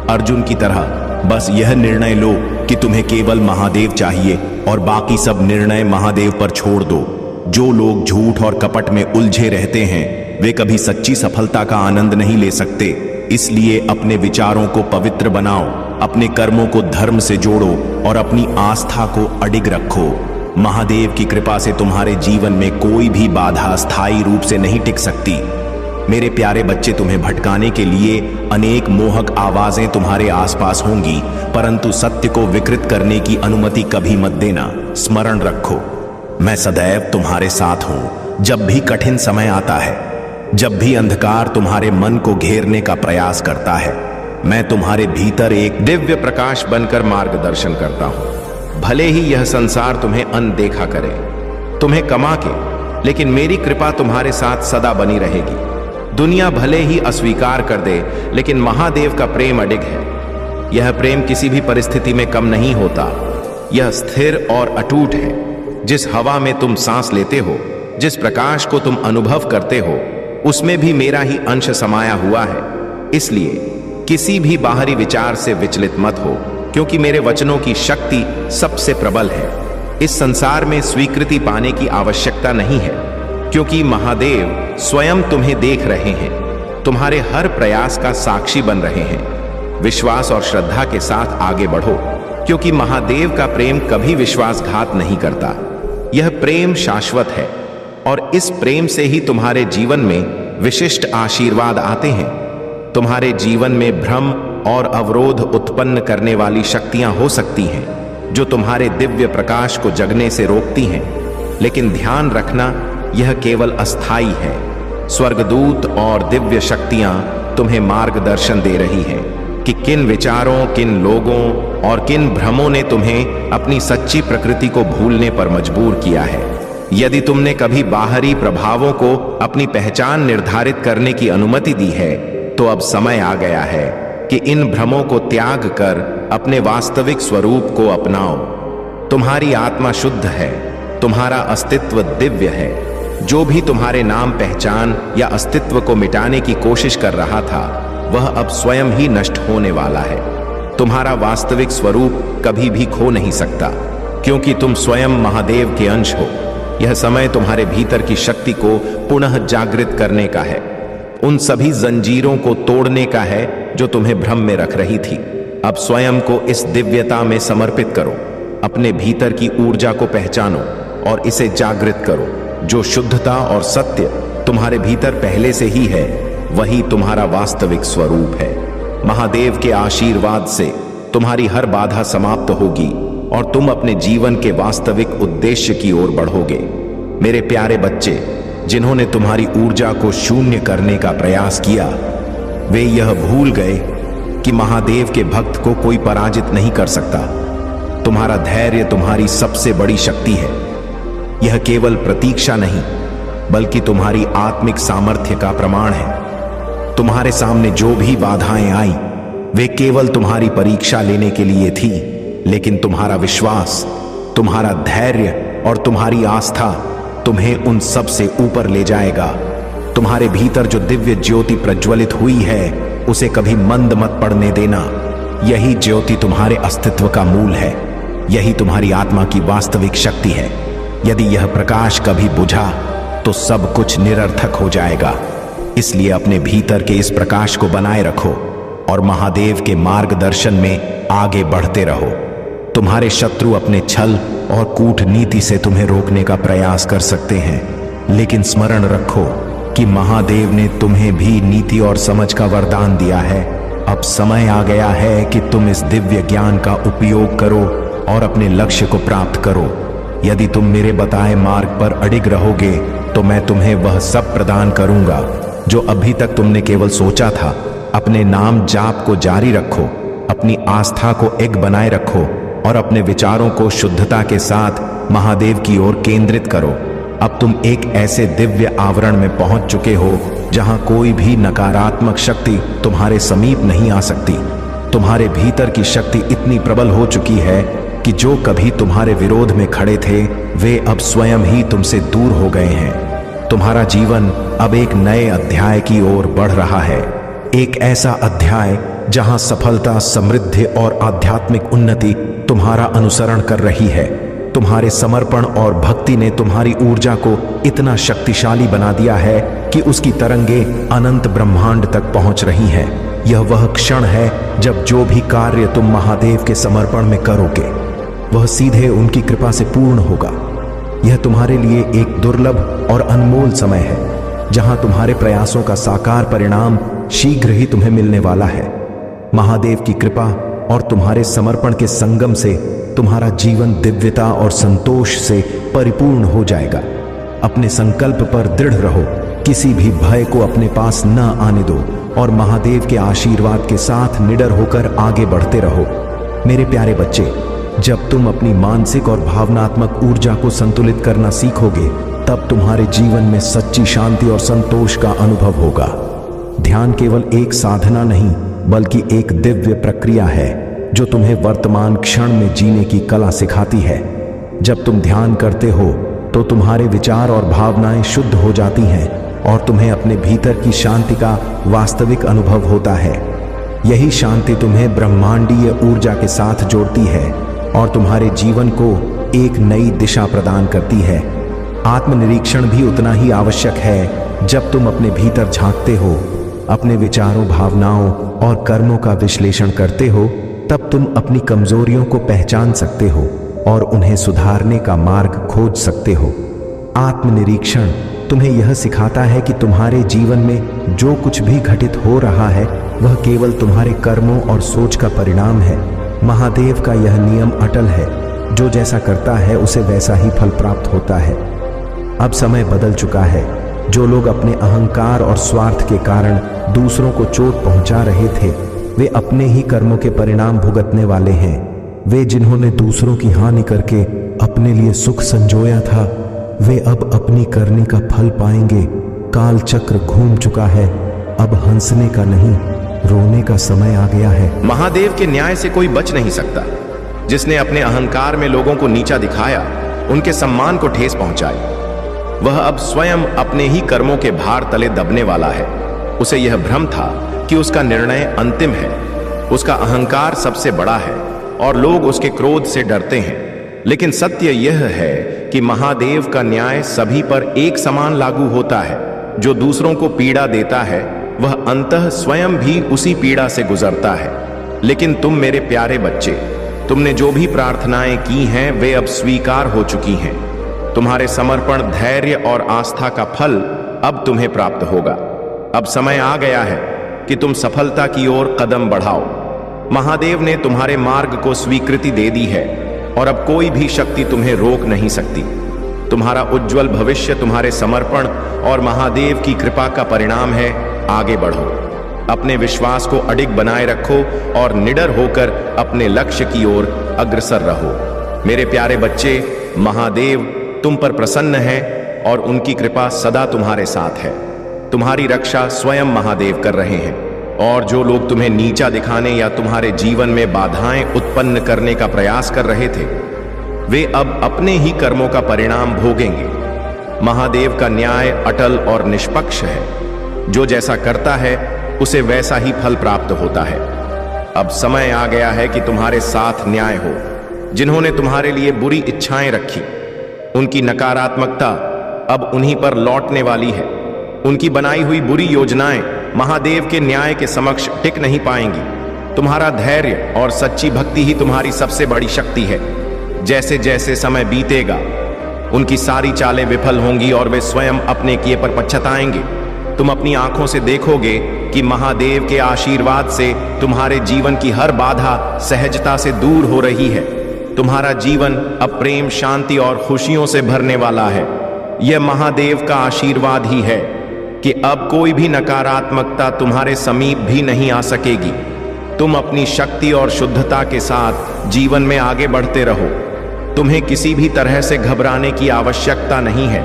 अर्जुन की तरह बस यह निर्णय लो कि तुम्हें केवल महादेव चाहिए और बाकी सब निर्णय महादेव पर छोड़ दो। जो लोग झूठ और कपट में उलझे रहते हैं, वे कभी सच्ची सफलता का आनंद नहीं ले सकते। इसलिए अपने विचारों को पवित्र बनाओ, अपने कर्मों को धर्म से जोड़ो और अपनी आस्था को अडिग रखो। महादेव की कृपा से तुम्हारे जीवन में कोई भी बाधा स्थायी रूप से नहीं टिक सकती। मेरे प्यारे बच्चे, तुम्हें भटकाने के लिए अनेक मोहक आवाजें तुम्हारे आसपास होंगी, परंतु सत्य को विकृत करने की अनुमति कभी मत देना। स्मरण रखो, मैं सदैव तुम्हारे साथ हूं। जब भी कठिन समय आता है, जब भी अंधकार तुम्हारे मन को घेरने का प्रयास करता है, मैं तुम्हारे भीतर एक दिव्य प्रकाश बनकर मार्गदर्शन करता हूं। भले ही यह संसार तुम्हें अनदेखा करे, तुम्हें कमा के, लेकिन मेरी कृपा तुम्हारे साथ सदा बनी रहेगी। दुनिया भले ही अस्वीकार कर दे, लेकिन महादेव का प्रेम अडिग है। यह प्रेम किसी भी परिस्थिति में कम नहीं होता। यह स्थिर और अटूट है। जिस हवा में तुम सांस लेते हो, जिस प्रकाश को तुम अनुभव करते हो, उसमें भी मेरा ही अंश समाया हुआ है। इसलिए किसी भी बाहरी विचार से विचलित मत हो, क्योंकि मेरे वचनों की शक्ति सबसे प्रबल है। इस संसार में स्वीकृति पाने की आवश्यकता नहीं है, क्योंकि महादेव स्वयं तुम्हें देख रहे हैं, तुम्हारे हर प्रयास का साक्षी बन रहे हैं। विश्वास और श्रद्धा के साथ आगे बढ़ो, क्योंकि महादेव का प्रेम कभी विश्वासघात नहीं करता। यह प्रेम शाश्वत है, और इस प्रेम से ही तुम्हारे जीवन में विशिष्ट आशीर्वाद आते हैं। तुम्हारे जीवन में भ्रम और अवरोध उत्पन्न करने वाली शक्तियां हो सकती हैं, जो तुम्हारे दिव्य प्रकाश को जगने से रोकती हैं, लेकिन ध्यान रखना, यह केवल अस्थाई है। स्वर्गदूत और दिव्य शक्तियां तुम्हें मार्गदर्शन दे रही हैं कि किन विचारों, किन लोगों और किन भ्रमों ने तुम्हें अपनी सच्ची प्रकृति को भूलने पर मजबूर किया है। यदि तुमने कभी बाहरी प्रभावों को अपनी पहचान निर्धारित करने की अनुमति दी है, तो अब समय आ गया है कि इन भ्रमों को त्याग कर अपने वास्तविक स्वरूप को अपनाओ। तुम्हारी आत्मा शुद्ध है, तुम्हारा अस्तित्व दिव्य है। जो भी तुम्हारे नाम, पहचान या अस्तित्व को मिटाने की कोशिश कर रहा था, वह अब स्वयं ही नष्ट होने वाला है। तुम्हारा वास्तविक स्वरूप कभी भी खो नहीं सकता, क्योंकि तुम स्वयं महादेव के अंश हो। यह समय तुम्हारे भीतर की शक्ति को पुनः जागृत करने का है, उन सभी जंजीरों को तोड़ने का है जो तुम्हें भ्रम में रख रही थी। अब स्वयं को इस दिव्यता में समर्पित करो, अपने भीतर की ऊर्जा को पहचानो और इसे जागृत करो। जो शुद्धता और सत्य तुम्हारे भीतर पहले से ही है, वही तुम्हारा वास्तविक स्वरूप है। महादेव के आशीर्वाद से तुम्हारी हर बाधा समाप्त होगी और तुम अपने जीवन के वास्तविक उद्देश्य की ओर बढ़ोगे। मेरे प्यारे बच्चे, जिन्होंने तुम्हारी ऊर्जा को शून्य करने का प्रयास किया, वे यह भूल गए कि महादेव के भक्त को कोई पराजित नहीं कर सकता। तुम्हारा धैर्य तुम्हारी सबसे बड़ी शक्ति है। यह केवल प्रतीक्षा नहीं, बल्कि तुम्हारी आत्मिक सामर्थ्य का प्रमाण है। तुम्हारे सामने जो भी बाधाएं आई वे केवल तुम्हारी परीक्षा लेने के लिए थी, लेकिन तुम्हारा विश्वास, तुम्हारा धैर्य और तुम्हारी आस्था तुम्हें उन सब से ऊपर ले जाएगा। तुम्हारे भीतर जो दिव्य ज्योति प्रज्वलित हुई है उसे कभी मंद मत पड़ने देना। यही ज्योति तुम्हारे अस्तित्व का मूल है, यही तुम्हारी आत्मा की वास्तविक शक्ति है। यदि यह प्रकाश कभी बुझा तो सब कुछ निरर्थक हो जाएगा। इसलिए अपने भीतर के इस प्रकाश को बनाए रखो और महादेव के मार्गदर्शन में आगे बढ़ते रहो। तुम्हारे शत्रु अपने छल और कूटनीति से तुम्हें रोकने का प्रयास कर सकते हैं, लेकिन स्मरण रखो कि महादेव ने तुम्हें भी नीति और समझ का वरदान दिया है। अब समय आ गया है कि तुम इस दिव्य ज्ञान का उपयोग करो और अपने लक्ष्य को प्राप्त करो। यदि तुम मेरे बताए मार्ग पर अडिग रहोगे तो मैं तुम्हें वह सब प्रदान करूंगा जो अभी तक तुमने केवल सोचा था। अपने नाम जाप को जारी रखो, अपनी आस्था को एक बनाए रखो और अपने विचारों को शुद्धता के साथ महादेव की ओर केंद्रित करो। अब तुम एक ऐसे दिव्य आवरण में पहुंच चुके हो जहां कोई भी नकारात्मक शक्ति तुम्हारे समीप नहीं आ सकती। तुम्हारे भीतर की शक्ति इतनी प्रबल हो चुकी है कि जो कभी तुम्हारे विरोध में खड़े थे वे अब स्वयं ही तुमसे दूर हो गए हैं। तुम्हारा जीवन अब एक नए अध्याय की ओर बढ़ रहा है, एक ऐसा अध्याय जहां सफलता, समृद्धि और आध्यात्मिक उन्नति तुम्हारा अनुसरण कर रही है। तुम्हारे समर्पण और भक्ति ने तुम्हारी ऊर्जा को इतना शक्तिशाली बना दिया है कि उसकी तरंगे अनंत ब्रह्मांड तक पहुंच रही हैं। यह वह क्षण है जब जो भी कार्य तुम महादेव के समर्पण में करोगे वह सीधे उनकी कृपा से पूर्ण होगा। यह तुम्हारे लिए एक दुर्लभ और अनमोल समय है जहां तुम्हारे प्रयासों का साकार परिणाम शीघ्र ही तुम्हें मिलने वाला है। महादेव की कृपा और तुम्हारे समर्पण के संगम से तुम्हारा जीवन दिव्यता और संतोष से परिपूर्ण हो जाएगा। अपने संकल्प पर दृढ़ रहो, किसी भी भय को अपने पास न आने दो और महादेव के आशीर्वाद के साथ निडर होकर आगे बढ़ते रहो। मेरे प्यारे बच्चे, जब तुम अपनी मानसिक और भावनात्मक ऊर्जा को संतुलित करना सीखोगे तब तुम्हारे जीवन में सच्ची शांति और संतोष का अनुभव होगा। ध्यान केवल एक साधना नहीं बल्कि एक दिव्य प्रक्रिया है जो तुम्हें वर्तमान क्षण में जीने की कला सिखाती है। जब तुम ध्यान करते हो तो तुम्हारे विचार और भावनाएं शुद्ध हो जाती हैं और तुम्हें अपने भीतर की शांति का वास्तविक अनुभव होता है। यही शांति तुम्हें ब्रह्मांडीय ऊर्जा के साथ जोड़ती है और तुम्हारे जीवन को एक नई दिशा प्रदान करती है। आत्मनिरीक्षण भी उतना ही आवश्यक है। जब तुम अपने भीतर झांकते हो, अपने विचारों, भावनाओं और कर्मों का विश्लेषण करते हो, तब तुम अपनी कमजोरियों को पहचान सकते हो और उन्हें सुधारने का मार्ग खोज सकते हो। आत्मनिरीक्षण तुम्हें यह सिखाता है कि तुम्हारे जीवन में जो कुछ भी घटित हो रहा है वह केवल तुम्हारे कर्मों और सोच का परिणाम है। महादेव का यह नियम अटल है, जो जैसा करता है उसे वैसा ही फल प्राप्त होता है। अब समय बदल चुका है। जो लोग अपने अहंकार और स्वार्थ के कारण दूसरों को चोट पहुंचा रहे थे वे अपने ही कर्मों के परिणाम भुगतने वाले हैं। वे जिन्होंने दूसरों की हानि करके अपने लिए सुख संजोया था वे अब अपनी करनी का फल पाएंगे। काल चक्र घूम चुका है, अब हंसने का नहीं रोने का समय आ गया है। महादेव के न्याय से कोई बच नहीं सकता। जिसने अपने अहंकार में लोगों को नीचा दिखाया, उनके सम्मान को ठेस पहुंचाई, वह अब स्वयं अपने ही कर्मों के भार तले दबने वाला है। उसे यह भ्रम था कि उसका निर्णय अंतिम है, उसका अहंकार सबसे बड़ा है और लोग उसके क्रोध से डरते हैं। लेकिन सत्य यह है कि महादेव का न्याय सभी पर एक समान लागू होता है। जो दूसरों को पीड़ा देता है वह अंततः स्वयं भी उसी पीड़ा से गुजरता है। लेकिन तुम मेरे प्यारे बच्चे, तुमने जो भी प्रार्थनाएं की हैं वे अब स्वीकार हो चुकी हैं। तुम्हारे समर्पण, धैर्य और आस्था का फल अब तुम्हें प्राप्त होगा। अब समय आ गया है कि तुम सफलता की ओर कदम बढ़ाओ। महादेव ने तुम्हारे मार्ग को स्वीकृति दे दी है और अब कोई भी शक्ति तुम्हें रोक नहीं सकती। तुम्हारा उज्जवल भविष्य तुम्हारे समर्पण और महादेव की कृपा का परिणाम है। आगे बढ़ो, अपने विश्वास को अडिग बनाए रखो और निडर होकर अपने लक्ष्य की ओर अग्रसर रहो। मेरे प्यारे बच्चे, महादेव तुम पर प्रसन्न है और उनकी कृपा सदा तुम्हारे साथ है। तुम्हारी रक्षा स्वयं महादेव कर रहे हैं, और जो लोग तुम्हें नीचा दिखाने या तुम्हारे जीवन में बाधाएं उत्पन्न करने का प्रयास कर रहे थे, वे अब अपने ही कर्मों का परिणाम भोगेंगे। महादेव का न्याय अटल और निष्पक्ष है। जो जैसा करता है उसे वैसा ही फल प्राप्त होता है। अब समय आ गया है कि तुम्हारे साथ न्याय हो। जिन्होंने तुम्हारे लिए बुरी इच्छाएं रखी, उनकी नकारात्मकता अब उन्हीं पर लौटने वाली है। उनकी बनाई हुई बुरी योजनाएं महादेव के न्याय के समक्ष टिक नहीं पाएंगी। तुम्हारा धैर्य और सच्ची भक्ति ही तुम्हारी सबसे बड़ी शक्ति है। जैसे जैसे समय बीतेगा, उनकी सारी चालें विफल होंगी और वे स्वयं अपने किए पर पछताएंगे। तुम अपनी आंखों से देखोगे कि महादेव के आशीर्वाद से तुम्हारे जीवन की हर बाधा सहजता से दूर हो रही है। तुम्हारा जीवन अब प्रेम, शांति और खुशियों से भरने वाला है। यह महादेव का आशीर्वाद ही है कि अब कोई भी नकारात्मकता तुम्हारे समीप भी नहीं आ सकेगी। तुम अपनी शक्ति और शुद्धता के साथ जीवन में आगे बढ़ते रहो। तुम्हें किसी भी तरह से घबराने की आवश्यकता नहीं है,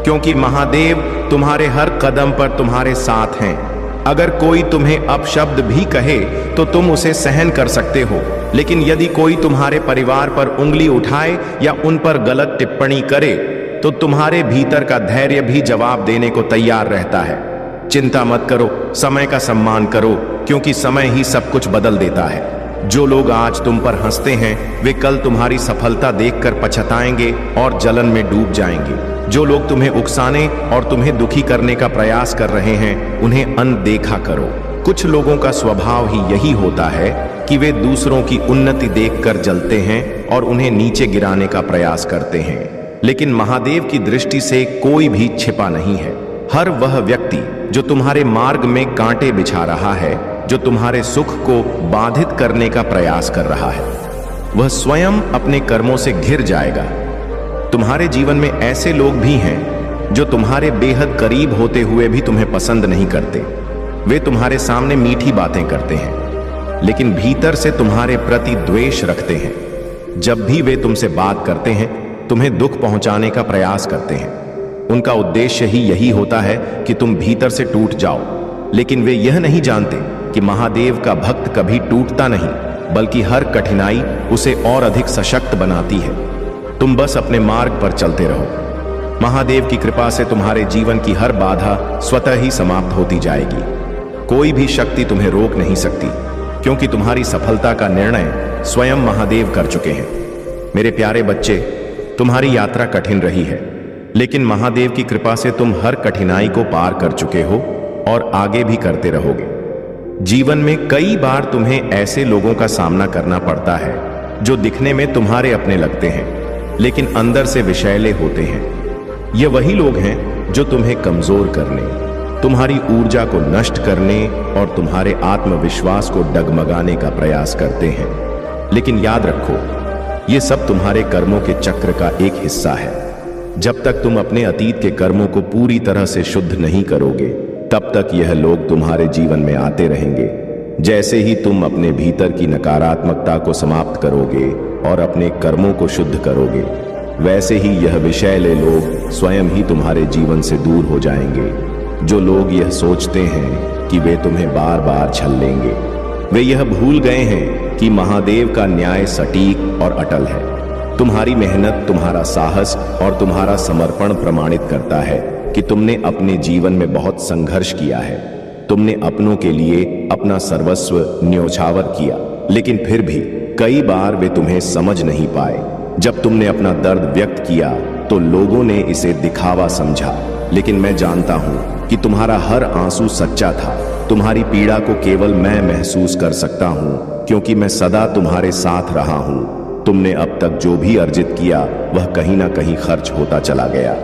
क्योंकि महादेव तुम्हारे हर कदम पर तुम्हारे साथ हैं। अगर कोई तुम्हें अपशब्द भी कहे तो तुम उसे सहन कर सकते हो, लेकिन यदि कोई तुम्हारे परिवार पर उंगली उठाए या उन पर गलत टिप्पणी करे तो तुम्हारे भीतर का धैर्य भी जवाब देने को तैयार रहता है। चिंता मत करो, समय का सम्मान करो, क्योंकि समय ही सब कुछ बदल देता है। जो लोग आज तुम पर हंसते हैं, वे कल तुम्हारी सफलता देखकर पछताएंगे और जलन में डूब जाएंगे। जो लोग तुम्हें उकसाने और तुम्हें दुखी करने का प्रयास कर रहे हैं, उन्हें अनदेखा करो। कुछ लोगों का स्वभाव ही यही होता है कि वे दूसरों की उन्नति देखकर जलते हैं और उन्हें नीचे गिराने का प्रयास करते हैं। लेकिन महादेव की दृष्टि से कोई भी छिपा नहीं है। हर वह व्यक्ति जो तुम्हारे मार्ग में कांटे बिछा रहा है, जो तुम्हारे सुख को बाधित करने का प्रयास कर रहा है, वह स्वयं अपने कर्मों से घिर जाएगा। तुम्हारे जीवन में ऐसे लोग भी हैं जो तुम्हारे बेहद करीब होते हुए भी तुम्हें पसंद नहीं करते। वे तुम्हारे सामने मीठी बातें करते हैं, लेकिन भीतर से तुम्हारे प्रति द्वेष रखते हैं। जब भी वे तुमसे बात करते हैं, तुम्हें दुख पहुंचाने का प्रयास करते हैं। उनका उद्देश्य ही यही होता है कि तुम भीतर से टूट जाओ, लेकिन वे यह नहीं जानते कि महादेव का भक्त कभी टूटता नहीं, बल्कि हर कठिनाई उसे और अधिक सशक्त बनाती है। तुम बस अपने मार्ग पर चलते रहो। महादेव की कृपा से तुम्हारे जीवन की हर बाधा स्वतः ही समाप्त होती जाएगी। कोई भी शक्ति तुम्हें रोक नहीं सकती, क्योंकि तुम्हारी सफलता का निर्णय स्वयं महादेव कर चुके हैं। मेरे प्यारे बच्चे, तुम्हारी यात्रा कठिन रही है, लेकिन महादेव की कृपा से तुम हर कठिनाई को पार कर चुके हो और आगे भी करते रहोगे। जीवन में कई बार तुम्हें ऐसे लोगों का सामना करना पड़ता है जो दिखने में तुम्हारे अपने लगते हैं, लेकिन अंदर से विषैले होते हैं। ये वही लोग हैं जो तुम्हें कमजोर करने, तुम्हारी ऊर्जा को नष्ट करने और तुम्हारे आत्मविश्वास को डगमगाने का प्रयास करते हैं। लेकिन याद रखो, ये सब तुम्हारे कर्मों के चक्र का एक हिस्सा है। जब तक तुम अपने अतीत के कर्मों को पूरी तरह से शुद्ध नहीं करोगे, तब तक यह लोग तुम्हारे जीवन में आते रहेंगे। जैसे ही तुम अपने भीतर की नकारात्मकता को समाप्त करोगे और अपने कर्मों को शुद्ध करोगे, वैसे ही यह विषैले लोग स्वयं ही तुम्हारे जीवन से दूर हो जाएंगे। जो लोग यह सोचते हैं कि वे तुम्हें बार बार छल लेंगे, वे यह भूल गए हैं कि महादेव का न्याय सटीक और अटल है। तुम्हारी मेहनत, तुम्हारा साहस और तुम्हारा समर्पण प्रमाणित करता है कि तुमने अपने जीवन में बहुत संघर्ष किया है। तुमने अपनों के लिए अपना सर्वस्व न्योछावर किया, लेकिन फिर भी कई बार वे तुम्हें समझ नहीं पाए। जब तुमने अपना दर्द व्यक्त किया तो लोगों ने इसे दिखावा समझा, लेकिन मैं जानता हूं कि तुम्हारा हर आंसू सच्चा था। तुम्हारी पीड़ा को केवल मैं महसूस कर सकता हूं, क्योंकि मैं सदा तुम्हारे साथ रहा हूं। तुमने अब तक जो भी अर्जित किया वह कहीं ना कहीं खर्च होता चला गया।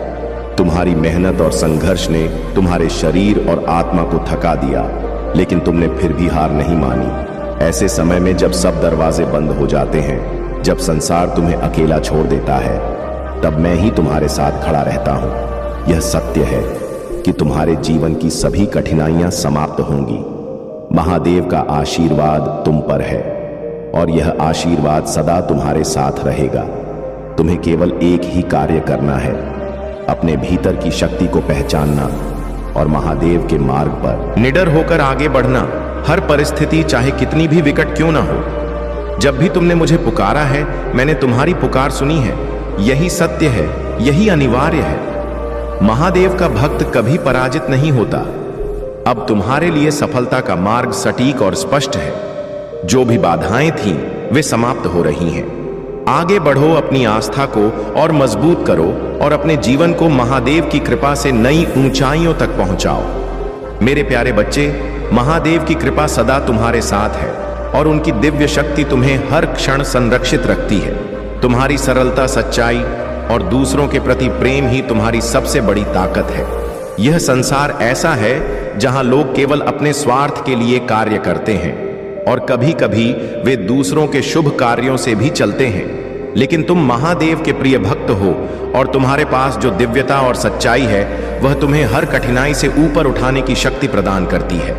तुम्हारी मेहनत और संघर्ष ने तुम्हारे शरीर और आत्मा को थका दिया, लेकिन तुमने फिर भी हार नहीं मानी। ऐसे समय में जब सब दरवाजे बंद हो जाते हैं, जब संसार तुम्हें अकेला छोड़ देता है, तब मैं ही तुम्हारे साथ खड़ा रहता हूं। यह सत्य है कि तुम्हारे जीवन की सभी कठिनाइयां समाप्त होंगी। महादेव का आशीर्वाद तुम पर है और यह आशीर्वाद सदा तुम्हारे साथ रहेगा। तुम्हें केवल एक ही कार्य करना है, अपने भीतर की शक्ति को पहचानना और महादेव के मार्ग पर निडर होकर आगे बढ़ना। हर परिस्थिति चाहे कितनी भी विकट क्यों ना हो, जब भी तुमने मुझे पुकारा है, मैंने तुम्हारी पुकार सुनी है। यही सत्य है, यही अनिवार्य है। महादेव का भक्त कभी पराजित नहीं होता। अब तुम्हारे लिए सफलता का मार्ग सटीक और स्पष्ट है। जो भी बाधाएं थीं, वे समाप्त हो रही हैं। आगे बढ़ो, अपनी आस्था को और मजबूत करो और अपने जीवन को महादेव की कृपा से नई ऊंचाइयों तक पहुंचाओ। मेरे प्यारे बच्चे, महादेव की कृपा सदा तुम्हारे साथ है और उनकी दिव्य शक्ति तुम्हें हर क्षण संरक्षित रखती है। तुम्हारी सरलता, सच्चाई और दूसरों के प्रति प्रेम ही तुम्हारी सबसे बड़ी ताकत है। यह संसार ऐसा है जहां लोग केवल अपने स्वार्थ के लिए कार्य करते हैं और कभी कभी वे दूसरों के शुभ कार्यों से भी चलते हैं, लेकिन तुम महादेव के प्रिय भक्त हो और तुम्हारे पास जो दिव्यता और सच्चाई है वह तुम्हें हर कठिनाई से ऊपर उठाने की शक्ति प्रदान करती है।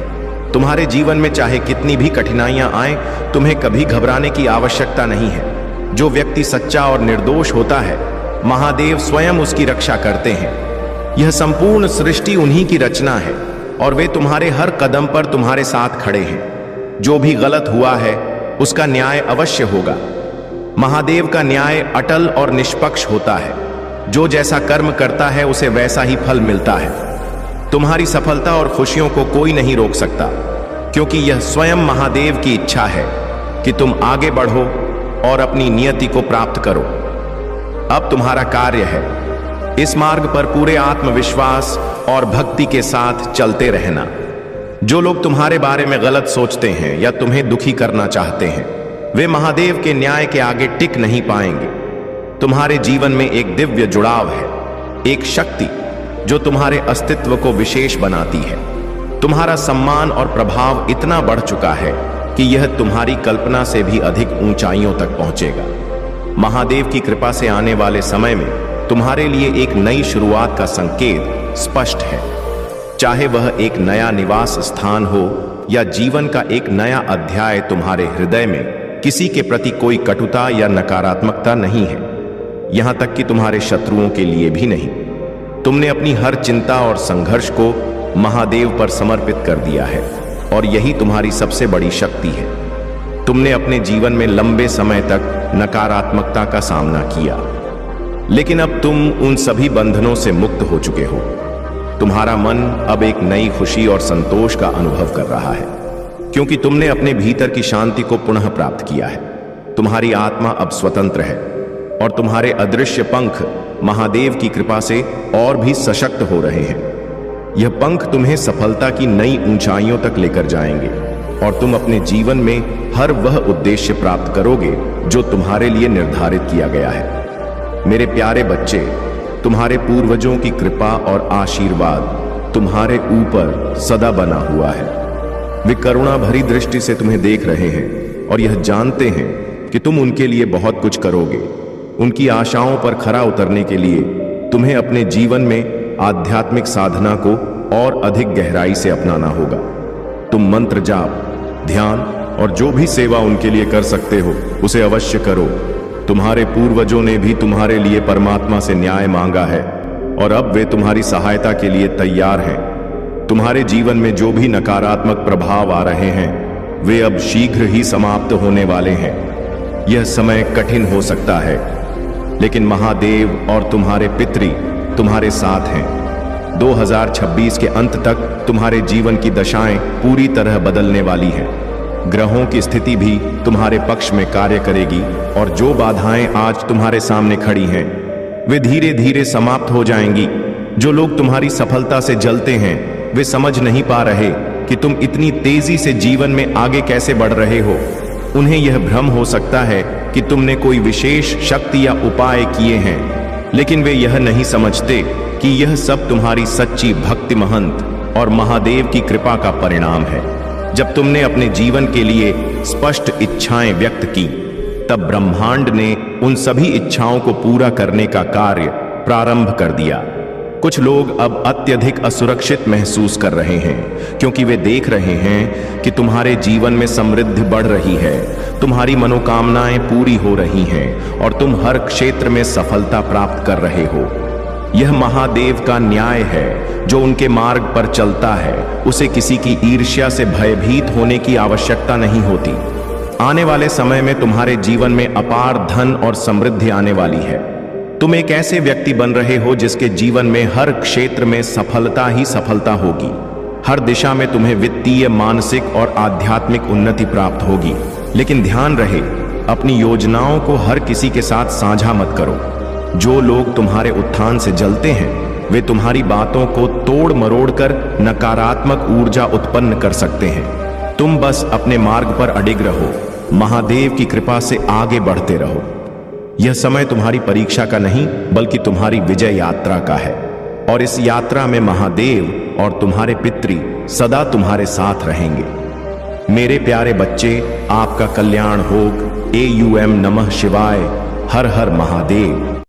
तुम्हारे जीवन में चाहे कितनी भी कठिनाइयां आएं, तुम्हें कभी घबराने की आवश्यकता नहीं है। जो व्यक्ति सच्चा और निर्दोष होता है, महादेव स्वयं उसकी रक्षा करते हैं। यह संपूर्ण सृष्टि उन्हीं की रचना है और वे तुम्हारे हर कदम पर तुम्हारे साथ खड़े हैं। जो भी गलत हुआ है उसका न्याय अवश्य होगा। महादेव का न्याय अटल और निष्पक्ष होता है। जो जैसा कर्म करता है उसे वैसा ही फल मिलता है। तुम्हारी सफलता और खुशियों को कोई नहीं रोक सकता, क्योंकि यह स्वयं महादेव की इच्छा है कि तुम आगे बढ़ो और अपनी नियति को प्राप्त करो। अब तुम्हारा कार्य है इस मार्ग पर पूरे आत्मविश्वास और भक्ति के साथ चलते रहना। जो लोग तुम्हारे बारे में गलत सोचते हैं या तुम्हें दुखी करना चाहते हैं, वे महादेव के न्याय के आगे टिक नहीं पाएंगे। तुम्हारे जीवन में एक दिव्य जुड़ाव है, एक शक्ति जो तुम्हारे अस्तित्व को विशेष बनाती है। तुम्हारा सम्मान और प्रभाव इतना बढ़ चुका है कि यह तुम्हारी कल्पना से भी अधिक ऊंचाइयों तक पहुंचेगा। महादेव की कृपा से आने वाले समय में तुम्हारे लिए एक नई शुरुआत का संकेत स्पष्ट है। चाहे वह एक नया निवास स्थान हो या जीवन का एक नया अध्याय, तुम्हारे हृदय में किसी के प्रति कोई कटुता या नकारात्मकता नहीं है, यहां तक कि तुम्हारे शत्रुओं के लिए भी नहीं। तुमने अपनी हर चिंता और संघर्ष को महादेव पर समर्पित कर दिया है और यही तुम्हारी सबसे बड़ी शक्ति है। तुमने अपने जीवन में लंबे समय तक नकारात्मकता का सामना किया, लेकिन अब तुम उन सभी बंधनों से मुक्त हो चुके हो। तुम्हारा मन अब एक नई खुशी और संतोष का अनुभव कर रहा है, क्योंकि तुमने अपने भीतर की शांति को पुनः प्राप्त किया है। तुम्हारी आत्मा अब स्वतंत्र है और तुम्हारे अदृश्य पंख महादेव की कृपा से और भी सशक्त हो रहे हैं। यह पंख तुम्हें सफलता की नई ऊंचाइयों तक लेकर जाएंगे और तुम अपने जीवन में हर वह उद्देश्य प्राप्त करोगे जो तुम्हारे लिए निर्धारित किया गया है। मेरे प्यारे बच्चे, तुम्हारे पूर्वजों की कृपा और आशीर्वाद तुम्हारे ऊपर सदा बना हुआ है। वे करुणा भरी दृष्टि से तुम्हें देख रहे हैं और यह जानते हैं कि तुम उनके लिए बहुत कुछ करोगे। उनकी आशाओं पर खरा उतरने के लिए तुम्हें अपने जीवन में आध्यात्मिक साधना को और अधिक गहराई से अपनाना होगा। तुम मंत्र जाप, ध्यान और जो भी सेवा उनके लिए कर सकते हो उसे अवश्य करो। तुम्हारे पूर्वजों ने भी तुम्हारे लिए परमात्मा से न्याय मांगा है और अब वे तुम्हारी सहायता के लिए तैयार हैं। तुम्हारे जीवन में जो भी नकारात्मक प्रभाव आ रहे हैं वे अब शीघ्र ही समाप्त होने वाले हैं। यह समय कठिन हो सकता है, लेकिन महादेव और तुम्हारे पितृ तुम्हारे साथ हैं। 2026 के अंत तक तुम्हारे जीवन की दशाएं पूरी तरह बदलने वाली हैं। ग्रहों की स्थिति भी तुम्हारे पक्ष में कार्य करेगी और जो बाधाएं आज तुम्हारे सामने खड़ी हैं वे धीरे धीरे समाप्त हो जाएंगी। जो लोग तुम्हारी सफलता से जलते हैं वे समझ नहीं पा रहे कि तुम इतनी तेजी से जीवन में आगे कैसे बढ़ रहे हो। उन्हें यह भ्रम हो सकता है कि तुमने कोई विशेष शक्ति या उपाय किए हैं, लेकिन वे यह नहीं समझते कि यह सब तुम्हारी सच्ची भक्ति महंत और महादेव की कृपा का परिणाम है। जब तुमने अपने जीवन के लिए स्पष्ट इच्छाएं व्यक्त की, तब ब्रह्मांड ने उन सभी इच्छाओं को पूरा करने का कार्य प्रारंभ कर दिया। कुछ लोग अब अत्यधिक असुरक्षित महसूस कर रहे हैं, क्योंकि वे देख रहे हैं कि तुम्हारे जीवन में समृद्धि बढ़ रही है, तुम्हारी मनोकामनाएं पूरी हो रही हैं और तुम हर क्षेत्र में सफलता प्राप्त कर रहे हो। यह महादेव का न्याय है। जो उनके मार्ग पर चलता है उसे किसी की ईर्ष्या से भयभीत होने की आवश्यकता नहीं होती। आने वाले समय में तुम्हारे जीवन में अपार धन और समृद्धि आने वाली है। तुम एक ऐसे व्यक्ति बन रहे हो जिसके जीवन में हर क्षेत्र में सफलता ही सफलता होगी। हर दिशा में तुम्हें वित्तीय, मानसिक और आध्यात्मिक उन्नति प्राप्त होगी। लेकिन ध्यान रहे, अपनी योजनाओं को हर किसी के साथ साझा मत करो। जो लोग तुम्हारे उत्थान से जलते हैं वे तुम्हारी बातों को तोड़ मरोड़ कर नकारात्मक ऊर्जा उत्पन्न कर सकते हैं। तुम बस अपने मार्ग पर अडिग रहो, महादेव की कृपा से आगे बढ़ते रहो। यह समय तुम्हारी परीक्षा का नहीं बल्कि तुम्हारी विजय यात्रा का है, और इस यात्रा में महादेव और तुम्हारे पितृ सदा तुम्हारे साथ रहेंगे। मेरे प्यारे बच्चे, आपका कल्याण होग। AUM नमः शिवाय। हर हर महादेव।